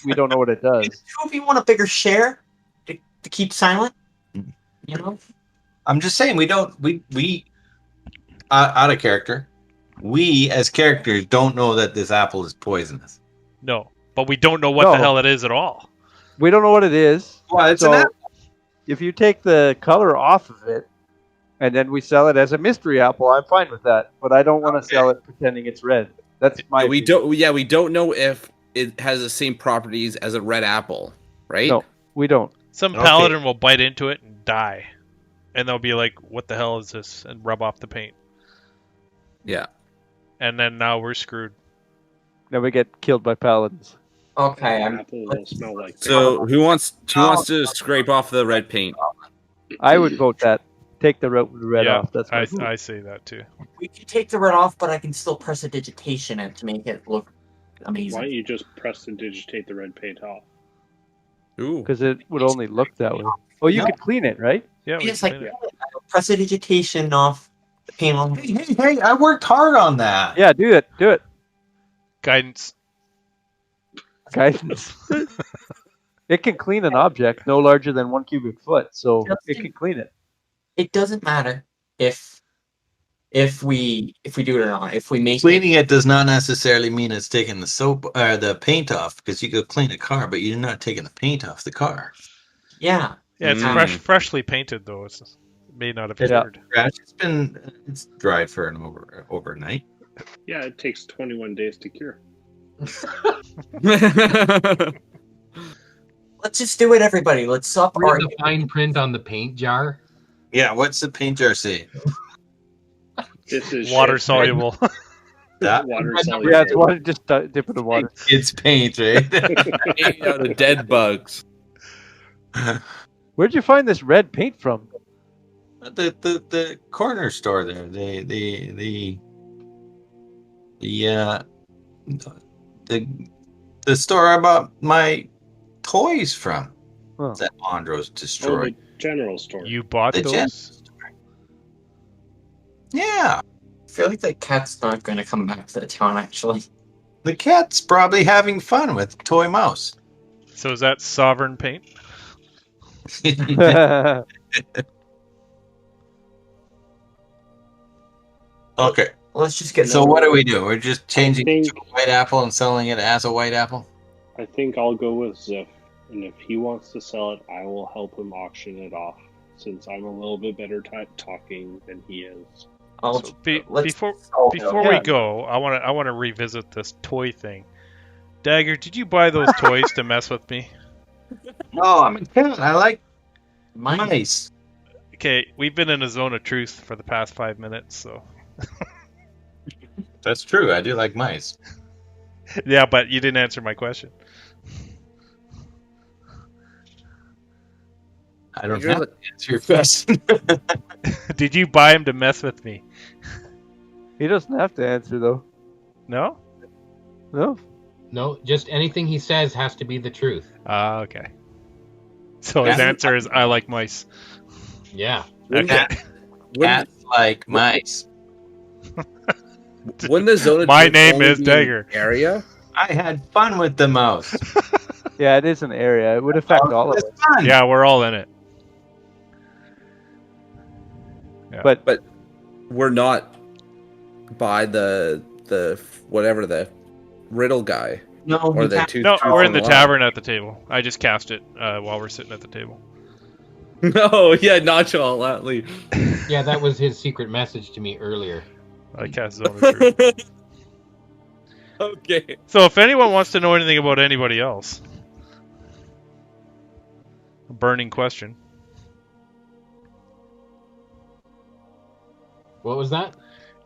we don't know what it does. If you want a bigger share to keep silent, you know. I'm just saying we out of character. We as characters don't know that this apple is poisonous. No, but we don't know what the hell it is at all. We don't know what it is. Well, it's an apple. If you take the color off of it, and then we sell it as a mystery apple, I'm fine with that. But I don't want to sell it pretending it's red. That's my. We don't know if it has the same properties as a red apple, right? No, we don't. Some paladin will bite into it and die, and they'll be like, "What the hell is this?" and rub off the paint. Yeah. And then now we're screwed. Then we get killed by paladins. Okay, apple will smell like. So who wants to scrape off the red paint? I would vote that. take the red Yeah, off. That's my vote. I say that too. We can take the red off, but I can still press a digitation in to make it look amazing. Why don't you just press and digitate the red paint off? Ooh. Because it would only look that way. Oh, you could clean it, right? Yeah, we Yes, can I clean it. press a digitation off the panel. Hey, I worked hard on that. Yeah, do it. Do it. Guidance. Guidance. It can clean an object no larger than 1 cubic foot, so it can clean it. It doesn't matter if we do it or not. If we make Cleaning it does not necessarily mean it's taking the soap or the paint off, because you could clean a car, but you're not taking the paint off the car. Yeah. Yeah, it's freshly painted though. It may not have Yeah. cured. It's dried for an overnight. Yeah, it takes 21 days to cure. Let's just do it, everybody. Let's stop Read arguing. the fine print on the paint jar. Yeah, what's the paint jar say? This is Water shit. soluble. That Water Yeah, soluble. it's water. Just dip it in water. it's paint, right? Eating out of dead bugs. Where'd you find this red paint from? the corner store there. The store I bought my toys from. Huh. That Andros Oh, destroyed. the general store. You bought The those? Yeah. I feel like the cat's not going to come back to the town, actually. The cat's probably having fun with Toy Mouse. So is that sovereign paint? Okay. Let's just get So what do we do? We're just changing it think- to a white apple and selling it as a white apple? I think I'll go with Ziff, and if he wants to sell it, I will help him auction it off, since I'm a little bit better at talking than he is. I'll- So let's- before oh, before yeah. we go, I want to revisit this toy thing. Dagger, did you buy those toys to mess with me? No, I'm a cat. I like Mine. mice. Okay, we've been in a zone of truth for the past 5 minutes, so That's true. I do like mice. yeah, but you didn't answer my question. I don't You're have to answer your question. Did you buy him to mess with me? He doesn't have to answer though. No? No. No, just anything he says has to be the truth. Ah, okay. So his Yeah. answer is I like mice. Yeah. Okay. Cats like mice. When the zone of My truth name only is be Dagger. an area. I had fun with the mouse. Yeah, it is an area. It would affect all of It's us. fun. Yeah, we're all in it. But We're not by the whatever the riddle guy No, or we the can't. two. No, truth we're in and the lie. tavern at the table. I just cast it while we're sitting at the table. No, yeah, nonchalantly. Yeah, that was his secret message to me earlier. I cast Zone of Truth. Okay. So if anyone wants to know anything about anybody else, a burning question. What was that?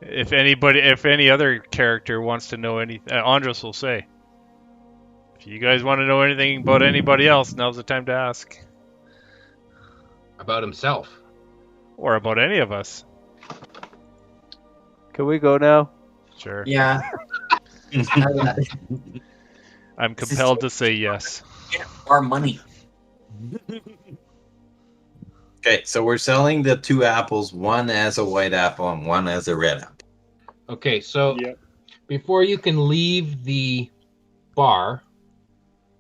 If any other character wants to know anything, Andros will say. If you guys want to know anything about anybody else, now's the time to ask. About himself. Or about any of us. can we go now? Sure. Yeah. I'm compelled to say yes. Our money. Okay, so we're selling the two apples, one as a white apple and one as a red apple. Okay, so Yep. before you can leave the bar,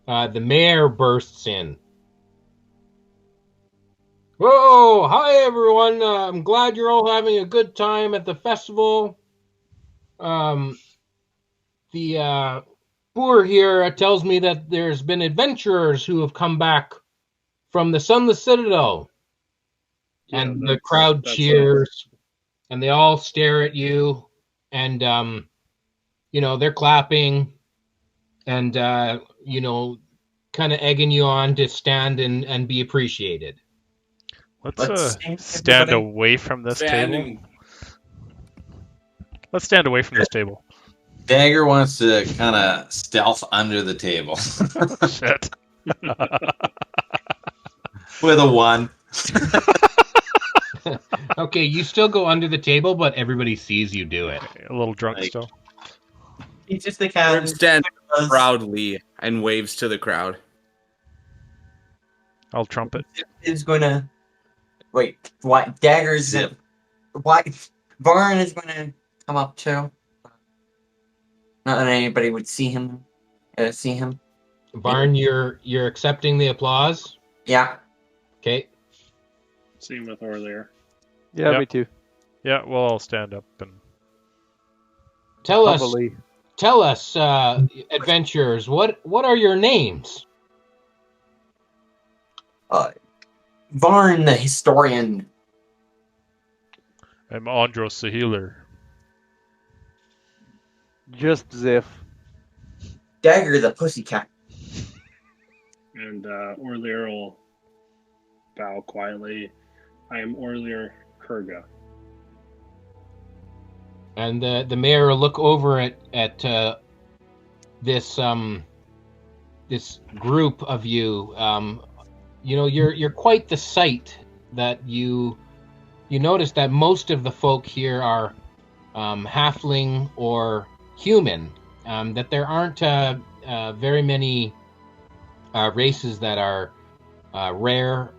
the mayor bursts in. Whoa! Hi, everyone. I'm glad you're all having a good time at the festival. The boor here tells me that there's been adventurers who have come back from the Sunless Citadel. Yeah, And the that's- crowd that's cheers, and they all stare at you, and they're clapping, and kind of egging you on to stand and be appreciated. Let's stand, stand everybody. away from this table. Let's stand away from this table. Dagger wants to kind of stealth under the table Shit. with a 1. Okay, you still go under the table, but everybody sees you do it. A little drunk Like- still. He just the Rib cat. stands proudly and waves to the crowd. I'll trumpet. Is going to wait. What daggers? Why Varn is going to come up too. Not that anybody would see him. Varn, you're accepting the applause. Yeah. Okay. Same with Orlear. Yeah, Yep. me too. Yeah, we'll all stand up and Tell Probably. us, adventurers, what are your names? Varn the historian. I'm Andros the healer. Just Ziff. Dagger the pussycat. And Orlear will bow quietly. I am Orlear Kurga. And the mayor will look over at this this group of you. You know, you're quite the sight. That you notice that most of the folk here are halfling or human. That there aren't very many races that are rare.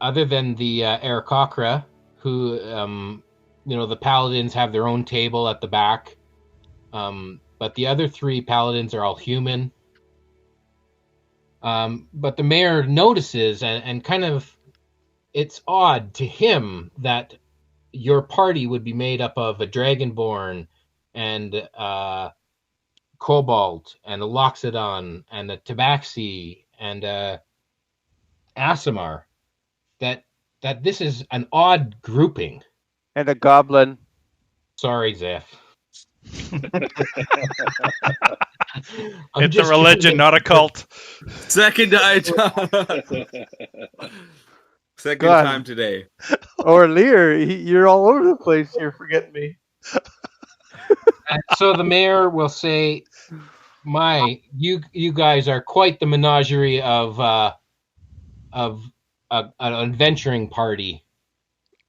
Other than the Aarakocra, who, the paladins have their own table at the back. But the other three paladins are all human. But the mayor notices, and kind of, it's odd to him that your party would be made up of a Dragonborn and Cobalt and a Loxodon and a Tabaxi and a Aasimar. That this is an odd grouping. And a goblin. Sorry, Zeph. It's a religion, not a cult. Second item. Second God. time today. Or Lear, you're all over the place. You're forgetting me. So the mayor will say, you guys are quite the menagerie of an adventuring party.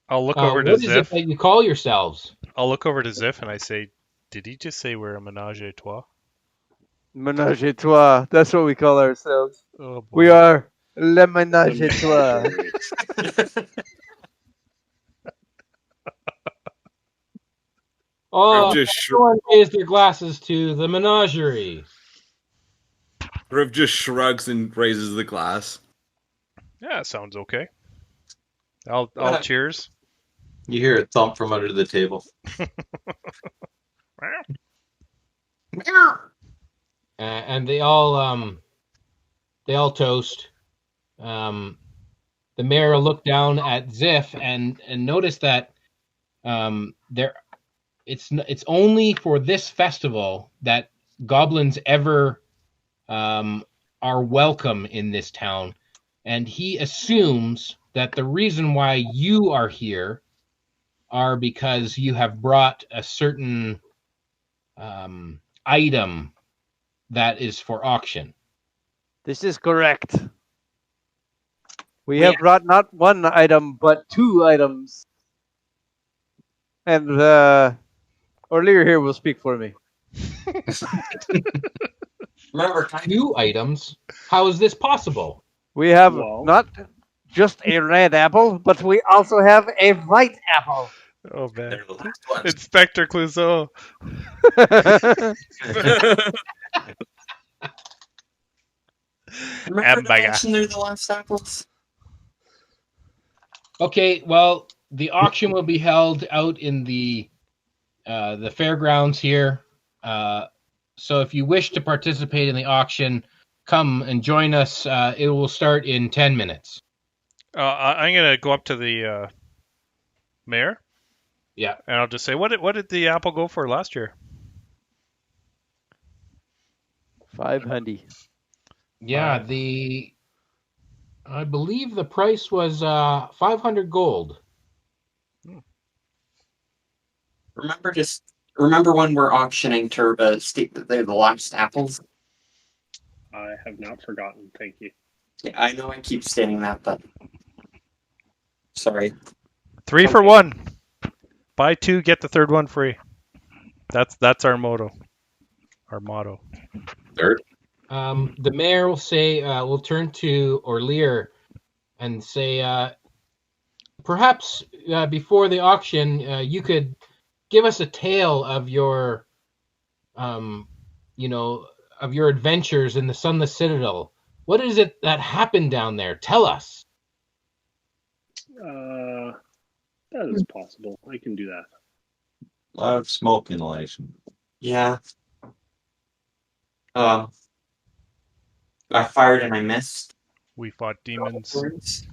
I'll look over to what is it Ziff. that you call yourselves? I'll look over to Ziff and I say, "Did he just say we're a menage a trois?" Menage a trois. That's what we call ourselves. Oh boy. We are le menage a trois. Oh, Riv everyone raise their glasses to the menagerie. Riv just shrugs and raises the glass. Yeah, sounds okay. I'll cheers. You hear a thump from under the table. And they all toast. The mayor will look down at Ziff and notice that it's only for this festival that goblins ever are welcome in this town, and he assumes that the reason why you are here are because you have brought a certain item that is for auction. This is correct. We have brought not one item, but two items. And Orlear here will speak for me. Remember, Two items? How is this possible? We have Well. not just a red apple, but we also have a white apple. Oh man, They're the last ones. Inspector Clouseau. remember to Hamburger. mention they're the last apples? Okay, well, the auction will be held out in the fairgrounds here. So if you wish to participate in the auction, come and join us. It will start in 10 minutes. I'm gonna go up to the mayor. Yeah. And I'll just say, what did the apple go for last year? 500. Yeah, I believe the price was 500 gold. Remember when we're auctioning to state that they're the last apples? I have not forgotten. Thank you. Yeah, I know I keep stating that, but Sorry. 3 for 1. Buy 2, get the third one free. That's our motto. Our motto. Third. The mayor will say, we'll turn to Orlear and say, perhaps before the auction, you could give us a tale of your, of your adventures in the Sunless Citadel. What is it that happened down there? Tell us. That is possible. I can do that. A lot of smoke inhalation. Yeah. I fired and I missed. We fought demons. Afterwards.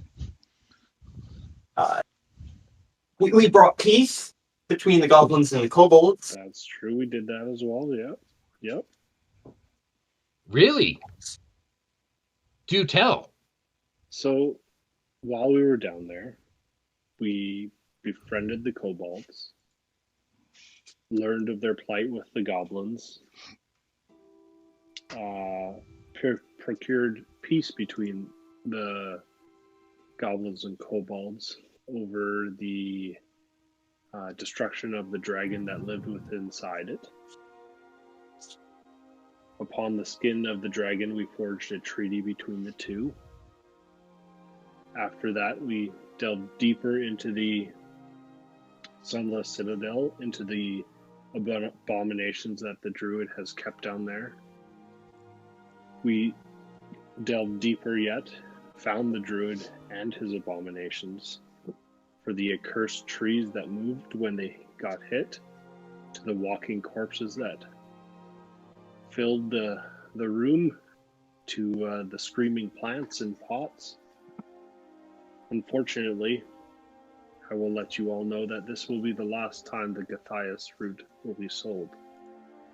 We brought peace between the goblins and the kobolds. That's true. We did that as well. Yeah. Yep. Really? Do tell. So, while we were down there, we befriended the kobolds, learned of their plight with the goblins, procured peace between the goblins and kobolds over the destruction of the dragon that lived inside it. Upon the skin of the dragon, we forged a treaty between the two. After that, we delved deeper into the Sunless Citadel, into the abominations that the druid has kept down there. We delved deeper yet, found the druid and his abominations, for the accursed trees that moved when they got hit, to the walking corpses that filled the room, to the screaming plants in pots. Unfortunately, I will let you all know that this will be the last time the Gathias fruit will be sold.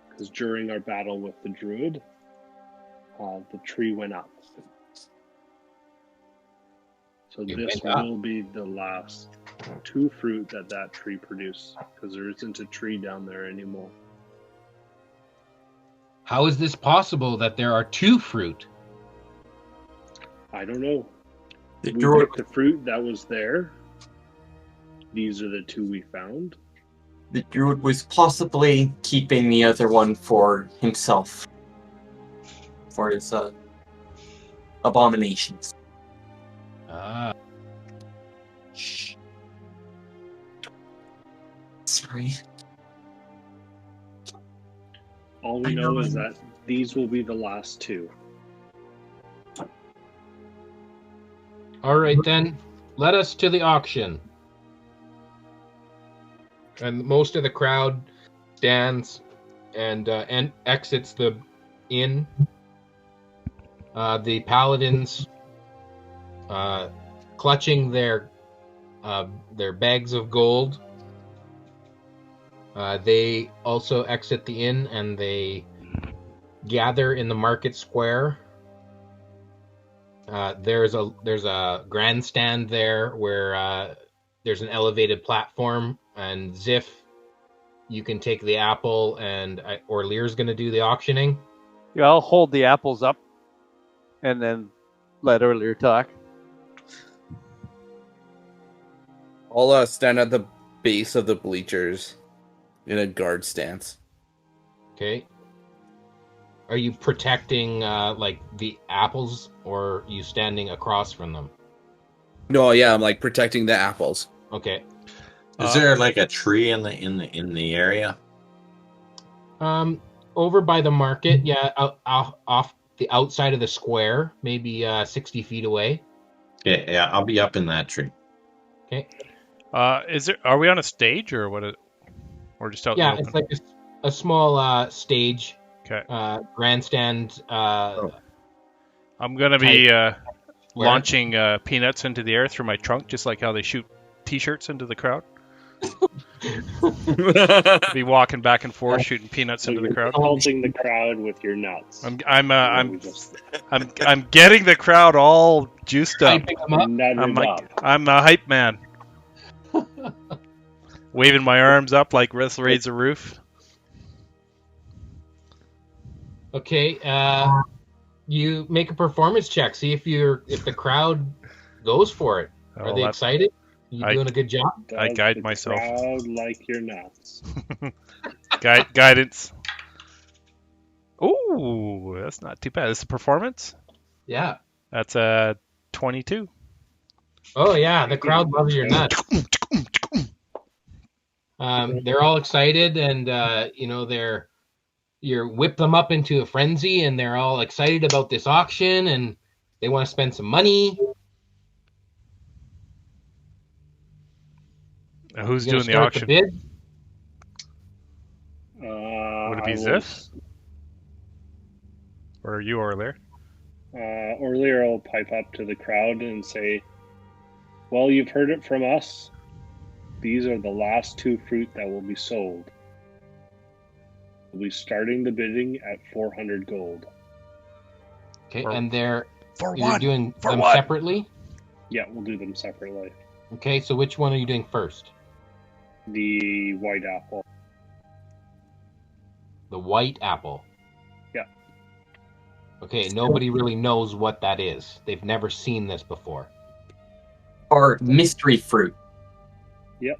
Because during our battle with the druid, the tree went up. So this will be the last 2 fruit that tree produced, because there isn't a tree down there anymore. How is this possible that there are 2 fruit? I don't know. The We druid, picked the fruit that was there. These are the 2 we found. the druid was possibly keeping the other one for himself. For his abominations. Ah. Shh. Sorry. All we know is that these will be the last 2. All right, then. Let us to the auction. And most of the crowd stands and exits the inn. The paladins, clutching their bags of gold, they also exit the inn and they gather in the market square. There's a grandstand there where there's an elevated platform, and Ziff, you can take the apple, and Orlear's going to do the auctioning. Yeah, I'll hold the apples up and then let Orlear talk. I'll stand at the base of the bleachers in a guard stance. Okay. Are you protecting like the apples, or are you standing across from them? No, yeah, I'm like protecting the apples. Okay. Is there like a tree in the area? Over by the market, yeah, off the outside of the square, maybe 60 feet away. Yeah, I'll be up in that tree. Okay. Are we on a stage or what? Or just out? Yeah, in the it's open? like a small stage. Okay. Grandstand. I'm gonna be launching peanuts into the air through my trunk, just like how they shoot T-shirts into the crowd. Be walking back and forth, shooting peanuts So into the you're crowd. pelting the crowd with your nuts. I'm getting the crowd all juiced up. Hyping them up. I'm a hype man. Waving my arms up like Russ raise the roof. Okay. You make a performance check. See if the crowd goes for it. Are they excited? You doing a good job? I Does guide the myself. crowd like your nuts? Guidance. Ooh, that's not too bad. This is a performance. Yeah. That's a 22. Oh yeah, the crowd loves your nuts. They're all excited, and you whip them up into a frenzy, and they're all excited about this auction, and they want to spend some money. Who's You gonna doing the start auction? The bid? Would it be Ziff? Or you, Orlear? Orlear will pipe up to the crowd and say, well, you've heard it from us. These are the last 2 fruit that will be sold. We'll be starting the bidding at 400 gold. Okay, For- and you're one. doing For them one. separately? Yeah, we'll do them separately. Okay, so which one are you doing first? The white apple. The white apple. Yeah. Okay, nobody really knows what that is. They've never seen this before. Or mystery fruit. Yep.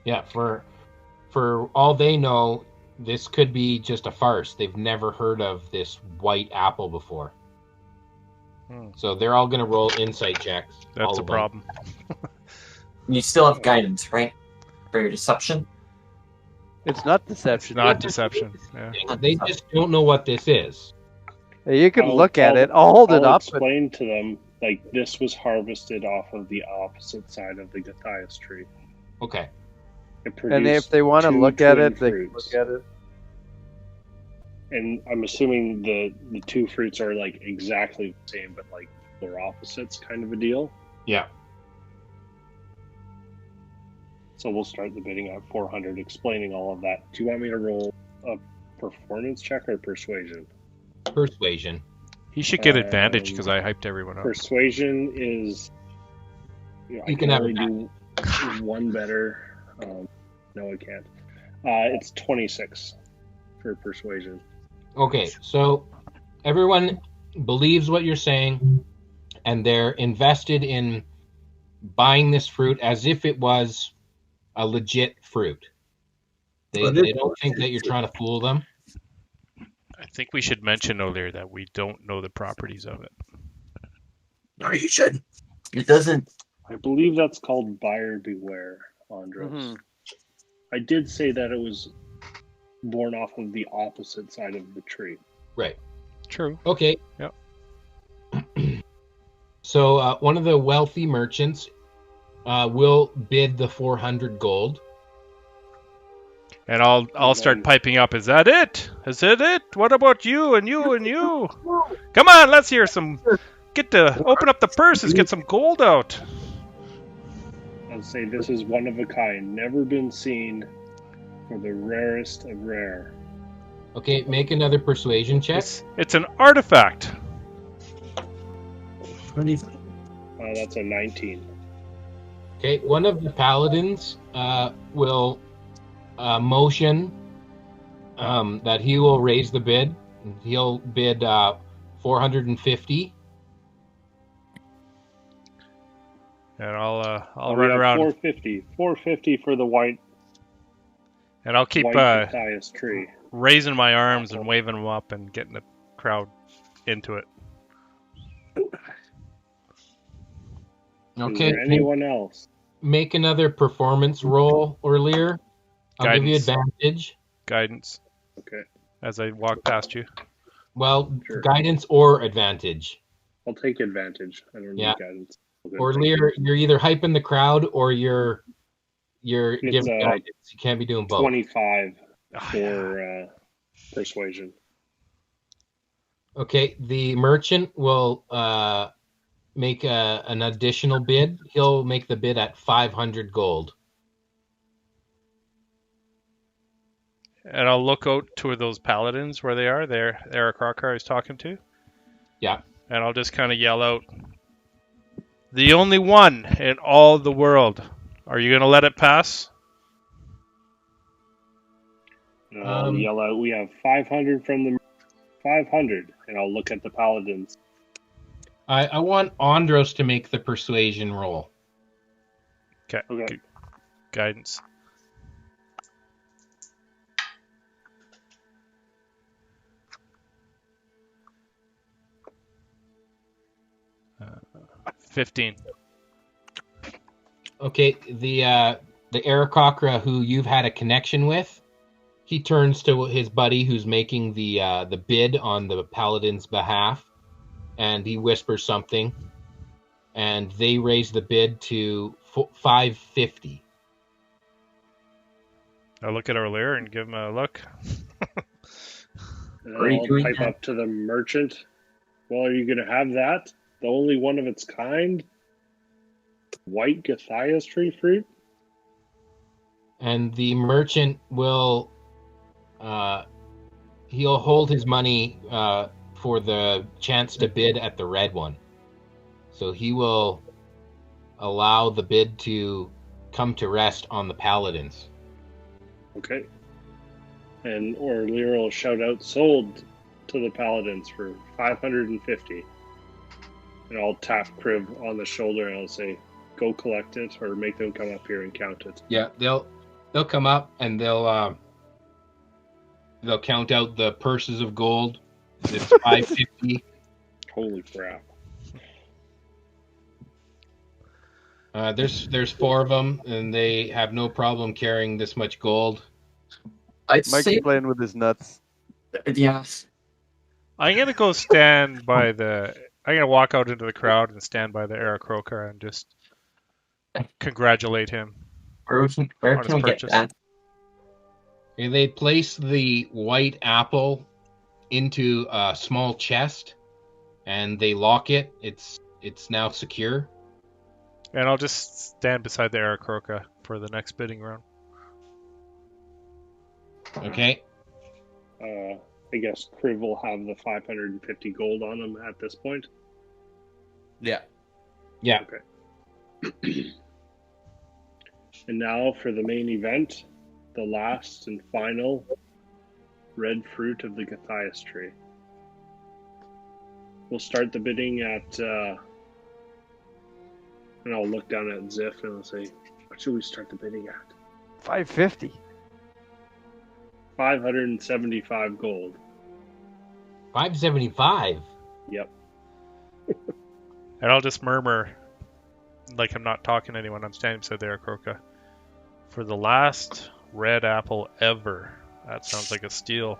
Yeah, for all they know, this could be just a farce. They've never heard of this white apple before. So they're all going to roll insight checks. That's a problem. You still have guidance, right? For your deception? It's not deception. Not deception. Yeah. They just don't know what this is. You can look at it. I'll hold it I'll up. explain to them, like, this was harvested off of the opposite side of the Gathaias tree. Okay. And if they want to look at it, they can look at it. And I'm assuming the 2 fruits are like exactly the same, but like polar opposites kind of a deal. Yeah. So we'll start the bidding at 400, explaining all of that. Do you want me to roll a performance check or persuasion? Persuasion. He should get advantage because I hyped everyone up. Persuasion is... I can have only do one better. No, I can't. It's 26 for persuasion. Okay, so everyone believes what you're saying, and they're invested in buying this fruit as if it was a legit fruit. They don't think that you're trying to fool them. I think we should mention earlier that we don't know the properties of it. No, you shouldn't. It doesn't. I believe that's called buyer beware, Andros. Mm-hmm. I did say that it was born off of the opposite side of the tree. Right. True. Okay. Yep. So one of the wealthy merchants will bid the 400 gold. And I'll start piping up. Is that it? Is it it? What about you and you and you? Come on, let's hear some. Get to open up the purses. Get some gold out. I'll say this is one of a kind, never been seen, for the rarest of rare. Okay, make another persuasion check. It's an artifact. That's a 19. Okay, one of the paladins will motion that he will raise the bid. He'll bid 450. And I'll We run have around. 450 for the white. And I'll keep Gathaias tree. raising my arms and waving them up and getting the crowd into it. Okay. Is there anyone else? Make another performance roll, Orlear. I'll give you Guidance. advantage. Guidance. Okay. As I walk past you. Well, Sure. guidance or advantage. I'll take advantage. I don't Yeah. need guidance. Orlear, you're either hyping the crowd or you're giving guidance. You can't be doing both. 25 for persuasion. Okay, the merchant will make an additional bid. He'll make the bid at 500 gold. And I'll look out to those paladins where they are. They're Eric Rockar is talking to. Yeah. And I'll just kind of yell out, "The only one in all the world. Are you going to let it pass?" I'll yell out, we have 500 from the 500, and I'll look at the paladins. I want Andros to make the persuasion roll. Okay. Guidance. Uh, 15. Okay, the Aarakocra who you've had a connection with, he turns to his buddy who's making the bid on the paladin's behalf, and he whispers something, and they raise the bid to 550. I look at our lair and give him a look. And Are you I'll doing pipe that? up to the merchant. Well, are you going to have that? The only one of its kind? White Gathias tree fruit? And the merchant will he'll hold his money for the chance to bid at the red one. So he will allow the bid to come to rest on the paladins. Okay. And Lear will shout out, sold to the paladins for 550. And I'll tap Kriv on the shoulder and I'll say, go collect it, or make them come up here and count it. Yeah, they'll come up and they'll count out the purses of gold. It's 550. Holy crap. There's 4 of them, and they have no problem carrying this much gold. I'd Mike's say, playing with his nuts. yeah. I'm gonna go stand by the. I'm gonna walk out into the crowd and stand by the Aarakocra and just congratulate him. Where On can his we get purchase. that? Okay, they place the white apple into a small chest, and they lock it. It's now secure. And I'll just stand beside the Aarakocra for the next bidding round. Okay. I guess Kriv will have the 550 gold on him at this point. Yeah. Yeah. Okay. And now for the main event, the last and final red fruit of the Gathias tree. We'll start the bidding at, and I'll look down at Ziff and I'll say, what should we start the bidding at? 550. 575 gold. 575. Yep. And I'll just murmur, like I'm not talking to anyone. I'm standing beside the Aarakocra. For the last red apple ever. That sounds like a steal.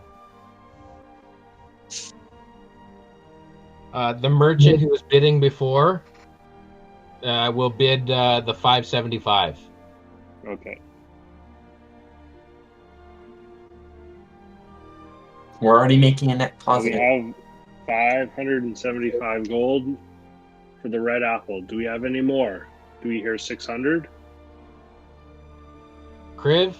The merchant who was bidding before will bid the 575. Okay. We're already making a net We positive. have 575 gold for the red apple. Do we have any more? Do we hear 600? Kriv,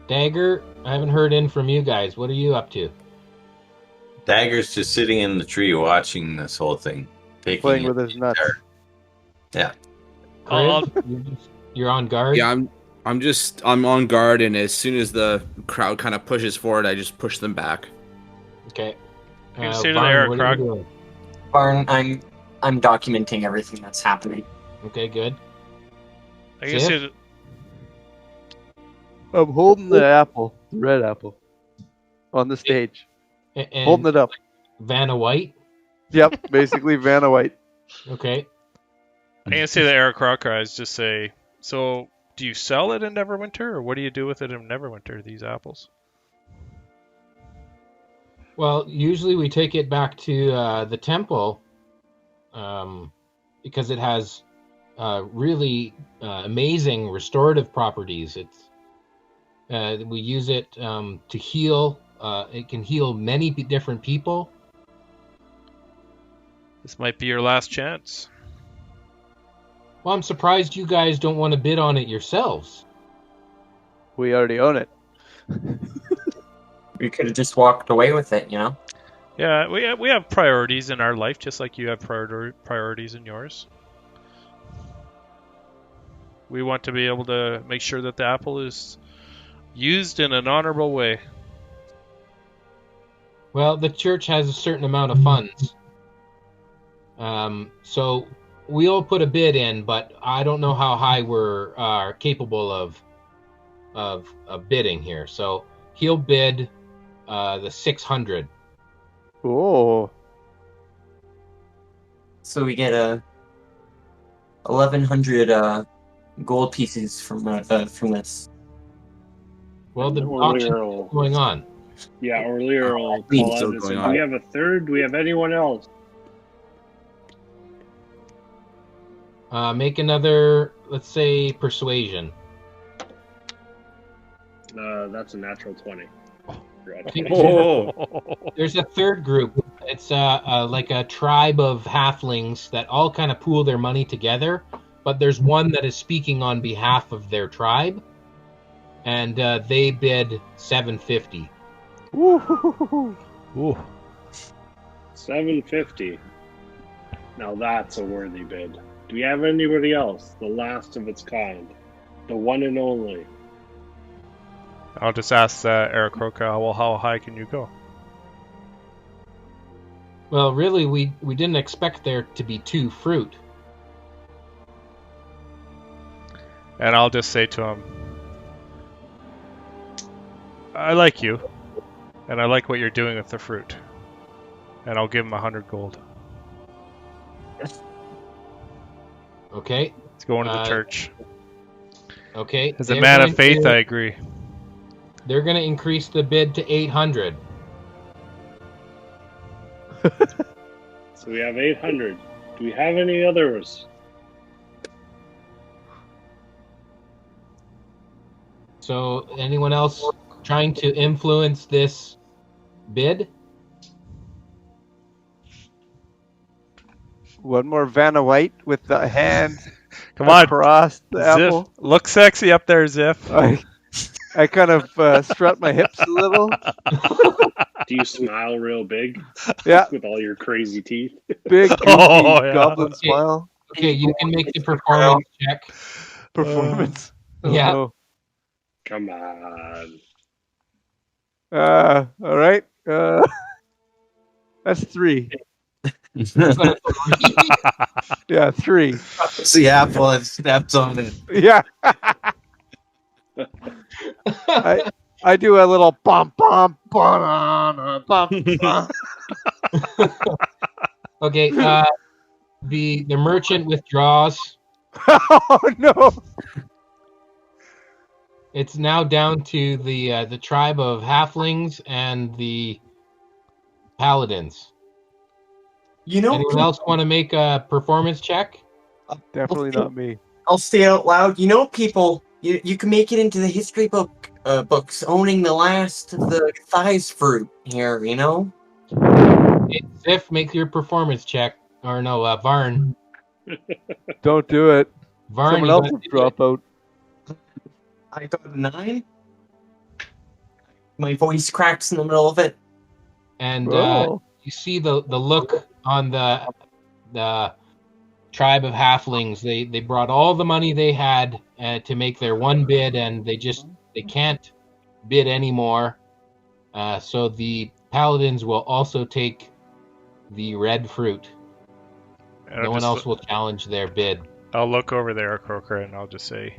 Dagger, I haven't heard in from you guys. What are you up to? Dagger's just sitting in the tree watching this whole thing. Taking Playing it. with his nuts. Yeah. Kriv, you're on guard? Yeah, I'm on guard, and as soon as the crowd kind of pushes forward, I just push them back. Okay. You can say to the Varn, what are you Aarakocra. doing? Barn, I'm documenting everything that's happening. Okay, good. I can Ziff? say that I'm holding the apple, the red apple, on the stage. And Holding it up. Vanna White? Yep, basically Vanna White. Okay. I can say the Aarakocra is just say, so do you sell it in Neverwinter, or what do you do with it in Neverwinter, these apples? Well, usually we take it back to the temple because it has really amazing restorative properties. We use it to heal. It can heal many different people. This might be your last chance. Well, I'm surprised you guys don't want to bid on it yourselves. We already own it. We could have just walked away with it, you know? Yeah, we have priorities in our life, just like you have priorities in yours. We want to be able to make sure that the apple is used in an honorable way. Well, the church has a certain amount of funds. So we'll put a bid in, but I don't know how high we're capable of bidding here. So he'll bid the 600. Oh. So we get 1,100 gold pieces from this. Well, the Or auction Lear is will- going on. Yeah, or Lear will Leave call still out and say, going do we on. have a third? Do we have anyone else? Make another, let's say, persuasion. That's a natural 20. There's a third group. It's like a tribe of halflings that all kind of pool their money together, but there's one that is speaking on behalf of their tribe, and they bid 750. Ooh. 750. Now that's a worthy bid. Do we have anybody else? The last of its kind. The one and only. I'll just ask Eric Roca, well, how high can you go? Well, really, we didn't expect there to be 2 fruit. And I'll just say to him, I like you, and I like what you're doing with the fruit. And I'll give him 100 gold. Okay. It's going to the church. Okay. As a man of faith, I agree. They're going to increase the bid to 800. So we have 800. Do we have any others? So, anyone else trying to influence this bid? One more Vanna White with the hand Come on, across the Ziff. apple. Look sexy up there, Ziff. I kind of strut my hips a little. Do you smile real big? Yeah. With all your crazy teeth? Big, goofy goblin smile. Okay, you can make the performance check. Performance. Yeah. Oh, Come on. no. All right. That's 3. Yeah, 3. It's the apple and snaps on it. Yeah. I do a little bum bum banana bum bum. Okay, the merchant withdraws. Oh no! It's now down to the tribe of halflings and the paladins. You know, Anyone else want to make a performance check? Definitely not me. I'll say it out loud. You know, people, you can make it into the history books owning the last of the thighs fruit here, you know? Okay, Ziff, make your performance check. Or no, Varn. Don't do it. Varn, Someone you else gotta will do drop out. I got a 9. My voice cracks in the middle of it. And Oh. you see the look on the tribe of halflings. They brought all the money they had to make their one bid, and they can't bid anymore. So the paladins will also take the red fruit. And No one else will challenge their bid. I'll look over there, Eric Roca, and I'll just say,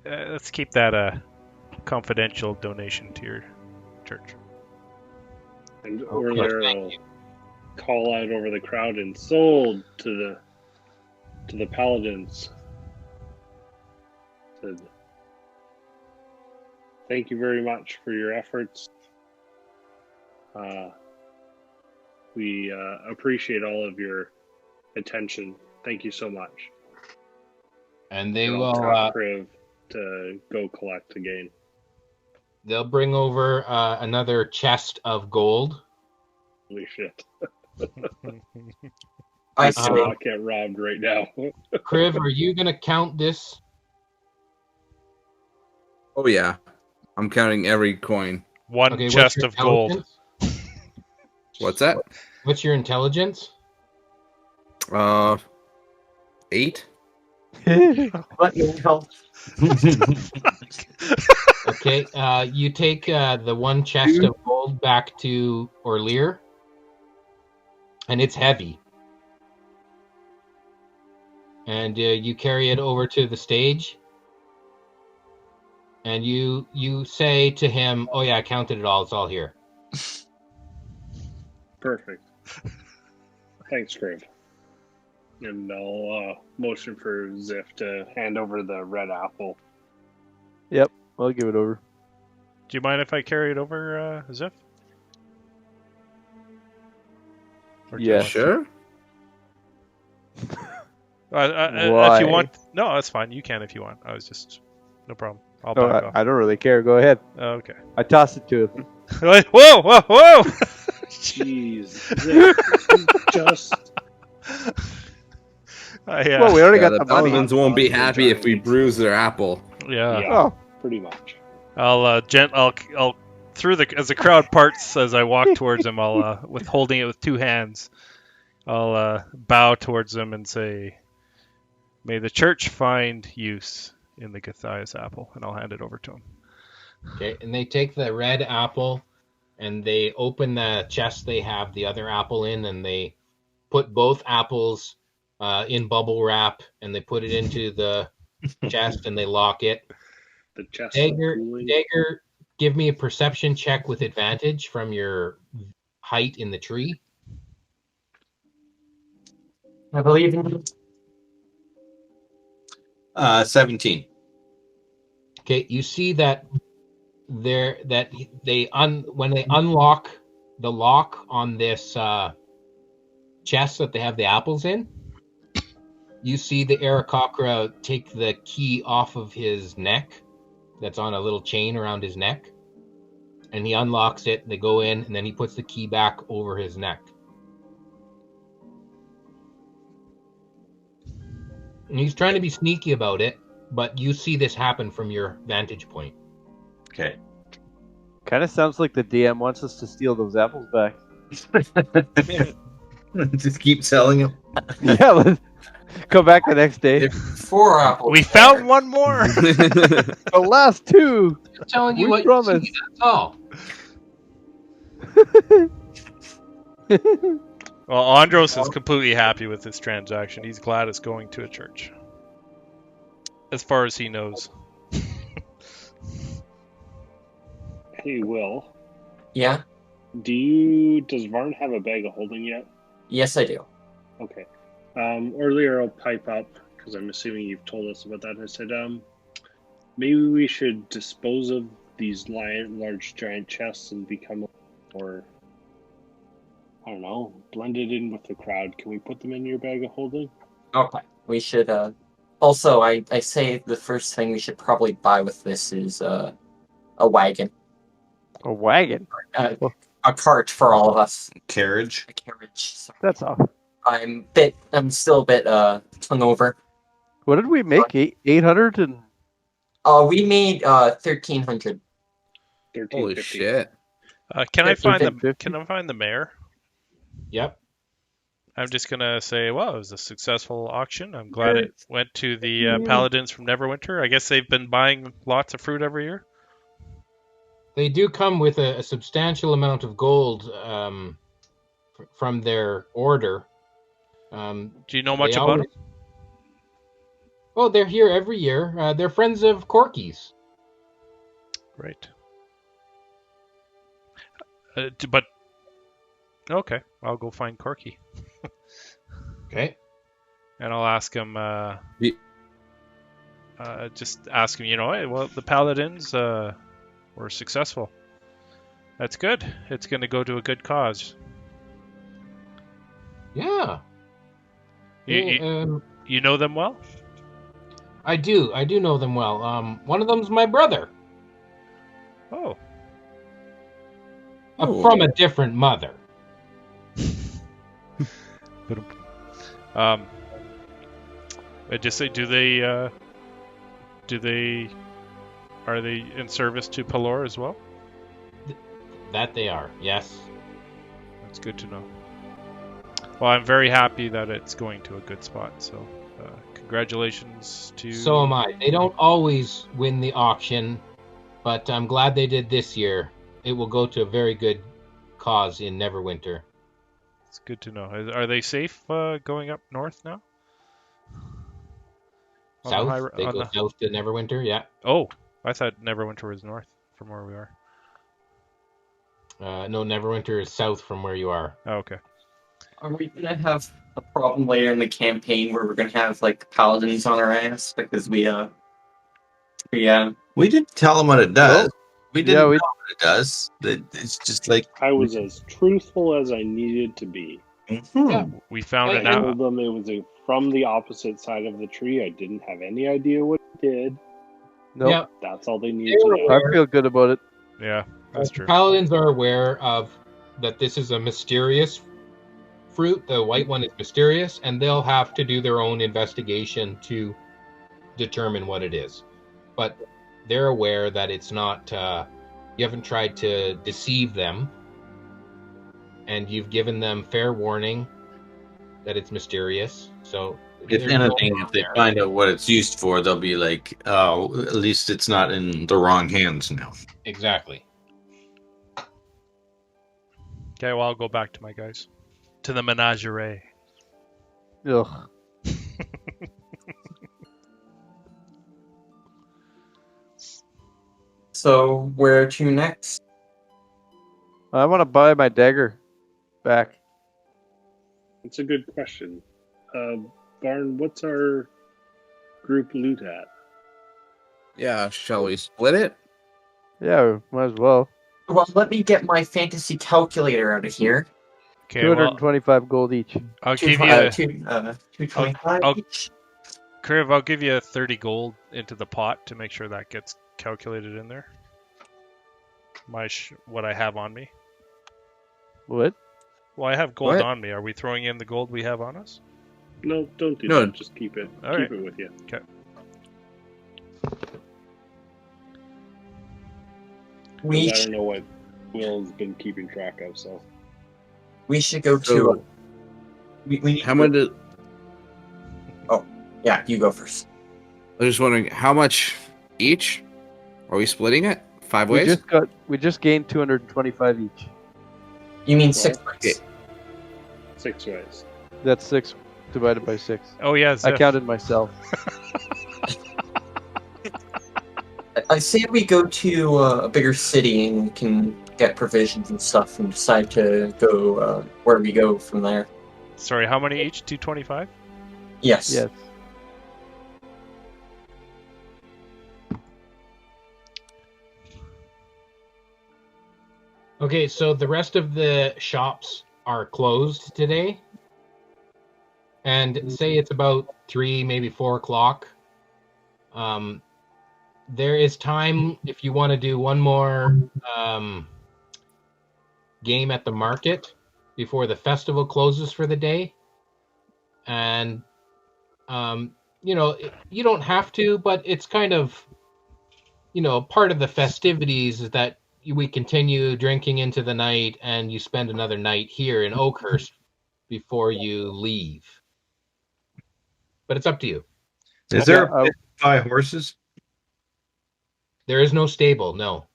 let's keep that a confidential donation to your church. And Orlair will call out over the crowd and sold to the paladins. Said, thank you very much for your efforts. We appreciate all of your attention. Thank you so much. And they And will I'll tell Kriv to go collect again. they'll bring over another chest of gold. Holy shit. I will not get robbed right now. Kriv, are you gonna count this? Oh yeah, I'm counting every coin. One Okay, what's chest your of gold. intelligence? What's that? What's your intelligence? 8. What the hell? Okay, you take the one chest of gold back to Orlear, and it's heavy. and you carry it over to the stage. And you say to him, "Oh yeah, I counted it all. It's all here." Perfect. Thanks, Grave. And I'll motion for Ziff to hand over the red apple. Yep, I'll give it over. Do you mind if I carry it over, Ziff? Or do you Yeah, want to? Sure. If you want, no, that's fine. You can if you want. I was just, no problem. I'll No, back off. I don't really care. Go ahead. Okay. I toss it to him. Whoa, whoa, whoa! Jeez, Ziff, just Well, we already got the money. Paladins won't be happy if we bruise their apple. yeah. Oh, pretty much. I'll through as the crowd parts as I walk towards him, I'll with holding it with two hands, I'll bow towards him and say, "May the church find use in the Gathaius apple," and I'll hand it over to him. Okay, and they take the red apple and they open the chest they have the other apple in, and they put both apples in bubble wrap, and they put it into the chest and they lock it. The chest. Dagger, give me a perception check with advantage from your height in the tree. I believe in 17. Okay, you see that when they unlock the lock on this chest that they have the apples in, you see the Aarakocra take the key off of his neck that's on a little chain around his neck, and he unlocks it. They go in, and then he puts the key back over his neck. And he's trying to be sneaky about it, but you see this happen from your vantage point. Okay. kind of sounds like the DM wants us to steal those apples back. Just keep selling them. Yeah, let's come back the next day. 4 apples. We found one more. The last 2. I'm telling you We what promise. you see, that's all. Well, Andros is completely happy with this transaction. He's glad it's going to a church, as far as he knows. Hey, Will. Yeah? Does Varn have a bag of holding yet? Yes, I do. Okay. Earlier I'll pipe up, because I'm assuming you've told us about that. I said, maybe we should dispose of these large giant chests and become more, I don't know, blended in with the crowd. Can we put them in your bag of holding? Okay. We should, also, I say the first thing we should probably buy with this is, a wagon. A wagon? A cart for all of us. Carriage. A carriage. Sorry. That's all. I'm still a bit, hungover. What did we make? 800 and... We made, 1,300. Holy shit. Can I find the 1350? Can I find the mayor? Yep. I'm just gonna say, well, it was a successful auction. I'm glad it went to the Paladins from Neverwinter. I guess they've been buying lots of fruit every year. They do come with a substantial amount of gold from their order. Do you know much about them? Oh, they're here every year. They're friends of Corky's. Right. But okay, I'll go find Corky. Okay. And I'll ask him. Just ask him. Hey, well, the Paladins were successful. That's good. It's going to go to a good cause. Yeah. You know them well? I do know them well. One of them's my brother. Oh. From a different mother. I just say, are they in service to Pelor as well? That they are, yes. That's good to know. Well, I'm very happy that it's going to a good spot, so congratulations to... So am I. They don't always win the auction, but I'm glad they did this year. It will go to a very good cause in Neverwinter. It's good to know. Are they safe going up north now? South. They on go the... south to Neverwinter. Yeah. Oh, I thought Neverwinter was north from where we are. No, Neverwinter is south from where you are. Oh, okay. Are we gonna have a problem later in the campaign where we're gonna have like paladins on our ass because we We didn't tell them what it does. We didn't Yeah, know what it does. It's just like I was as truthful as I needed to be. Yeah. We found I it I out. told them it was from the opposite side of the tree. I didn't have any idea what it did. Nope. Yeah. That's all they needed to know. I feel good about it. Yeah, that's true. Paladins are aware of that this is a mysterious fruit. The white one is mysterious, and they'll have to do their own investigation to determine what it is. But they're aware that it's not. You haven't tried to deceive them, and you've given them fair warning that it's mysterious. So, if there's no anything, harm if they there. find out what it's used for, they'll be like, "Oh, at least it's not in the wrong hands now." Exactly. Okay, well, I'll go back to my guys. To the Menagerie. Ugh. So where to next? I want to buy my dagger back. It's a good question. Barn, what's our group loot at? Yeah, shall we split it? Yeah, might as well. Well, let me get my fantasy calculator out of here. Okay, well, 225 gold each. I'll give you... 225 I'll- each. Kriv, I'll give you 30 gold into the pot to make sure that gets calculated in there. What I have on me. What? Well, I have gold What? on me. Are we throwing in the gold we have on us? No, don't do No. that. Just keep it. All keep right. it with you. We 'Cause I sh- don't know what Will's been keeping track of. So we should go So- to. We need How much? Yeah, you go first. I was just wondering how much each. Are we splitting it 5 We ways? just gained 225 each. You mean Well, 6 okay. 6 ways. That's 6 divided by 6. Oh, yeah, I Ziff. counted myself. I say we go to a bigger city and can get provisions and stuff and decide to go where we go from there. Sorry, how many each? 225? Yes. Yes. Okay, so the rest of the shops are closed today. And say it's about 3, maybe 4 o'clock. There is time if you want to do one more game at the market before the festival closes for the day. And, you know, you don't have to, but it's kind of, you know, part of the festivities is that we continue drinking into the night and you spend another night here in Oakhurst before you leave. But it's up to you. Is there a place to buy horses? There is no stable, no.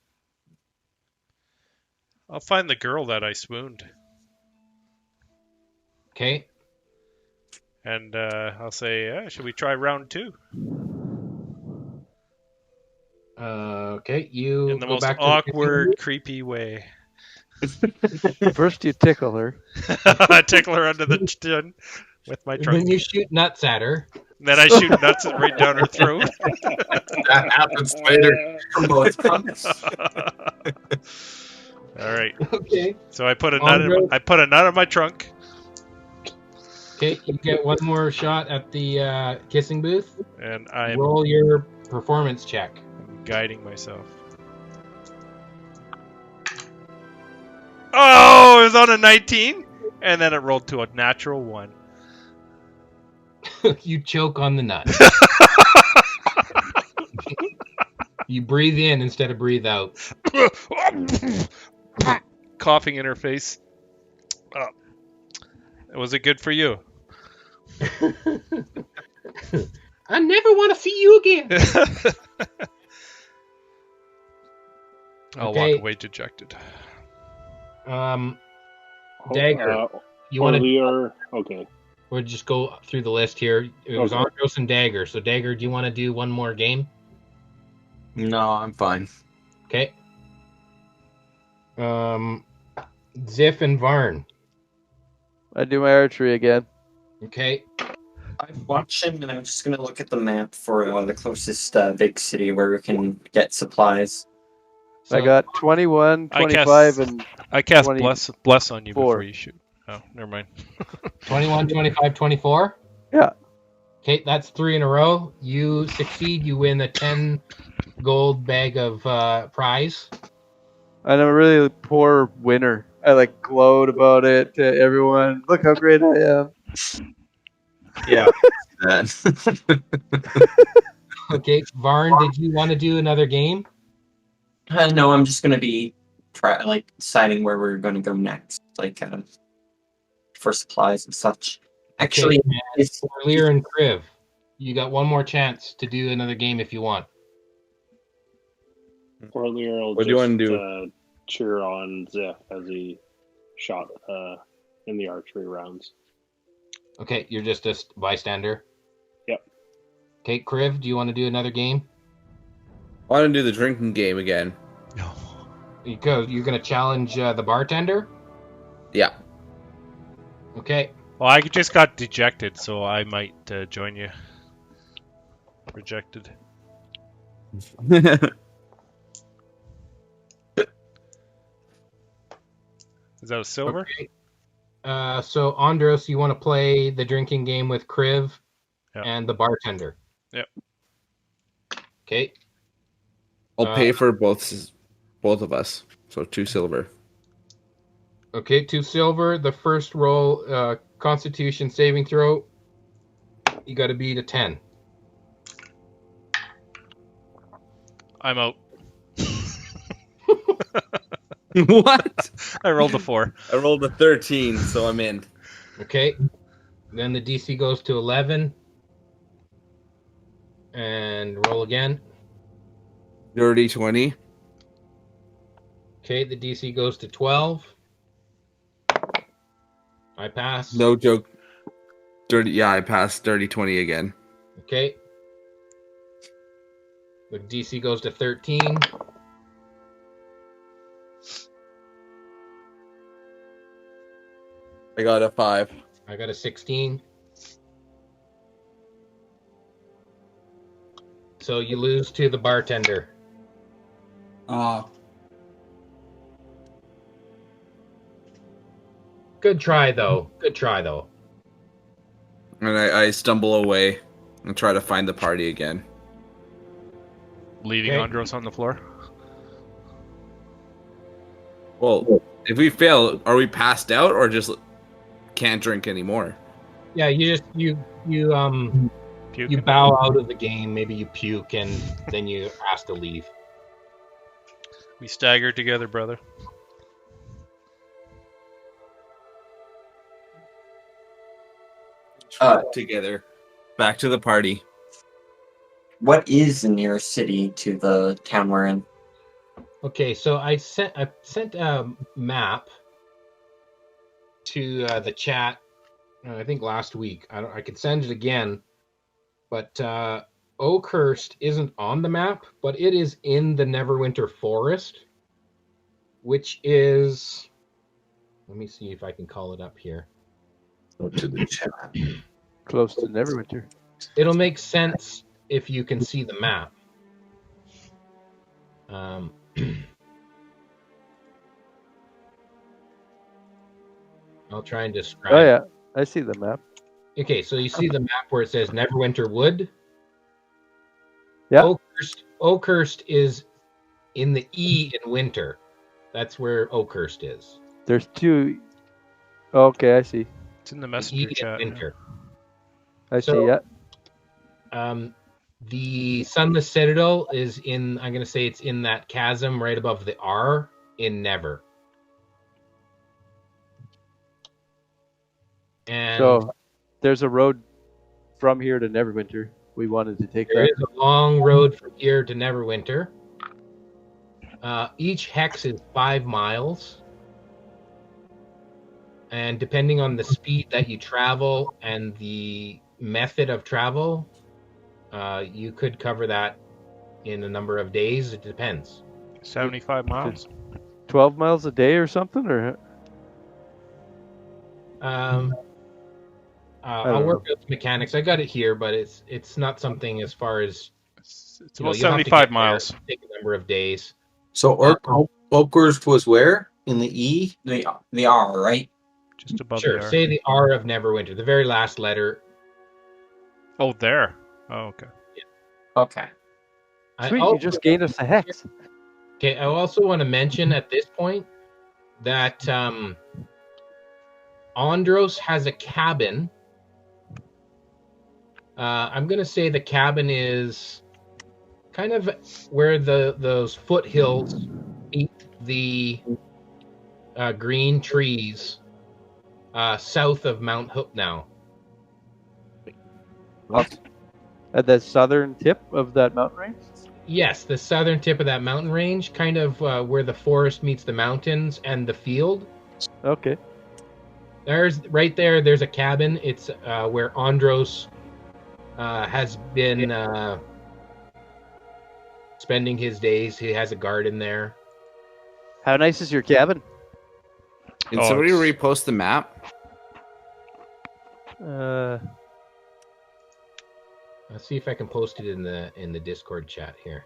I'll find the girl that I swooned. Okay. And I'll say, should we try round 2? Okay, you In the go most back to awkward, creepy way. First you tickle her. I tickle her under the chin with my and trunk. then you shoot nuts at her. Then I shoot nuts right down her throat. That happens later. From both fronts. All right. Okay. So I put a nut in my trunk. Okay, you get one more shot at the kissing booth. And I'm Roll your performance check. guiding myself. Oh, it was on a 19, and then it rolled to a natural 1. You choke on the nut. You breathe in instead of breathe out. Coughing in her face. Was it good for you? I never want to see you again. I'll Okay. walk away dejected. Dagger. You want to? Or okay. We'll just go through the list here. It was Okay. Andros and Dagger. So Dagger, do you want to do one more game? No, I'm fine. Okay. Ziff and Varn. I do my archery again. Okay. I've watched him, and I'm just gonna look at the map for the closest big city where we can get supplies. I got 21, I 25, and I cast 20 bless on you before four. you shoot. Oh, never mind. 21, 25, 24? Yeah. Okay, that's 3 in a row. You succeed, you win a 10 gold bag of prize. I'm a really poor winner. I like gloat about it to everyone. Look how great I am. Yeah. That. Okay, Varn, did you want to do another game? No, I'm just gonna be deciding where we're gonna go next, for supplies and such. Actually, it's Lear and Kriv. You got one more chance to do another game if you want. Orlear will What do you want to do? Cheer on Ziff as he shot in the archery rounds. Okay, you're just a bystander. Yep. Okay, Kriv, do you want to do another game? I want to do the drinking game again. You're going to challenge the bartender? Yeah. Okay. Well, I just got dejected, so I might join you. Rejected. Is that a silver? Okay. So, Andros, you want to play the drinking game with Kriv and the bartender? Yep. Okay. I'll pay for both of us. So 2 silver. Okay, 2 silver. The first roll, Constitution saving throw. You got to beat a 10. I'm out. What? I rolled a 4. I rolled a 13, so I'm in. Okay. Then the DC goes to 11. And roll again. Dirty 20. Okay, the DC goes to 12. I pass. No joke. I passed dirty 20 again. Okay. The DC goes to 13. I got a 5. I got a 16. So you lose to the bartender. Good try, though. And I stumble away and try to find the party again. Leaving Okay. Andros on the floor. Well, if we fail, are we passed out or just can't drink anymore? Yeah, you Puke. bow out of the game. Maybe you puke, and then you ask to leave. We staggered together, brother. Together. Back to the party. What is the nearest city to the town we're in? Okay, so I sent a map to the chat. I think last week. I could send it again, but Oakhurst isn't on the map, but it is in the Neverwinter Forest, which is. Let me see if I can call it up here. Go to the chat. Close to Neverwinter. It'll make sense if you can see the map. I'll try and describe. Oh yeah, I see the map. Okay, so you see the map where it says Neverwinter Wood? Yeah. Oakhurst is in the E in winter. That's where Oakhurst is. There's 2. Okay, I see. It's in the The messenger E chat. in winter. I So- see. Yeah. The Sunless Citadel is in, I'm going to say it's in that chasm right above the R in Never. And So there's a road from here to Neverwinter. We wanted to take there that. is a long road from here to Neverwinter. Each hex is 5 miles. and depending on the speed that you travel and the method of travel, you could cover that in a number of days. It depends. 75 miles. 12 miles a day or something, or I'll work out the mechanics. I got it here, but it's not something as far as It's you know, about you'll have to 75 get there, miles. take a number of days. So Oakhurst was where? In the E? The R, right? Just above Sure. the R. Say the R of Neverwinter, the very last letter. Oh, there. Oh, okay. Okay. sweet, you just gained us a hex. Okay, I also want to mention at this point that Andros has a cabin. I'm going to say the cabin is kind of where those foothills meet the green trees south of Mount Hoopnow. At the southern tip of that mountain range? Yes, the southern tip of that mountain range, kind of where the forest meets the mountains and the field. Okay. There's a cabin. It's where Andros has been spending his days. He has a garden there. How nice is your cabin? Can somebody repost the map? Let's see if I can post it in the Discord chat here.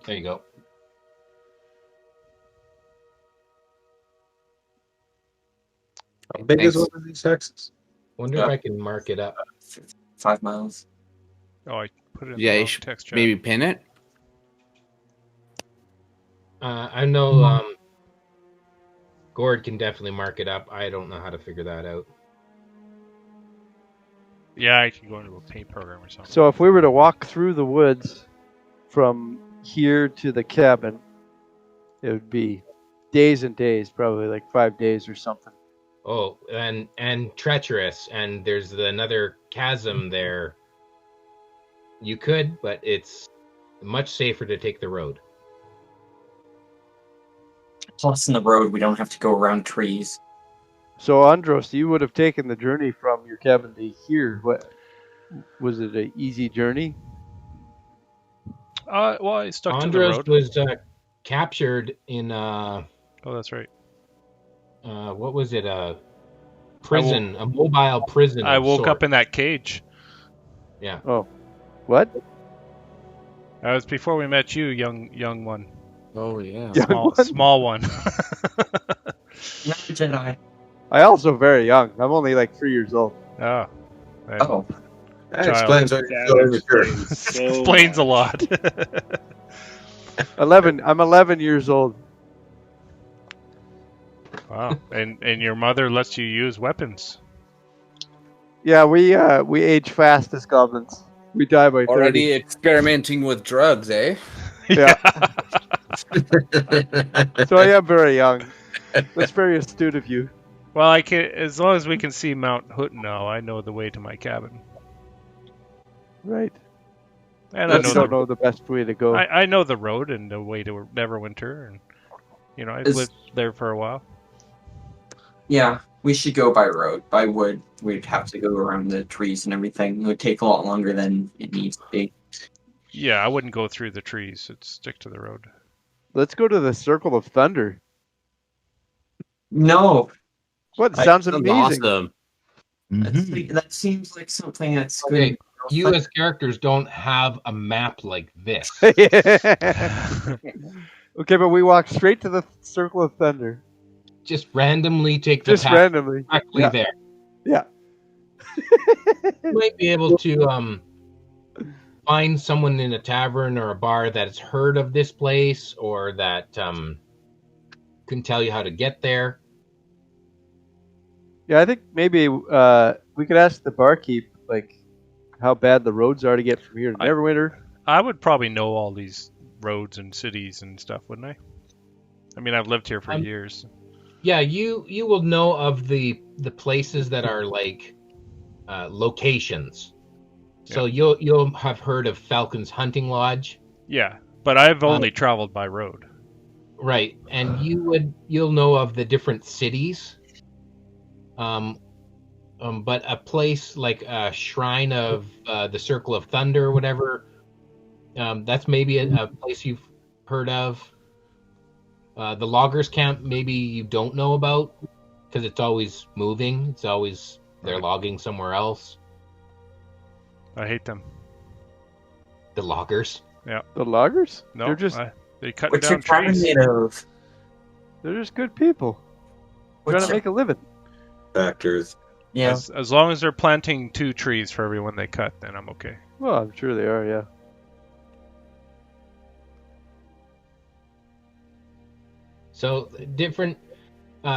There you go. How big is one of these hexes? Wonder if I can mark it up. 5 miles. Oh, I put it in Yeah, the you should text chat. maybe pin it. I know Gord can definitely mark it up. I don't know how to figure that out. Yeah, I can go into a paint program or something. So if we were to walk through the woods from here to the cabin, it would be days and days, probably like 5 days or something. Oh, and treacherous, and there's another chasm there. You could, but it's much safer to take the road. Plus, in the road, we don't have to go around trees. So Andros, you would have taken the journey from your cabin to here. What was it? An easy journey? Well, I stuck Andros to the road. was captured in Oh, that's right. what was it? A prison, a mobile prison. I of woke up sorts. in that cage. Yeah. Oh, what? That was before we met you, young one. Oh yeah. Small one. Not a Jedi. I also very young. I'm only like 3 years old. Oh. Oh. That Child. explains why you're so immature. So Explains a lot. 11. I'm 11 years old. Wow. And your mother lets you use weapons. Yeah, we age fast as goblins. We die by 30. Already experimenting with drugs, eh? Yeah. So I am very young. That's very astute of you. Well, I can, as long as we can see Mount Hootnow, I know the way to my cabin. Right. And I don't know the best way to go. I know the road and the way to Neverwinter, and I've lived there for a while. Yeah, we should go by road. By wood, we'd have to go around the trees and everything. It would take a lot longer than it needs to be. Yeah, I wouldn't go through the trees. I'd stick to the road. Let's go to the Circle of Thunder. No. What? Sounds amazing. Awesome. That seems like something that's good. Okay, you as characters don't have a map like this. Okay, but we walk straight to the Circle of Thunder. Just randomly take the Just path randomly. directly Yeah. there. Yeah. You might be able to find someone in a tavern or a bar that's heard of this place or that can tell you how to get there. Yeah, I think maybe we could ask the barkeep, like, how bad the roads are to get from here to Neverwinter. I would probably know all these roads and cities and stuff, wouldn't I? I mean, I've lived here for years. Yeah, you will know of the places that are like locations. So you'll have heard of Falcon's Hunting Lodge. Yeah, But I've only traveled by road. Right, and you'll know of the different cities. But a place like a shrine of the Circle of Thunder or whatever, that's maybe a place you've heard of. The loggers camp, maybe you don't know about because it's always moving. It's always they're logging somewhere else. I hate them. The loggers. Yeah. The loggers? No, They're just they cut What's down your cabin trees. made of? they're just good people trying to make a living. Factors. Yeah. As long as they're planting 2 trees for everyone they cut, then I'm okay. Well, I'm sure they are. Yeah. So different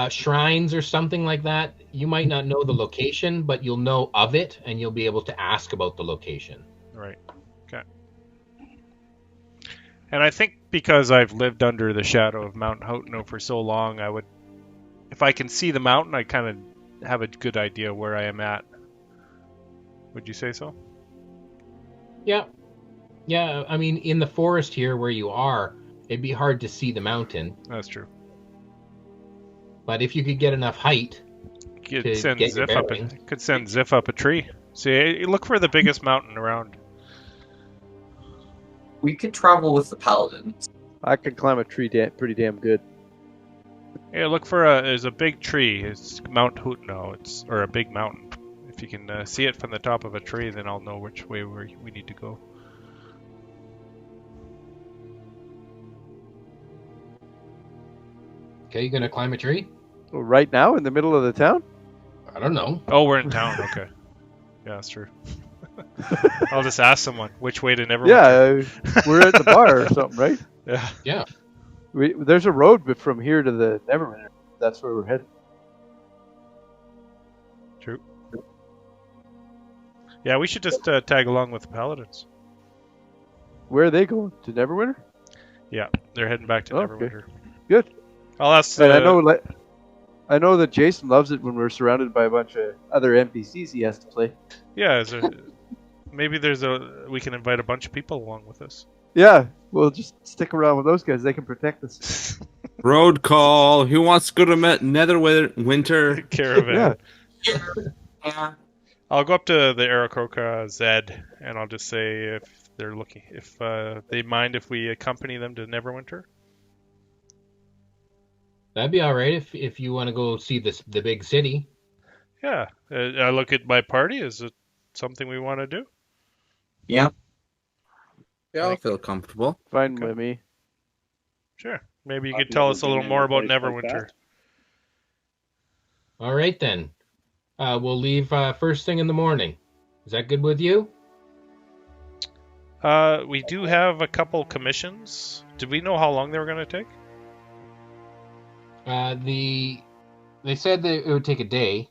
shrines or something like that. You might not know the location, but you'll know of it, and you'll be able to ask about the location. Right. Okay. And I think because I've lived under the shadow of Mount Houghton for so long, I would, if I can see the mountain, I kind of have a good idea where I am at. Would you say so? Yeah. Yeah, I mean, in the forest here where you are, it'd be hard to see the mountain. That's true. But if you could get enough height, Could send Ziff up a tree. See, look for the biggest mountain around. We could travel with the paladins. I can climb a tree pretty damn good. Yeah, look for there's a big tree. It's Mount Hootno. Or a big mountain. If you can see it from the top of a tree, then I'll know which way we need to go. okay, you gonna climb a tree? Well, right now in the middle of the town? I don't know. Oh, we're in town. Okay. Yeah, that's true. I'll just ask someone which way to Neverwinter. Yeah, we're at the bar or something, right? Yeah. Yeah. There's a road from here to the Neverwinter. That's where we're headed. True. Yeah, we should just tag along with the Paladins. Where are they going? To Neverwinter? Yeah, they're heading back to Neverwinter. Good. I'll ask. And I know that Jason loves it when we're surrounded by a bunch of other NPCs he has to play. Yeah, maybe we can invite a bunch of people along with us. Yeah, we'll just stick around with those guys. They can protect us. Road call. Who wants to go to Netherwinter Caravan. Yeah. I'll go up to the Aarakocra Zed, and I'll just say if they're looking, if they mind if we accompany them to Neverwinter. That'd be all right if you want to go see the big city. Yeah, I look at my party. Is it something we want to do? Yeah. Yeah, I'll feel comfortable. Fine with me. Sure. Maybe you could tell us a little more about Neverwinter. All right then. We'll leave first thing in the morning. Is that good with you? We do have a couple commissions. Did we know how long they were going to take? They said that it would take a day.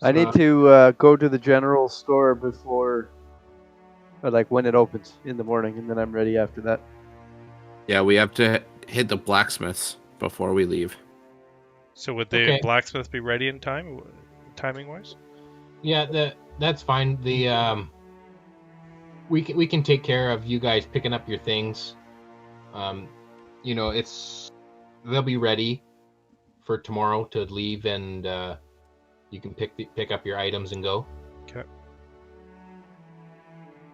I need to go to the general store before, like when it opens in the morning, and then I'm ready after that. Yeah, we have to hit the blacksmiths before we leave. So would the blacksmith be ready in time, timing-wise? Yeah, that's fine. We can take care of you guys picking up your things. They'll be ready for tomorrow to leave, and you can pick up your items and go. Okay.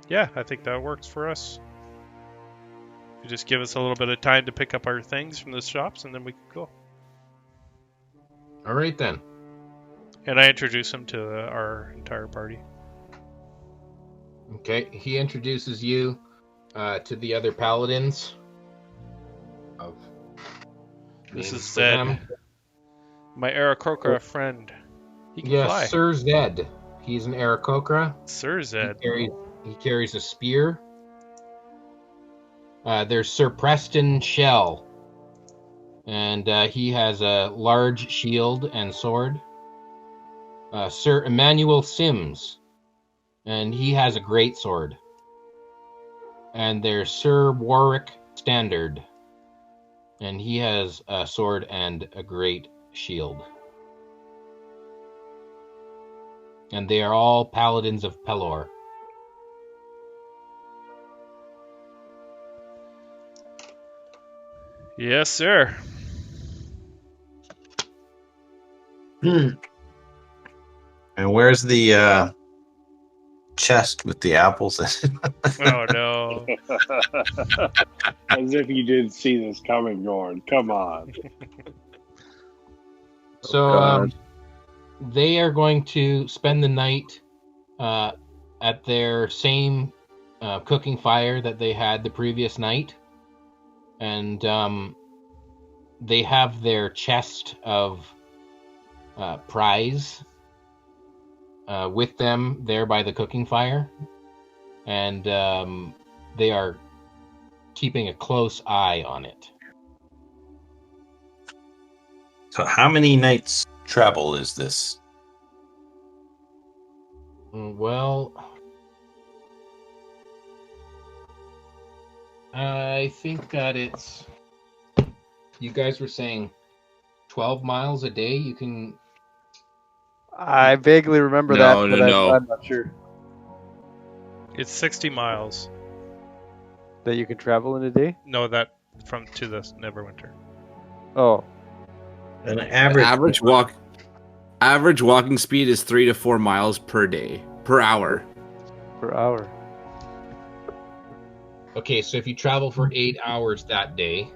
Yeah, I think that works for us. You just give us a little bit of time to pick up our things from the shops, and then we can go. All right then. And I introduce him to our entire party. Okay, he introduces you to the other paladins. This is Zed, my Aarakocra friend. He can fly. Sir Zed. He's an Aarakocra. Sir Zed. He carries a spear. There's Sir Preston Shell, and he has a large shield and sword. Sir Emmanuel Sims, and he has a great sword. And there's Sir Warwick Standard, and he has a sword and a great shield. And they are all paladins of Pelor. Yes, sir. And where's the chest with the apples in it? Oh no. As if you didn't see this coming, Gordon. Come on. So God. they are going to spend the night at their same cooking fire that they had the previous night, and they have their chest of prize with them there by the cooking fire, and they are keeping a close eye on it. So how many nights travel is this? Well, I think that it's... You guys were saying 12 miles a day you can... I vaguely remember No, that, but no. I'm not sure It's 60 miles. that you can travel in a day. No, that from to the Neverwinter. Oh, An The average average walking speed is 3 to 4 miles per hour. per hour. Okay, so if you travel for 8 hours that day...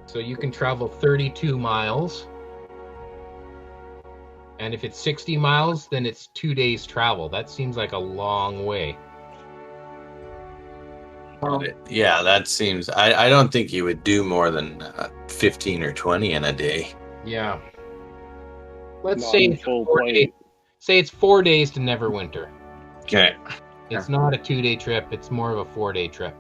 So you can travel 32 miles. And if it's 60 miles, then it's 2 days travel. That seems like a long way. Yeah, that seems... I don't think you would do more than 15 or 20 in a day. Yeah. Let's Not say in it's full 4 plane. days. Say it's 4 days to Neverwinter. Okay. It's not a 2-day trip. It's more of a 4-day trip.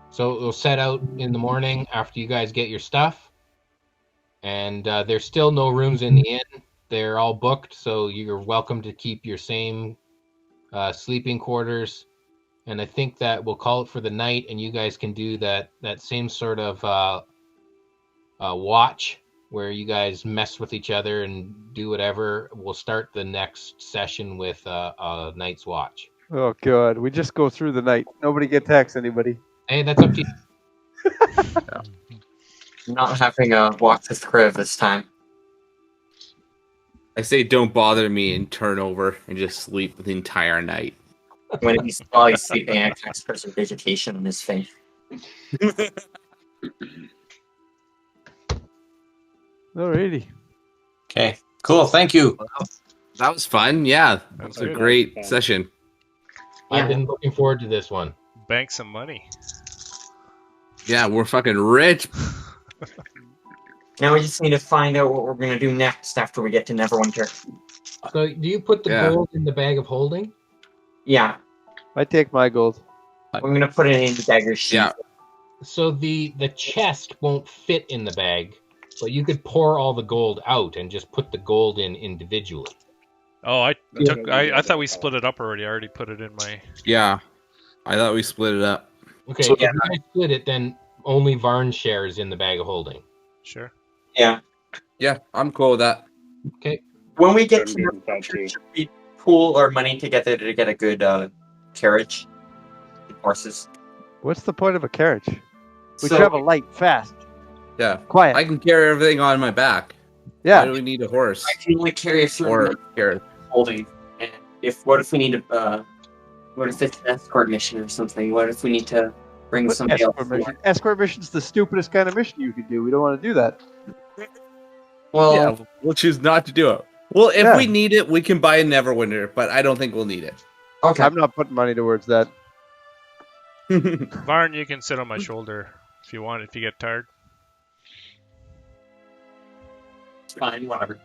So we'll set out in the morning after you guys get your stuff. And there's still no rooms in the inn. They're all booked, so you're welcome to keep your same sleeping quarters. And I think that we'll call it for the night, and you guys can do that same sort of watch where you guys mess with each other and do whatever. We'll start the next session with a night's watch. Oh god, we just go through the night. Nobody get tax anybody. Hey, that's up to you. Not having a walk with Kriv this time. I say don't bother me and turn over and just sleep the entire night. When he's while sleeping, I cast Prestidigitation on his face. Alrighty. Okay. Cool. Thank you. That was fun. Yeah, that was a good. great session. I've been looking forward to this one. Bank some money. Yeah, we're fucking rich. Now we just need to find out what we're going to do next after we get to Neverwinter. So do you put the gold in the bag of holding? Yeah, I take my gold. I'm going to put it in the dagger sheath. Yeah. So the chest won't fit in the bag, but you could pour all the gold out and just put the gold in individually. Oh, I thought we split it up already. I already put it in my... Yeah, I thought we split it up. Okay, So, if you guys split it, then only Varn shares in the bag of holding. Sure. Yeah. Yeah, I'm cool with that. Okay. When we get I'm to good with that too. Neverwinter, should we pool our money together to get a good carriage and horses? What's the point of a carriage? We So- travel light, fast, Yeah, quiet. I can carry everything on my back. Why Yeah. do we need a horse I can only carry a certain or amount a carrot? of holding. And what if we need to? What if it's an escort mission or something? What if we need to bring What somebody else? escort mission? Escort mission's the stupidest kind of mission you could do. We don't want to do that. Well, Yeah, we'll choose not to do it. Well, if Yeah. we need it, we can buy a Neverwinter, but I don't think we'll need it. okay. I'm not putting money towards that. Varn, you can sit on my shoulder if you want, if you get tired. It's fine, whatever.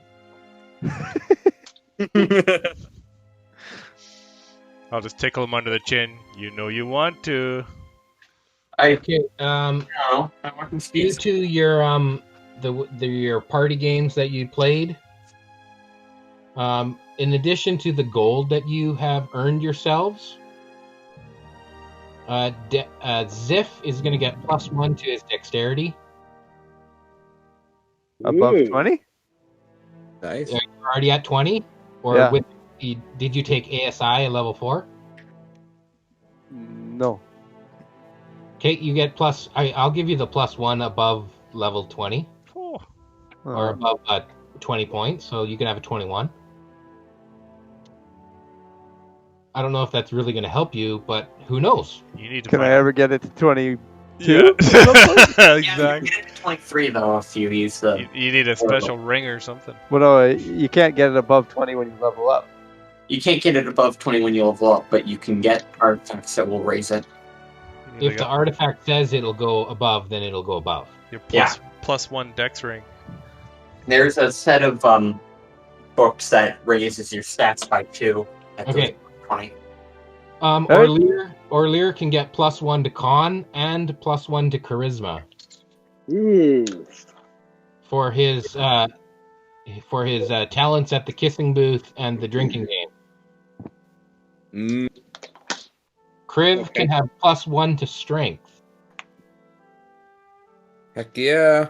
I'll just tickle him under the chin. You know you want to. Okay. No, I want to Due speak. to your your party games that you played, in addition to the gold that you have earned yourselves, Ziff is going to get +1 to his dexterity. Above Ooh. 20? Nice. You're already at 20. Or Yeah. did you take ASI at level 4? No. Okay, you get plus. I'll give you the +1 above level 20 Oh, or above 20 points, so you can have a 21. I don't know if that's really going to help you, but who knows? you need to Can I find ever get it to 22? Yeah. Yeah, you Exactly. get it to 23 though if you use the. You need a special ring or something. Well, no, you can't get it above 20 when you level up. You can't get it above 20 when you level up, but you can get artifacts that will raise it. You If the artifact says it'll go above, then it'll go above. your Yeah. +1 dex ring. There's a set of books that raises your stats by 2 at Okay. 20. Orlear can get +1 to con and +1 to charisma Ooh. for his talents at the kissing booth and the drinking game. Kriv can have +1 to strength. Heck yeah.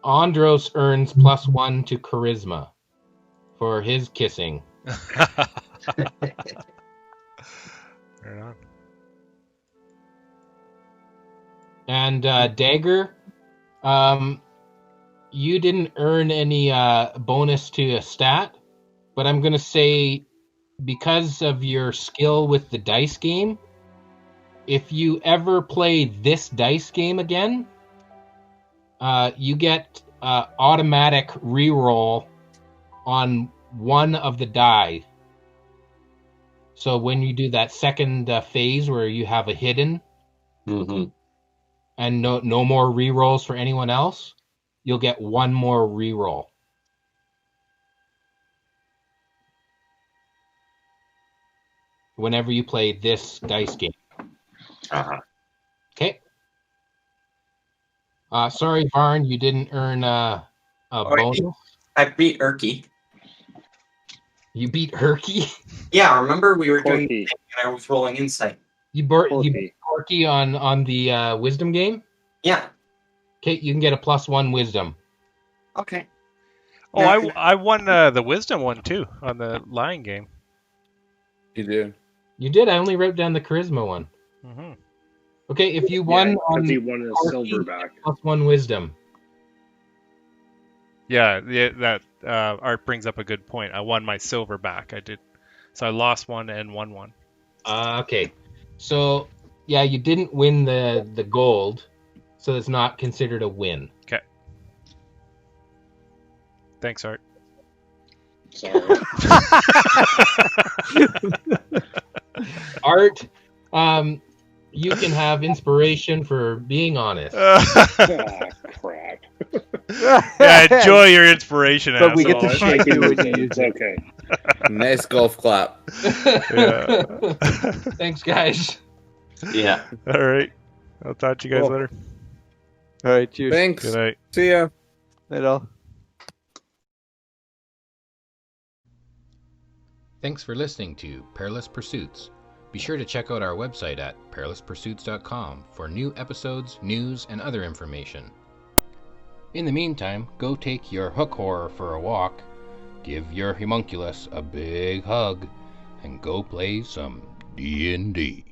Andros earns +1 to charisma for his kissing. Right on. And Dagger, you didn't earn any bonus to a stat, but I'm going to say because of your skill with the dice game, if you ever play this dice game again, you get automatic reroll on one of the die. So when you do that second phase where you have a hidden and no more rerolls for anyone else, you'll get one more reroll. Whenever you play this dice game. Okay. Sorry, Varn, you didn't earn a bonus. I beat Erky. You beat Herky? Yeah, remember we were doing Corky. and I was rolling insight. You beat Corky on the wisdom game? Yeah. Okay, you can get a +1 wisdom. Okay. Oh, I won the wisdom one too on the lying game. You did. You did. I only wrote down the charisma one. Mm-hmm. Okay, if you won on he won his Corky, silverback. +1 wisdom. Yeah, that Art brings up a good point. I won my silver back. I did, so I lost one and won one. Okay, so yeah, you didn't win the gold, so it's not considered a win. Okay. Thanks, Art. Sorry. Art, you can have inspiration for being honest. Crap. Yeah, enjoy your inspiration. But we get asshole. to shake you when you use It's it. okay. Nice golf clap. Yeah. Thanks, guys. Yeah. All right. I'll talk to you guys Cool. later. All right, cheers. Thanks. Good night. See ya. Night all. Thanks for listening to Perilous Pursuits. Be sure to check out our website at perilouspursuits.com for new episodes, news, and other information. In the meantime, go take your hook horror for a walk, give your homunculus a big hug, and go play some D&D.